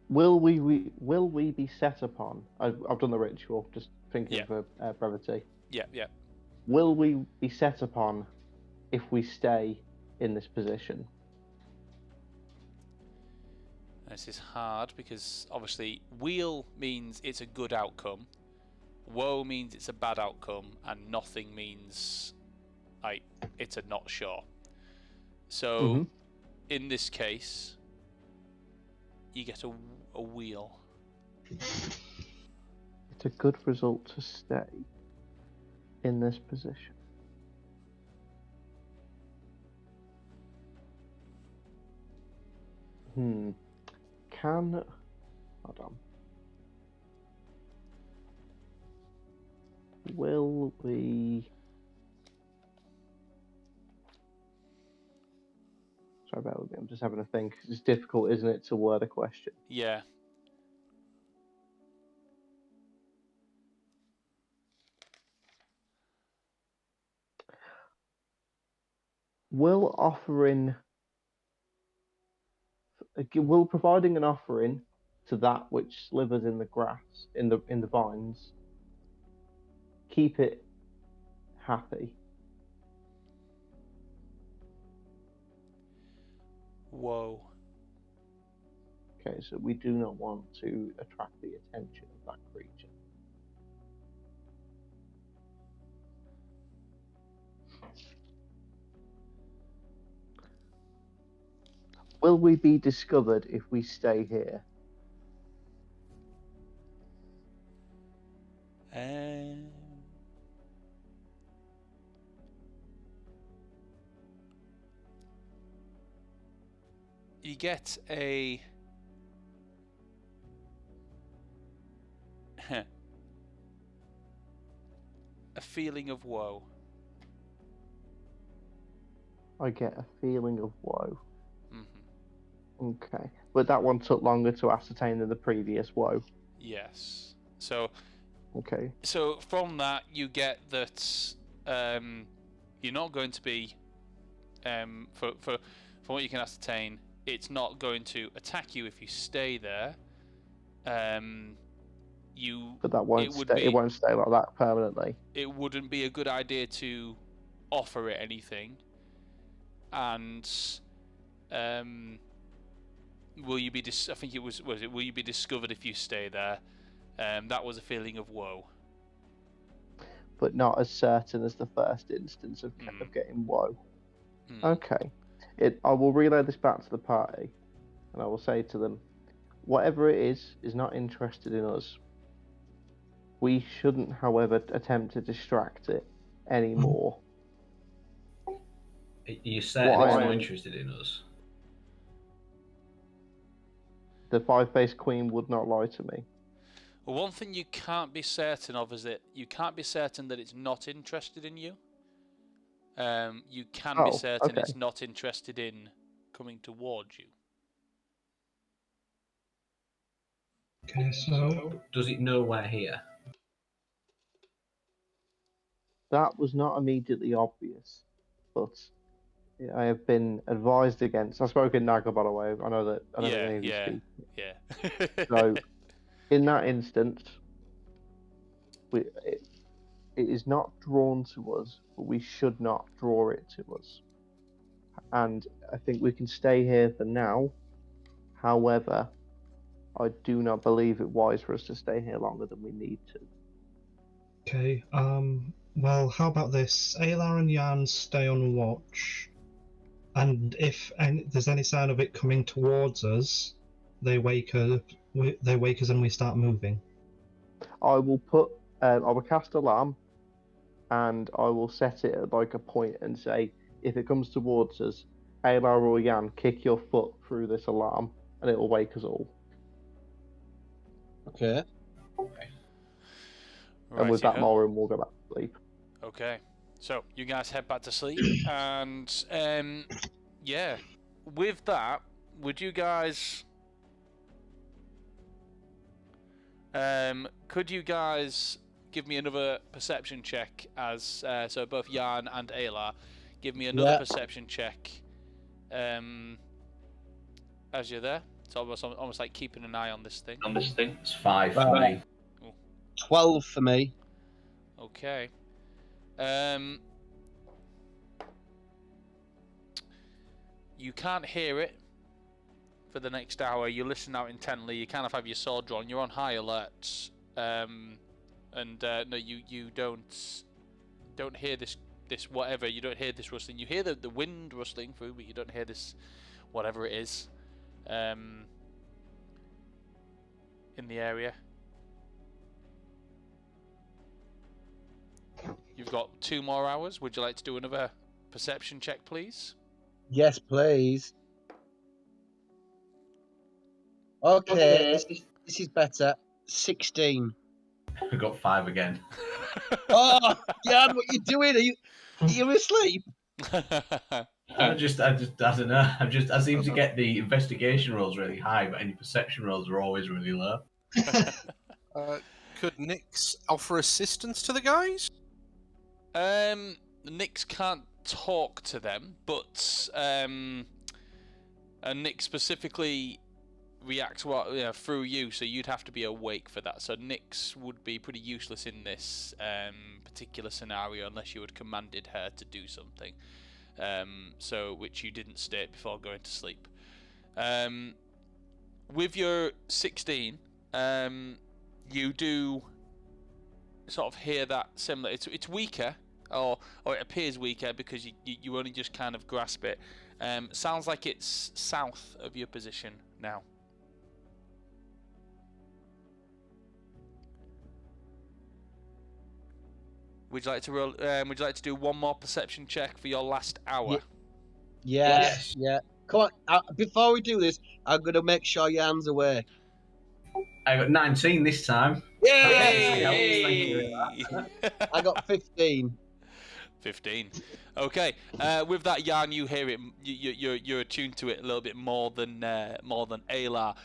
Will we be set upon? I've done the ritual, just thinking for brevity. Yeah. Will we be set upon if we stay in this position? This is hard because obviously wheel means it's a good outcome, woe means it's a bad outcome, and nothing means like it's a not sure. So in this case, you get a wheel. It's a good result to stay in this position. Hold on. Will we... Sorry about it, I'm just having a think. It's difficult, isn't it, to word a question? Yeah. Will providing an offering to that which slivers in the grass, in the vines, keep it happy? Whoa. Okay, so we do not want to attract the attention of that creature. Will we be discovered if we stay here? You get a feeling of woe. I get a feeling of woe. Mm-hmm. Okay, but that one took longer to ascertain than the previous woe. Yes. So. Okay. So from that, you get that you're not going to be, for what you can ascertain, it's not going to attack you if you stay there. But that won't stay. It won't stay like that permanently. It wouldn't be a good idea to offer it anything. And will you be? I think it was. Was it? Will you be discovered if you stay there? That was a feeling of woe. But not as certain as the first instance of getting woe. Okay. I will relay this back to the party, and I will say to them, whatever it is not interested in us. We shouldn't, however, attempt to distract it anymore. You said it's not interested in us. The five-faced queen would not lie to me. Well, one thing you can't be certain of is that you can't be certain that it's not interested in you. You can be certain it's not interested in coming towards you. Okay, so does it know we're here? That was not immediately obvious, but I have been advised against. I spoke in Naga, by the way. I know that I don't think any of you speak. Yeah. So, in that instance, it is not drawn to us, but we should not draw it to us. And I think we can stay here for now. However, I do not believe it wise for us to stay here longer than we need to. Okay. Well, how about this? Aylar and Jan stay on watch, and if there's any sign of it coming towards us, they wake us. They wake us, and we start moving. I will cast alarm, and I will set it at like a point and say, if it comes towards us, Aylar or Jan, kick your foot through this alarm, and it will wake us all. Okay. And with that, Morin will go back to sleep. Okay, so you guys head back to sleep, and yeah, with that, would you guys, could you guys give me another perception check as so both Jan and Ayla, give me another perception check, as you're there. It's almost like keeping an eye on this thing. It's 5 for me. 12 for me. Okay. You can't hear it for the next hour. You listen out intently. You kind of have your sword drawn. You're on high alert. No, you don't hear this whatever. You don't hear this rustling. You hear the wind rustling through, but you don't hear this whatever it is in the area. You've got 2 more hours. Would you like to do another perception check, please? Yes, please. Okay, this is better. 16. I got 5 again. Oh, Jan, what are you doing? Are you asleep? I don't know. I seem to get the investigation rolls really high, but any perception rolls are always really low. Could Nyx offer assistance to the guys? Nyx can't talk to them, but Nyx specifically reacts through you, so you'd have to be awake for that. So Nyx would be pretty useless in this particular scenario unless you had commanded her to do something. Which you didn't state before going to sleep. With your 16, you do sort of hear that similar. It's weaker, or it appears weaker because you only just kind of grasp it. Sounds like it's south of your position now. Would you like to roll? Would you like to do one more perception check for your last hour? Yes. Yeah. Come on. Before we do this, I'm gonna make sure Jan's awake. I got 19 this time. Yay! I got 15. 15. Okay. With that, Jan, you hear it. You're attuned to it a little bit more than Aylar.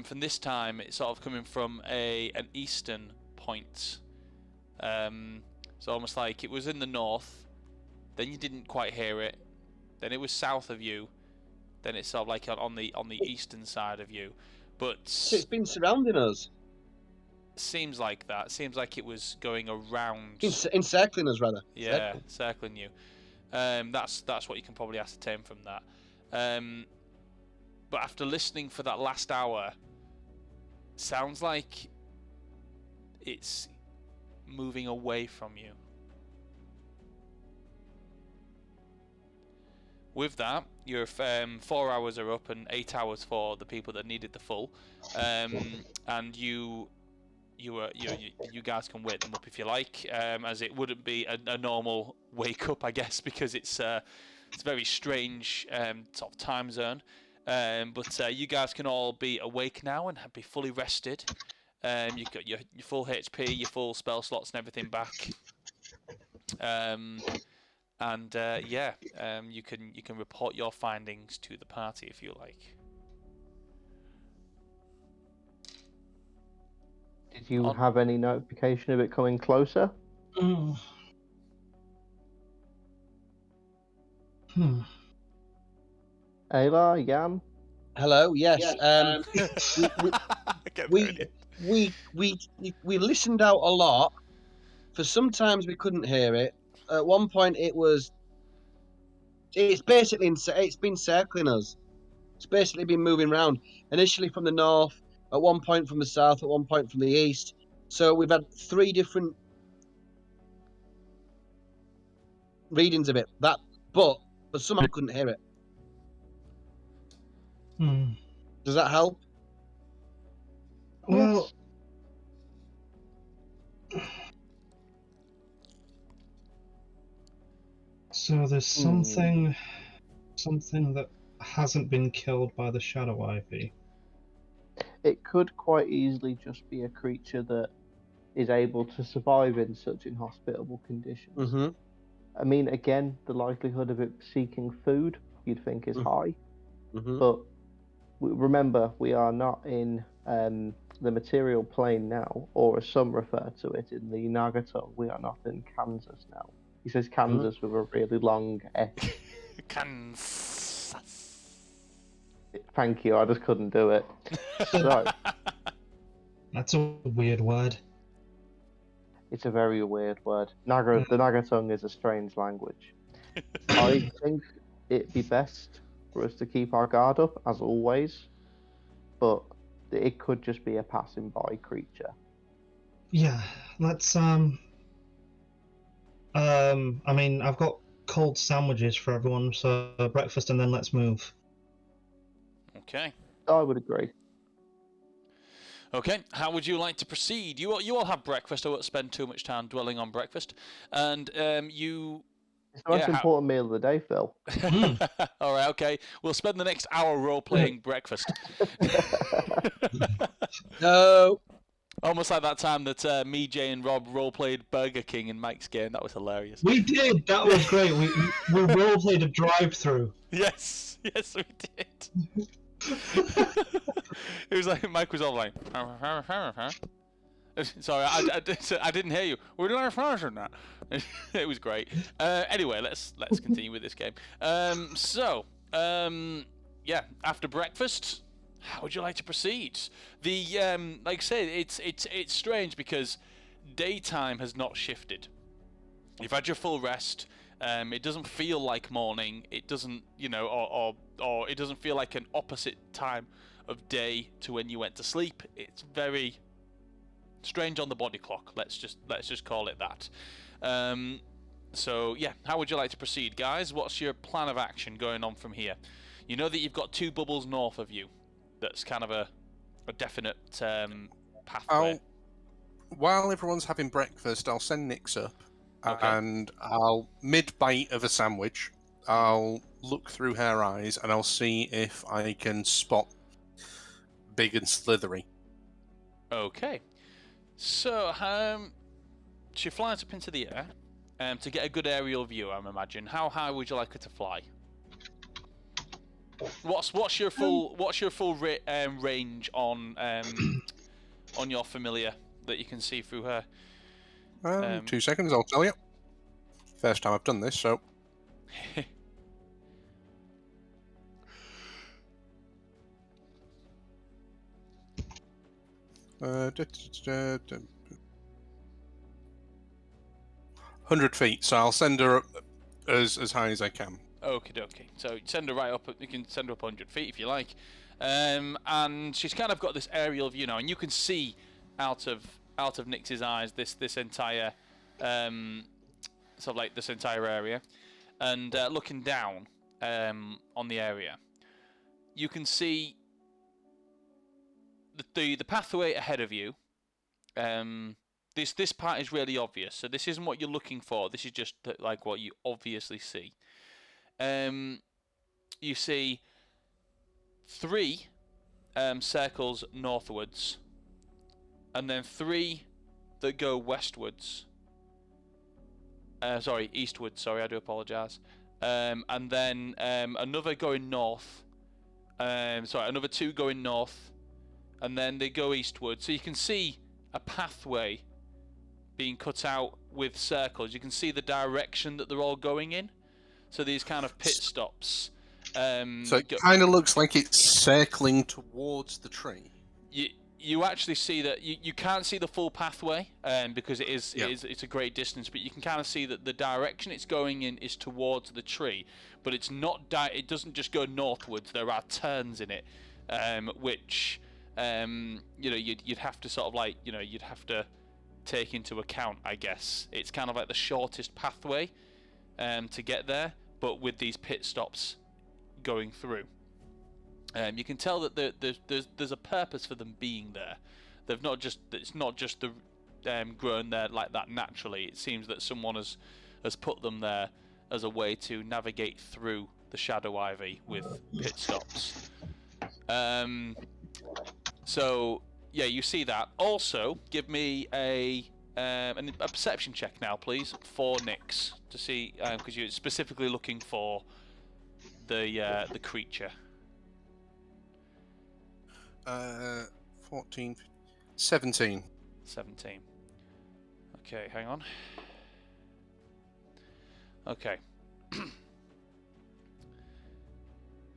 From this time, it's sort of coming from an eastern point. So almost like it was in the north, then you didn't quite hear it, then it was south of you, then it's sort of like on the eastern side of you. But So it's been surrounding us. Seems like that. Seems like it was going around. Encircling us, rather. Yeah, circling you. That's what you can probably ascertain from that. But after listening for that last hour, sounds like it's moving away from you. With that, your 4 hours are up and 8 hours for the people that needed the full, and you guys can wake them up if you like, as it wouldn't be a normal wake up, I guess, because it's a very strange sort of time zone. But you guys can all be awake now and be fully rested. You've got your full HP, your full spell slots, and everything back. You can report your findings to the party if you like. Did you have any notification of it coming closer? Ayla, Jan. Hello. Yes. Get we, there, we listened out a lot. For sometimes we couldn't hear it. At one point, it's basically it's been circling us. It's basically been moving around. Initially from the north, at one point from the south, at one point from the east. So we've had 3 different readings of it. But for somehow we couldn't hear it. Hmm. Does that help? Well, so there's something that hasn't been killed by the Shadow Ivy. It could quite easily just be a creature that is able to survive in such inhospitable conditions. Mm-hmm. I mean, again, the likelihood of it seeking food, you'd think, is high. Mm-hmm. But remember, we are not in the material plane now, or as some refer to it in the Nagato, we are not in Kansas now. He says Kansas with a really long S. Kansas. Thank you, I just couldn't do it. So, That's a weird word. it's a very weird word. The Nagatung is a strange language. I think it'd be best for us to keep our guard up, as always, but it could just be a passing by creature. Yeah, let's I mean, I've got cold sandwiches for everyone, so breakfast and then let's move. Okay. I would agree. Okay, how would you like to proceed? You all have breakfast. I won't spend too much time dwelling on breakfast. And you... It's the most important meal of the day, Phil. All right, okay. We'll spend the next hour role-playing breakfast. No. Almost like that time that me, Jay, and Rob role-played Burger King in Mike's game. That was hilarious. We did! That was great. We role-played a drive-through. Yes, we did. It was like Mike was all like, sorry, I didn't hear you. We're not faster than that. It was great. Anyway, let's continue with this game. Yeah, after breakfast, how would you like to proceed? The like I said, it's strange because daytime has not shifted. You've had your full rest. It doesn't feel like morning. It doesn't, or it doesn't feel like an opposite time of day to when you went to sleep. It's very strange on the body clock. Let's just call it that. So yeah, how would you like to proceed, guys? What's your plan of action going on from here? You know that you've got 2 bubbles north of you. That's kind of a definite pathway. While everyone's having breakfast, I'll send Nix up. Okay. And I'll, mid-bite of a sandwich, I'll look through her eyes and I'll see if I can spot big and slithery. Okay. So, she flies up into the air to get a good aerial view, I imagine. How high would you like her to fly? What's your full range on your familiar that you can see through her? 2 seconds, I'll tell you. First time I've done this, so... $100 feet, so I'll send her up as high as I can. Okie dokie. So send her right up. You can send her up 100 feet if you like. And she's kind of got this aerial view now, and you can see out of Nix's eyes this entire sort of like this entire area, and looking down on the area, you can see the pathway ahead of you. This part is really obvious. So this isn't what you're looking for. This is just like what you obviously see. You see 3 circles northwards, and then 3 that go westwards. Eastwards. Sorry, I do apologise. And then another going north. Another 2 going north, and then they go eastward. So you can see a pathway being cut out with circles. You can see the direction that they're all going in. So these kind of pit stops. So it kind of looks like it's circling towards the tree. You actually see that you can't see the full pathway because it's a great distance, but you can kind of see that the direction it's going in is towards the tree, but it's not. It doesn't just go northwards. There are turns in it, which you'd have to sort of like you'd have to take into account. I guess it's kind of like the shortest pathway to get there, but with these pit stops going through. You can tell that there's a purpose for them being there. They've not just it's not just grown there like that naturally. It seems that someone has put them there as a way to navigate through the shadow ivy with pit stops. So yeah, you see that. Also, give me a perception check now, please, for Nyx to see because you're specifically looking for the creature. 14, 17. 17. Okay, hang on. Okay.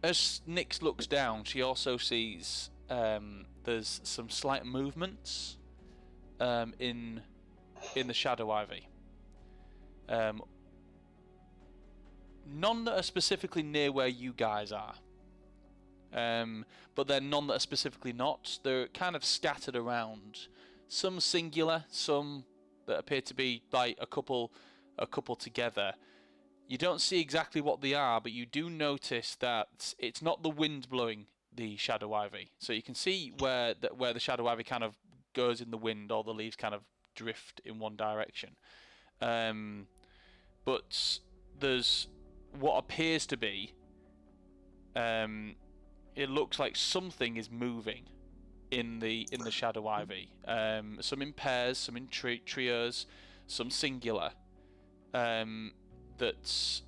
As Nyx looks down, she also sees there's some slight movements in the shadow ivy. None that are specifically near where you guys are. But then none that are specifically not. They're kind of scattered around. Some singular, some that appear to be like a couple together. You don't see exactly what they are, but you do notice that it's not the wind blowing the shadow ivy. So you can see where the shadow ivy kind of goes in the wind, or the leaves kind of drift in one direction. But there's what appears to be. It looks like something is moving in the shadow ivy. Some in pairs, some in trios, some singular. That's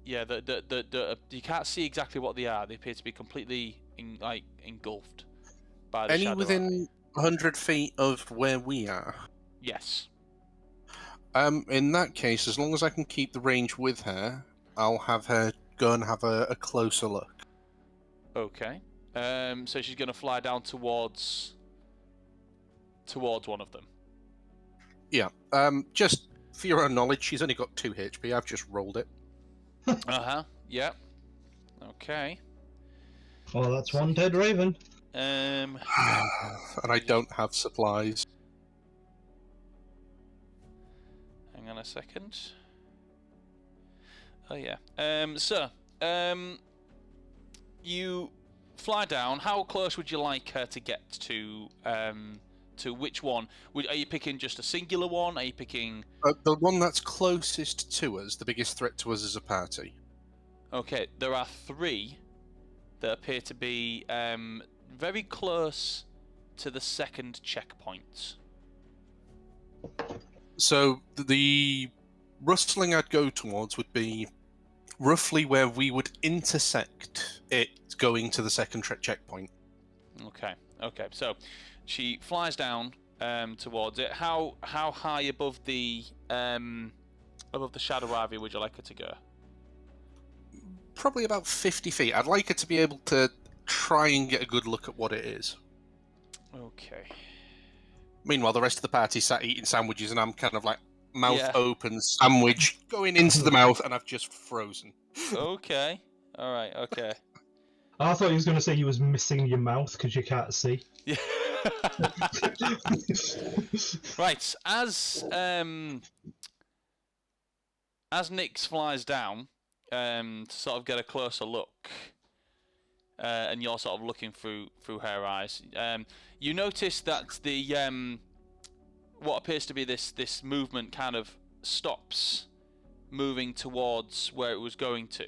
you can't see exactly what they are. They appear to be completely engulfed by the shadow ivy. Any within 100 feet of where we are? Yes. In that case, as long as I can keep the range with her, I'll have her go and have a closer look. Okay. So she's going to fly down towards one of them. Yeah. Just for your own knowledge, she's only got 2 HP. I've just rolled it. Yeah. Okay. Well, that's one dead raven. And I don't have supplies. Hang on a second. Oh yeah. You fly down. How close would you like her to get to which one? Are you picking just a singular one? Are you picking The one that's closest to us, the biggest threat to us as a party. Okay, there are 3 that appear to be very close to the second checkpoint. So the rustling I'd go towards would be roughly where we would intersect it going to the second checkpoint. Okay. So she flies down towards it. How high above the shadow ivy would you like her to go? Probably about 50 feet. I'd like her to be able to try and get a good look at what it is. Okay. Meanwhile, the rest of the party sat eating sandwiches, and I'm kind of like mouth open, sandwich going into the mouth, and I've just frozen. Okay. All right. Okay. I thought he was going to say you was missing your mouth because you can't see. Yeah. Right. As Nyx flies down to sort of get a closer look, and you're sort of looking through her eyes, you notice that the what appears to be this movement kind of stops moving towards where it was going to.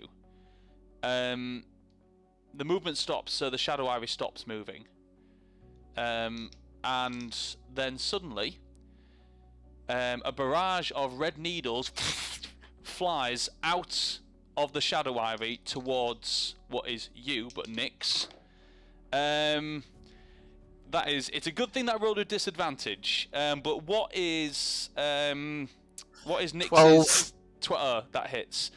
The movement stops, so the shadow ivy stops moving. And then suddenly, a barrage of red needles flies out of the shadow ivy towards what is you, but Nyx. It's a good thing that I rolled a disadvantage. But what is Nyx's 12. That hits.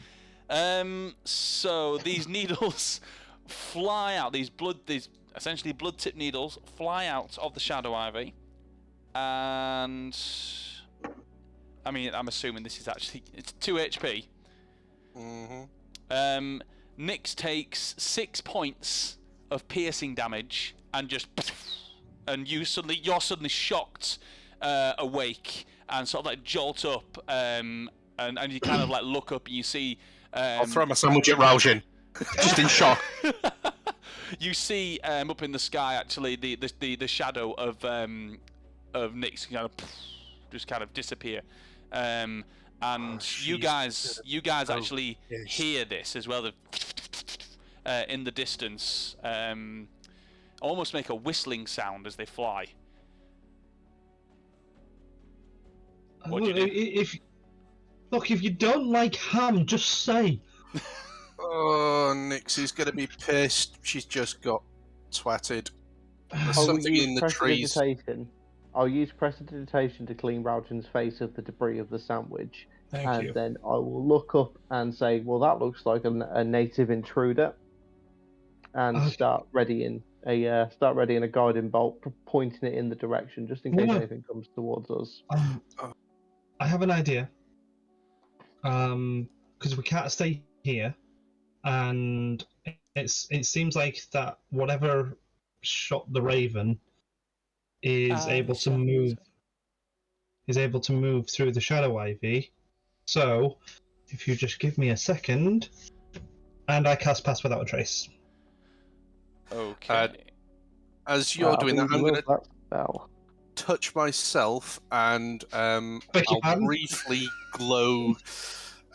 So these needles fly out. These essentially blood-tipped needles fly out of the shadow ivy, and I mean, I'm assuming this is it's 2 HP. Mm-hmm. Nyx takes 6 points of piercing damage, and you're suddenly shocked, awake, and sort of like jolt up, and you kind of like look up and you see. I'll throw my sandwich at Raujin, just in shock. You see up in the sky actually the shadow of Nyx just kind of disappear, and you guys actually hear this as well. In the distance, almost make a whistling sound as they fly. What do you do? If you don't like ham, just say. Oh, Nixie's gonna be pissed. She's just got twatted. There's something in the trees. I'll use prestidigitation to clean Raujin's face of the debris of the sandwich. Thank you. Then I will look up and say, well, that looks like a native intruder. And start readying a guiding bolt, pointing it in the direction, just in case anything comes towards us. I have an idea. Because we can't stay here, and it seems like that whatever shot the raven is able to move through the shadow ivy. So, if you just give me a second, and I cast Pass Without a Trace. Okay. As you're doing that, I'm going to touch myself, and I'll briefly glow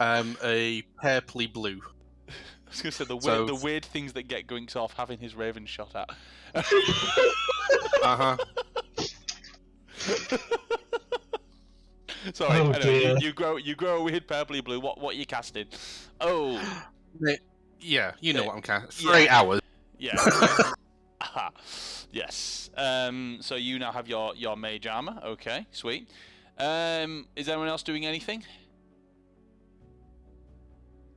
a purpley blue. I was going to say the weird things that get Grinks off having his raven shot at. Sorry, anyway, you grow a weird purpley blue. What are you casting? Oh, yeah, you know what I'm casting. For 8 hours. Yeah. Yes. So you now have your mage armor. Okay, sweet. Is anyone else doing anything?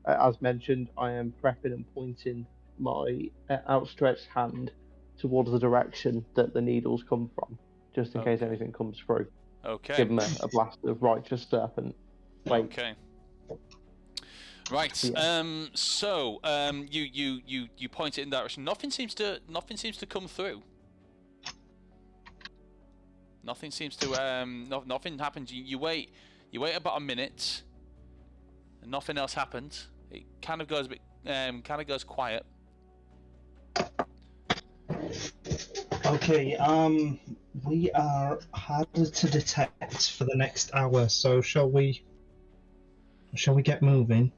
As mentioned, I am prepping and pointing my outstretched hand towards the direction that the needles come from, just in case anything comes through. Okay. Give them a blast of righteous serpent. Okay. Right. Yeah. So you point it in that direction. Nothing seems to come through. Nothing seems to nothing happens. You wait about a minute, and nothing else happens. It kind of goes a bit goes quiet. Okay. We are harder to detect for the next hour. So shall we get moving?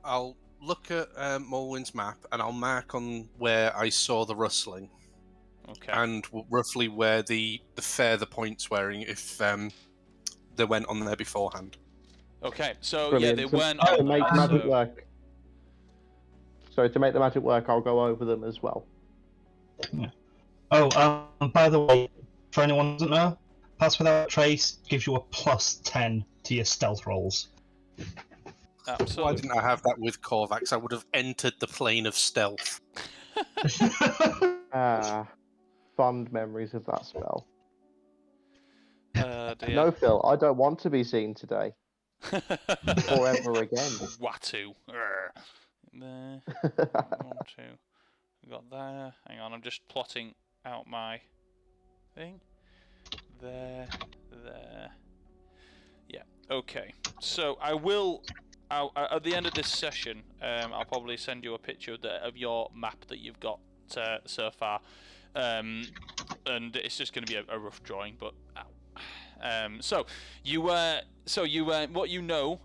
I'll look at Morwyn's map, and I'll mark on where I saw the rustling. Okay. And roughly where the further points were, if they went on there beforehand. Okay, so Brilliant. yeah, they weren't. To make magic work. So to make the magic work, I'll go over them as well. Yeah. Oh, by the way, for anyone who doesn't know, Pass Without a Trace gives you a +10 to your stealth rolls. Absolutely. Why didn't I have that with Korvax? I would have entered the plane of stealth. Fond memories of that spell. Dear. No, Phil, I don't want to be seen today. Or ever again. Watu. There. 1, 2. We got there. Hang on, I'm just plotting out my thing. There. Yeah. Okay. So I will. At the end of this session, I'll probably send you a picture of your map that you've got so far, and it's just going to be a rough drawing, but. So what you know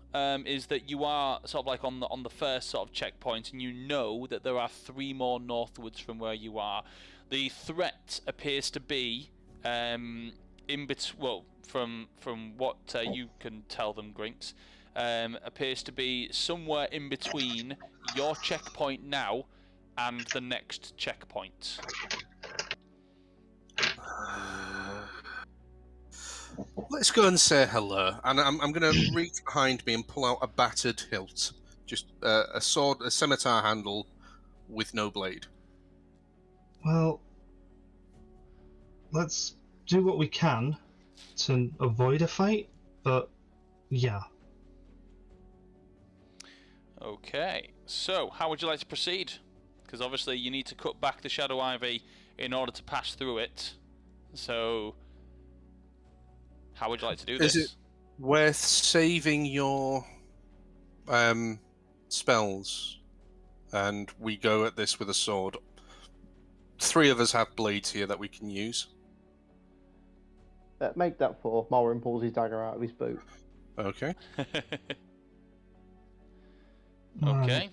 is that you are sort of like on the first sort of checkpoint, and you know that there are 3 more northwards from where you are. The threat appears to be in between. Well, from what you can tell them, Grinks, appears to be somewhere in between your checkpoint now and the next checkpoint. Let's go and say hello. And I'm going to reach behind me and pull out a battered hilt Just a sword, a scimitar handle with no blade. Well, let's do what we can to avoid a fight, but yeah. Okay, so how would you like to proceed? Because obviously you need to cut back the Shadow Ivy in order to pass through it. So, how would you like to do this? Is it worth saving your spells, and we go at this with a sword? 3 of us have blades here that we can use. Make that 4. Morin pulls his dagger out of his boot. Okay. Okay.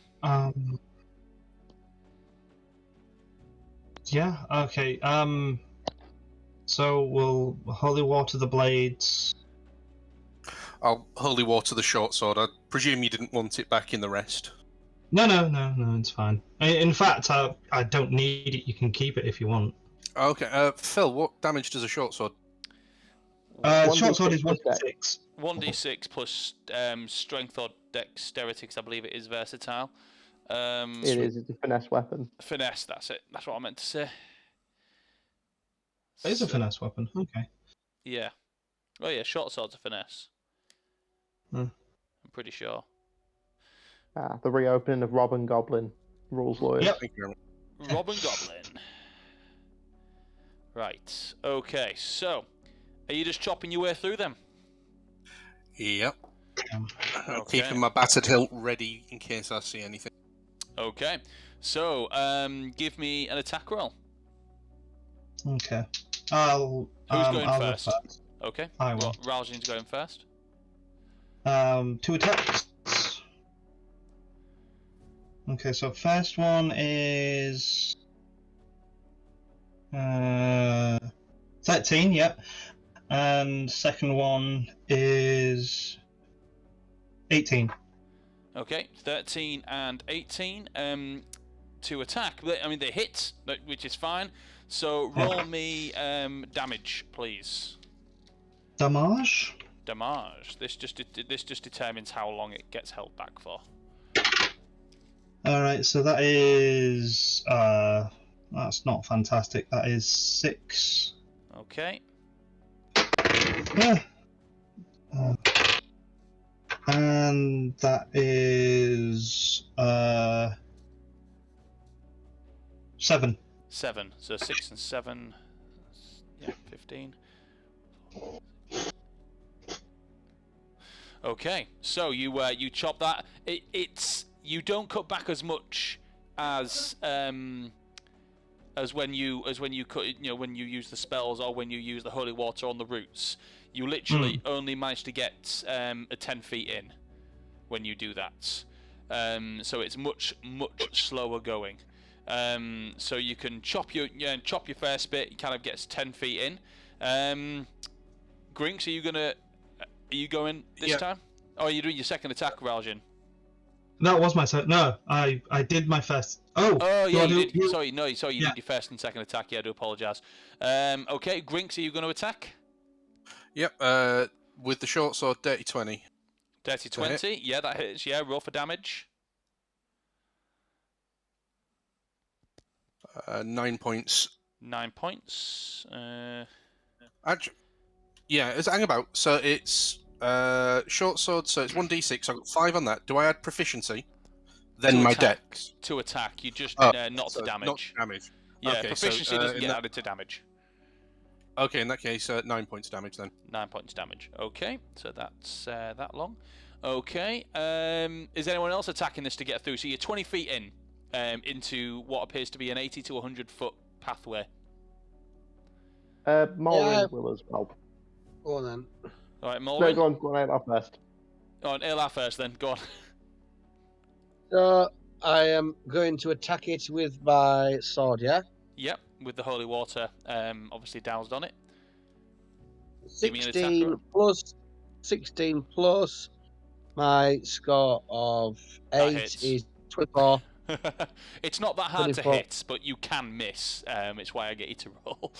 Yeah. Okay. So we'll holy water the blades. I'll holy water the short sword. I presume you didn't want it back in the rest. No, it's fine. In fact, I don't need it. You can keep it if you want. Okay. Phil, what damage does a short sword? Short sword is 1d6. 1d6 plus strength or dexterity, because I believe it is versatile. It is. It's a finesse weapon. Finesse, that's it. That's what I meant to say. It is a finesse weapon. Okay. Yeah. Oh yeah, short sword's a finesse. I'm pretty sure. The reopening of Rob and Goblin rules lawyers. Yep. Thank you very much. Rob and Goblin. Right. Okay. So, are you just chopping your way through them? Yep. Okay. Keeping my battered hilt ready in case I see anything. Okay. So, give me an attack roll. Okay. Who's going I'll first? go first. Okay. I will. Ralston's going first. 2 attacks. Okay, so first one is 13, yep. And second one is 18. Okay, 13 and 18 to attack. I mean, they hit, which is fine. So roll me damage, please. Damage? Damage. This just determines how long it gets held back for. Alright, so that is... that's not fantastic. That is 6. Okay. Yeah. And that is... 7. 7. So 6 and 7. Yeah, 15. Okay, so you chop that. It's you don't cut back as much as when you cut, when you use the spells or when you use the holy water on the roots. You literally only manage to get 10 feet in when you do that. So it's much slower going. So you can chop your first bit. It kind of gets 10 feet in. Grinks, are you going this time? Oh, are you doing your second attack, Raljan? That was my second. No, I did my first. Oh yeah, you did. Sorry, you Yeah. did your first and second attack. Yeah, I do apologise. Okay, Grinks, are you going to attack? Yep. With the short sword, dirty 20. Dirty 20. Yeah, that hits. Yeah, roll for damage. 9 points. 9 points. Actually, yeah, hang about. So it's short sword, so it's 1d6. I got 5 on that. Do I add proficiency? Then to my attack, dex. To attack, you just Oh, not so to damage. Not damage. Yeah, Okay, proficiency so, doesn't in get that- added to damage. Okay, in that case, 9 points damage then. 9 points damage. Okay, so that's that long. Okay, is anyone else attacking this to get through? So you're 20 feet in into what appears to be an 80 to 100 foot pathway. Morin will as well. Go on then. All right, No, Mulrin. go on, Ayla first. Oh, Ayla first then. Go on. So I am going to attack it with my sword, yeah? Yep, with the holy water obviously doused on it. Give me an attack 16 roll. plus 16 plus my score of That 8 hits. is 24. It's not that hard to 24. hit, but you can miss. It's why I get you to roll.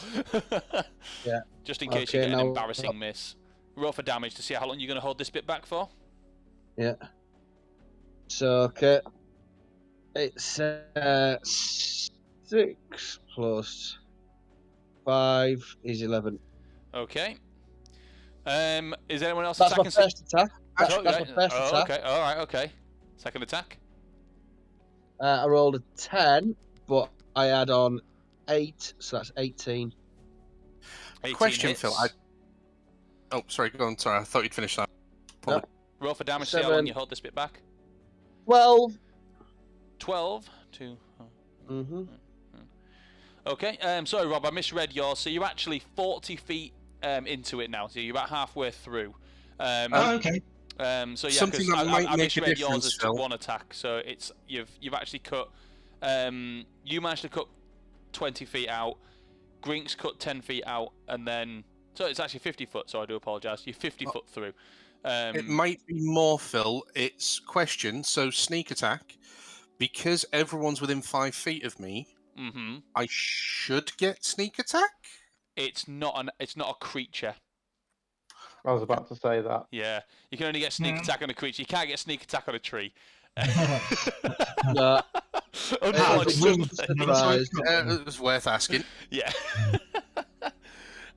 Yeah. Just in case Okay, you get an now- embarrassing miss. Roll for damage to see how long you're going to hold this bit back for. Yeah. So, okay. It's 6 plus 5 is 11. Okay. Is anyone else That's my attacking? first attack. That's Oh, my right. first Oh, attack. okay. All right. Okay. Second attack. I rolled a 10, but I add on 8, so that's 18. 18 Question, hits. Phil. Oh, sorry. Go on. Sorry, I thought you'd finished that. No. Roll for damage. See how long 7. you hold this bit back. 12. 12 to. Mm-hmm. Okay. Sorry, Rob. I misread yours. So you're actually 40 feet into it now. So you're about halfway through. Oh, okay. So yeah, Something because that I might make a misread yours difference, as to Phil. one attack. So it's you've actually cut. You managed to cut 20 feet out. Grink's cut 10 feet out, and then so it's actually 50 foot. So I do apologise. You're 50 foot through. It might be more, Phil. It's question. So sneak attack, because everyone's within 5 feet of me. Mm-hmm. I should get sneak attack. It's not a creature. I was about to say that. Yeah, you can only get sneak attack on a creature. You can't get sneak attack on a tree. No. Unfortunately. Surprised. It was worth asking. Yeah.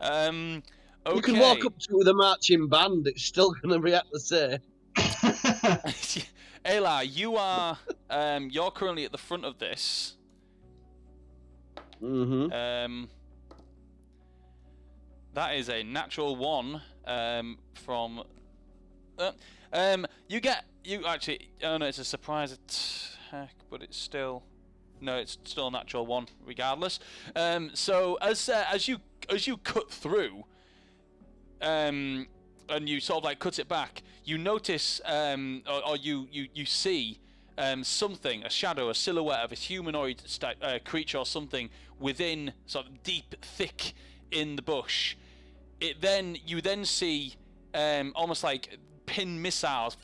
Okay. You can walk up to it with a marching band, it's still going to react the same. Ayla, you are you're currently at the front of this. Mm-hmm. That is a natural 1 from. You actually. Oh no, it's a surprise attack, but it's still. No, it's still a natural 1, regardless. So as you cut through, and you sort of like cut it back, you notice, or you see something, a shadow, a silhouette of a humanoid creature or something within, sort of deep, thick in the bush. You then see almost like pin missiles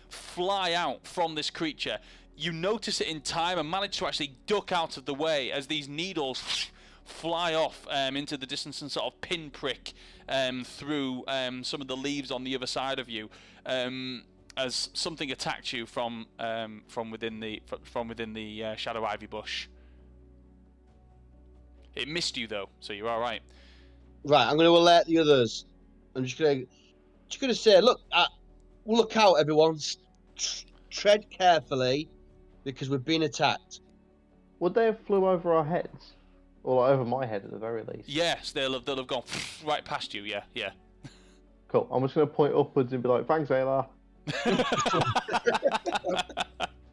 fly out from this creature. You notice it in time and manage to actually duck out of the way as these needles fly off into the distance and sort of pinprick through some of the leaves on the other side of you, as something attacked you from within the shadow ivy bush. It missed you though, so you're all right. Right, I'm going to alert the others. I'm just going to say, look out, everyone. Tread carefully, because we've been attacked. Would they have flew over our heads? Or like, over my head at the very least? Yes, they'll have gone right past you, yeah. Cool. I'm just going to point upwards and be like, thanks, Ayla.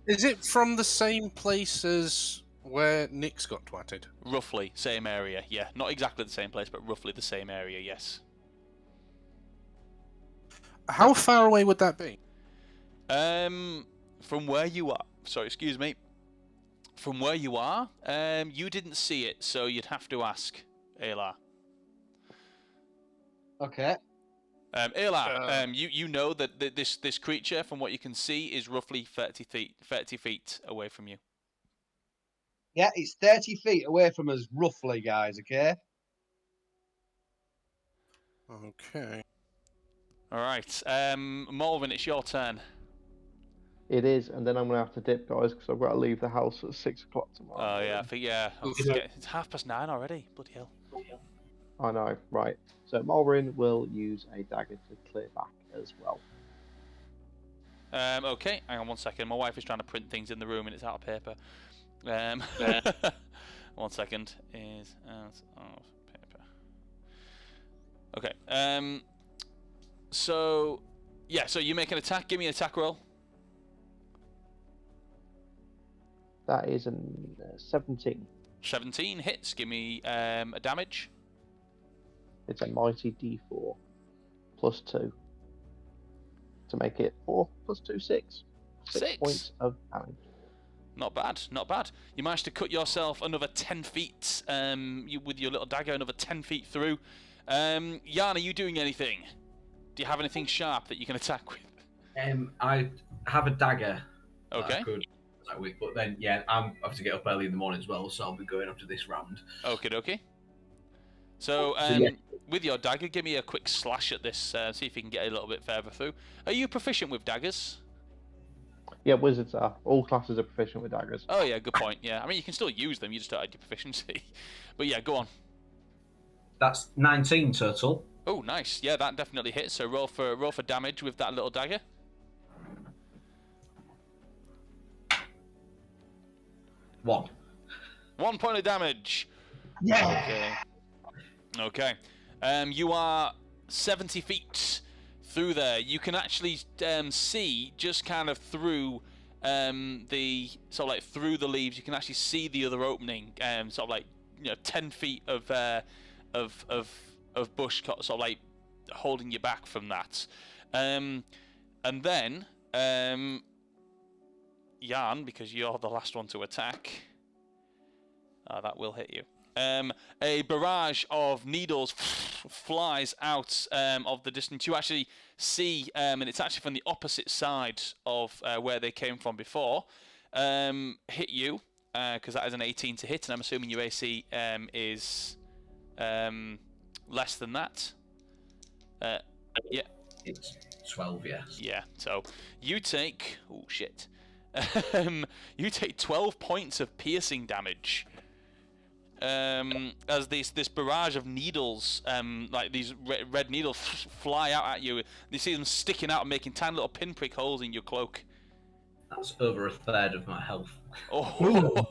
Is it from the same place as where Nick's got twatted? Roughly, same area, yeah. Not exactly the same place, but roughly the same area, yes. How far away would that be? From where you are... Sorry, excuse me. From where you are, you didn't see it, so you'd have to ask Ayla. Okay. Ayla, you know that this creature, from what you can see, is roughly 30 feet away from you. Yeah, it's 30 feet away from us, roughly, guys, okay? Okay. All right. Malvin, it's your turn. It is, and then I'm going to have to dip, guys, because I've got to leave the house at 6 o'clock tomorrow. Oh, yeah. I think, yeah. It's 9:30 already. Bloody hell. I know, right. So Malrin will use a dagger to clear back as well. Okay, hang on 1 second. My wife is trying to print things in the room and it's out of paper. 1 second. Is out of paper. Okay. So, yeah, so you make an attack. Give me an attack roll. That is a 17. 17 hits. Give me a damage. It's a mighty D4 plus 2 to make it 4 plus 2, 6. 6 points of damage. Not bad, not bad. You managed to cut yourself another 10 feet with your little dagger, another 10 feet through. Jan, are you doing anything? Do you have anything sharp that you can attack with? I have a dagger. Okay. That I could attack with, but then, yeah, I have to get up early in the morning as well, so I'll be going up to this round. Okay. So, with your dagger, give me a quick slash at this, see if you can get a little bit further through. Are you proficient with daggers? Yeah, wizards are. All classes are proficient with daggers. Oh yeah, good point. Yeah, I mean you can still use them. You just don't have your proficiency. But yeah, go on. That's 19 total. Oh, nice. Yeah, that definitely hits. So roll for damage with that little dagger. 1. 1 point of damage. Yeah. Okay. You are 70 feet through there. You can actually see just kind of through the through the leaves. You can actually see the other opening. 10 feet of bush, sort of like holding you back from that. And then Jan, because you're the last one to attack. That will hit you. A barrage of needles flies out of the distance. You actually see, and it's actually from the opposite side of where they came from before, hit you, because that is an 18 to hit, and I'm assuming your AC is less than that. Yeah. It's 12, yes. Yeah, so you take... Oh, shit. You take 12 points of piercing damage. As this barrage of needles, like these red needles, fly out at you. You see them sticking out and making tiny little pinprick holes in your cloak. That's over a third of my health. Oh,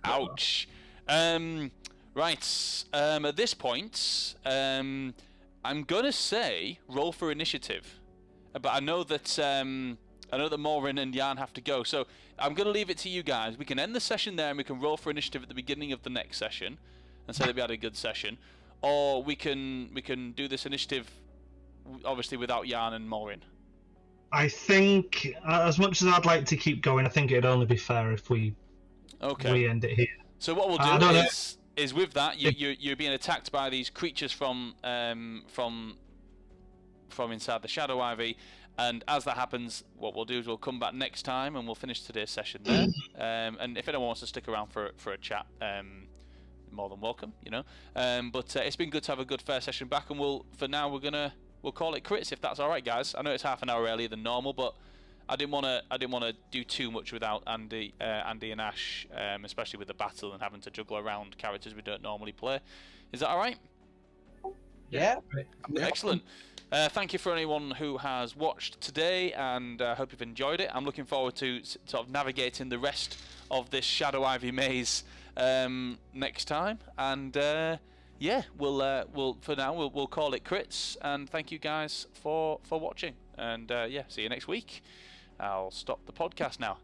ouch. Right. At this point, I'm gonna say roll for initiative, but I know that Maureen and Jan have to go, so I'm going to leave it to you guys. We can end the session there and we can roll for initiative at the beginning of the next session and say that we had a good session, or we can do this initiative obviously without Jan and Maureen. I think, as much as I'd like to keep going, I think it'd only be fair if we end it here. So what we'll do is with that, you're being attacked by these creatures from inside the Shadow Ivy. And as that happens, what we'll do is we'll come back next time and we'll finish today's session there. And if anyone wants to stick around for a chat, more than welcome, you know. But it's been good to have a good fair session back, and we'll call it crits if that's all right, guys. I know it's half an hour earlier than normal, but I didn't want to do too much without Andy and Ash, especially with the battle and having to juggle around characters we don't normally play. Is that all right? Yeah. Excellent. Thank you for anyone who has watched today, and I hope you've enjoyed it. I'm looking forward to sort of navigating the rest of this Shadow Ivy maze next time. And we'll for now we'll call it crits. And thank you guys for watching. And see you next week. I'll stop the podcast now.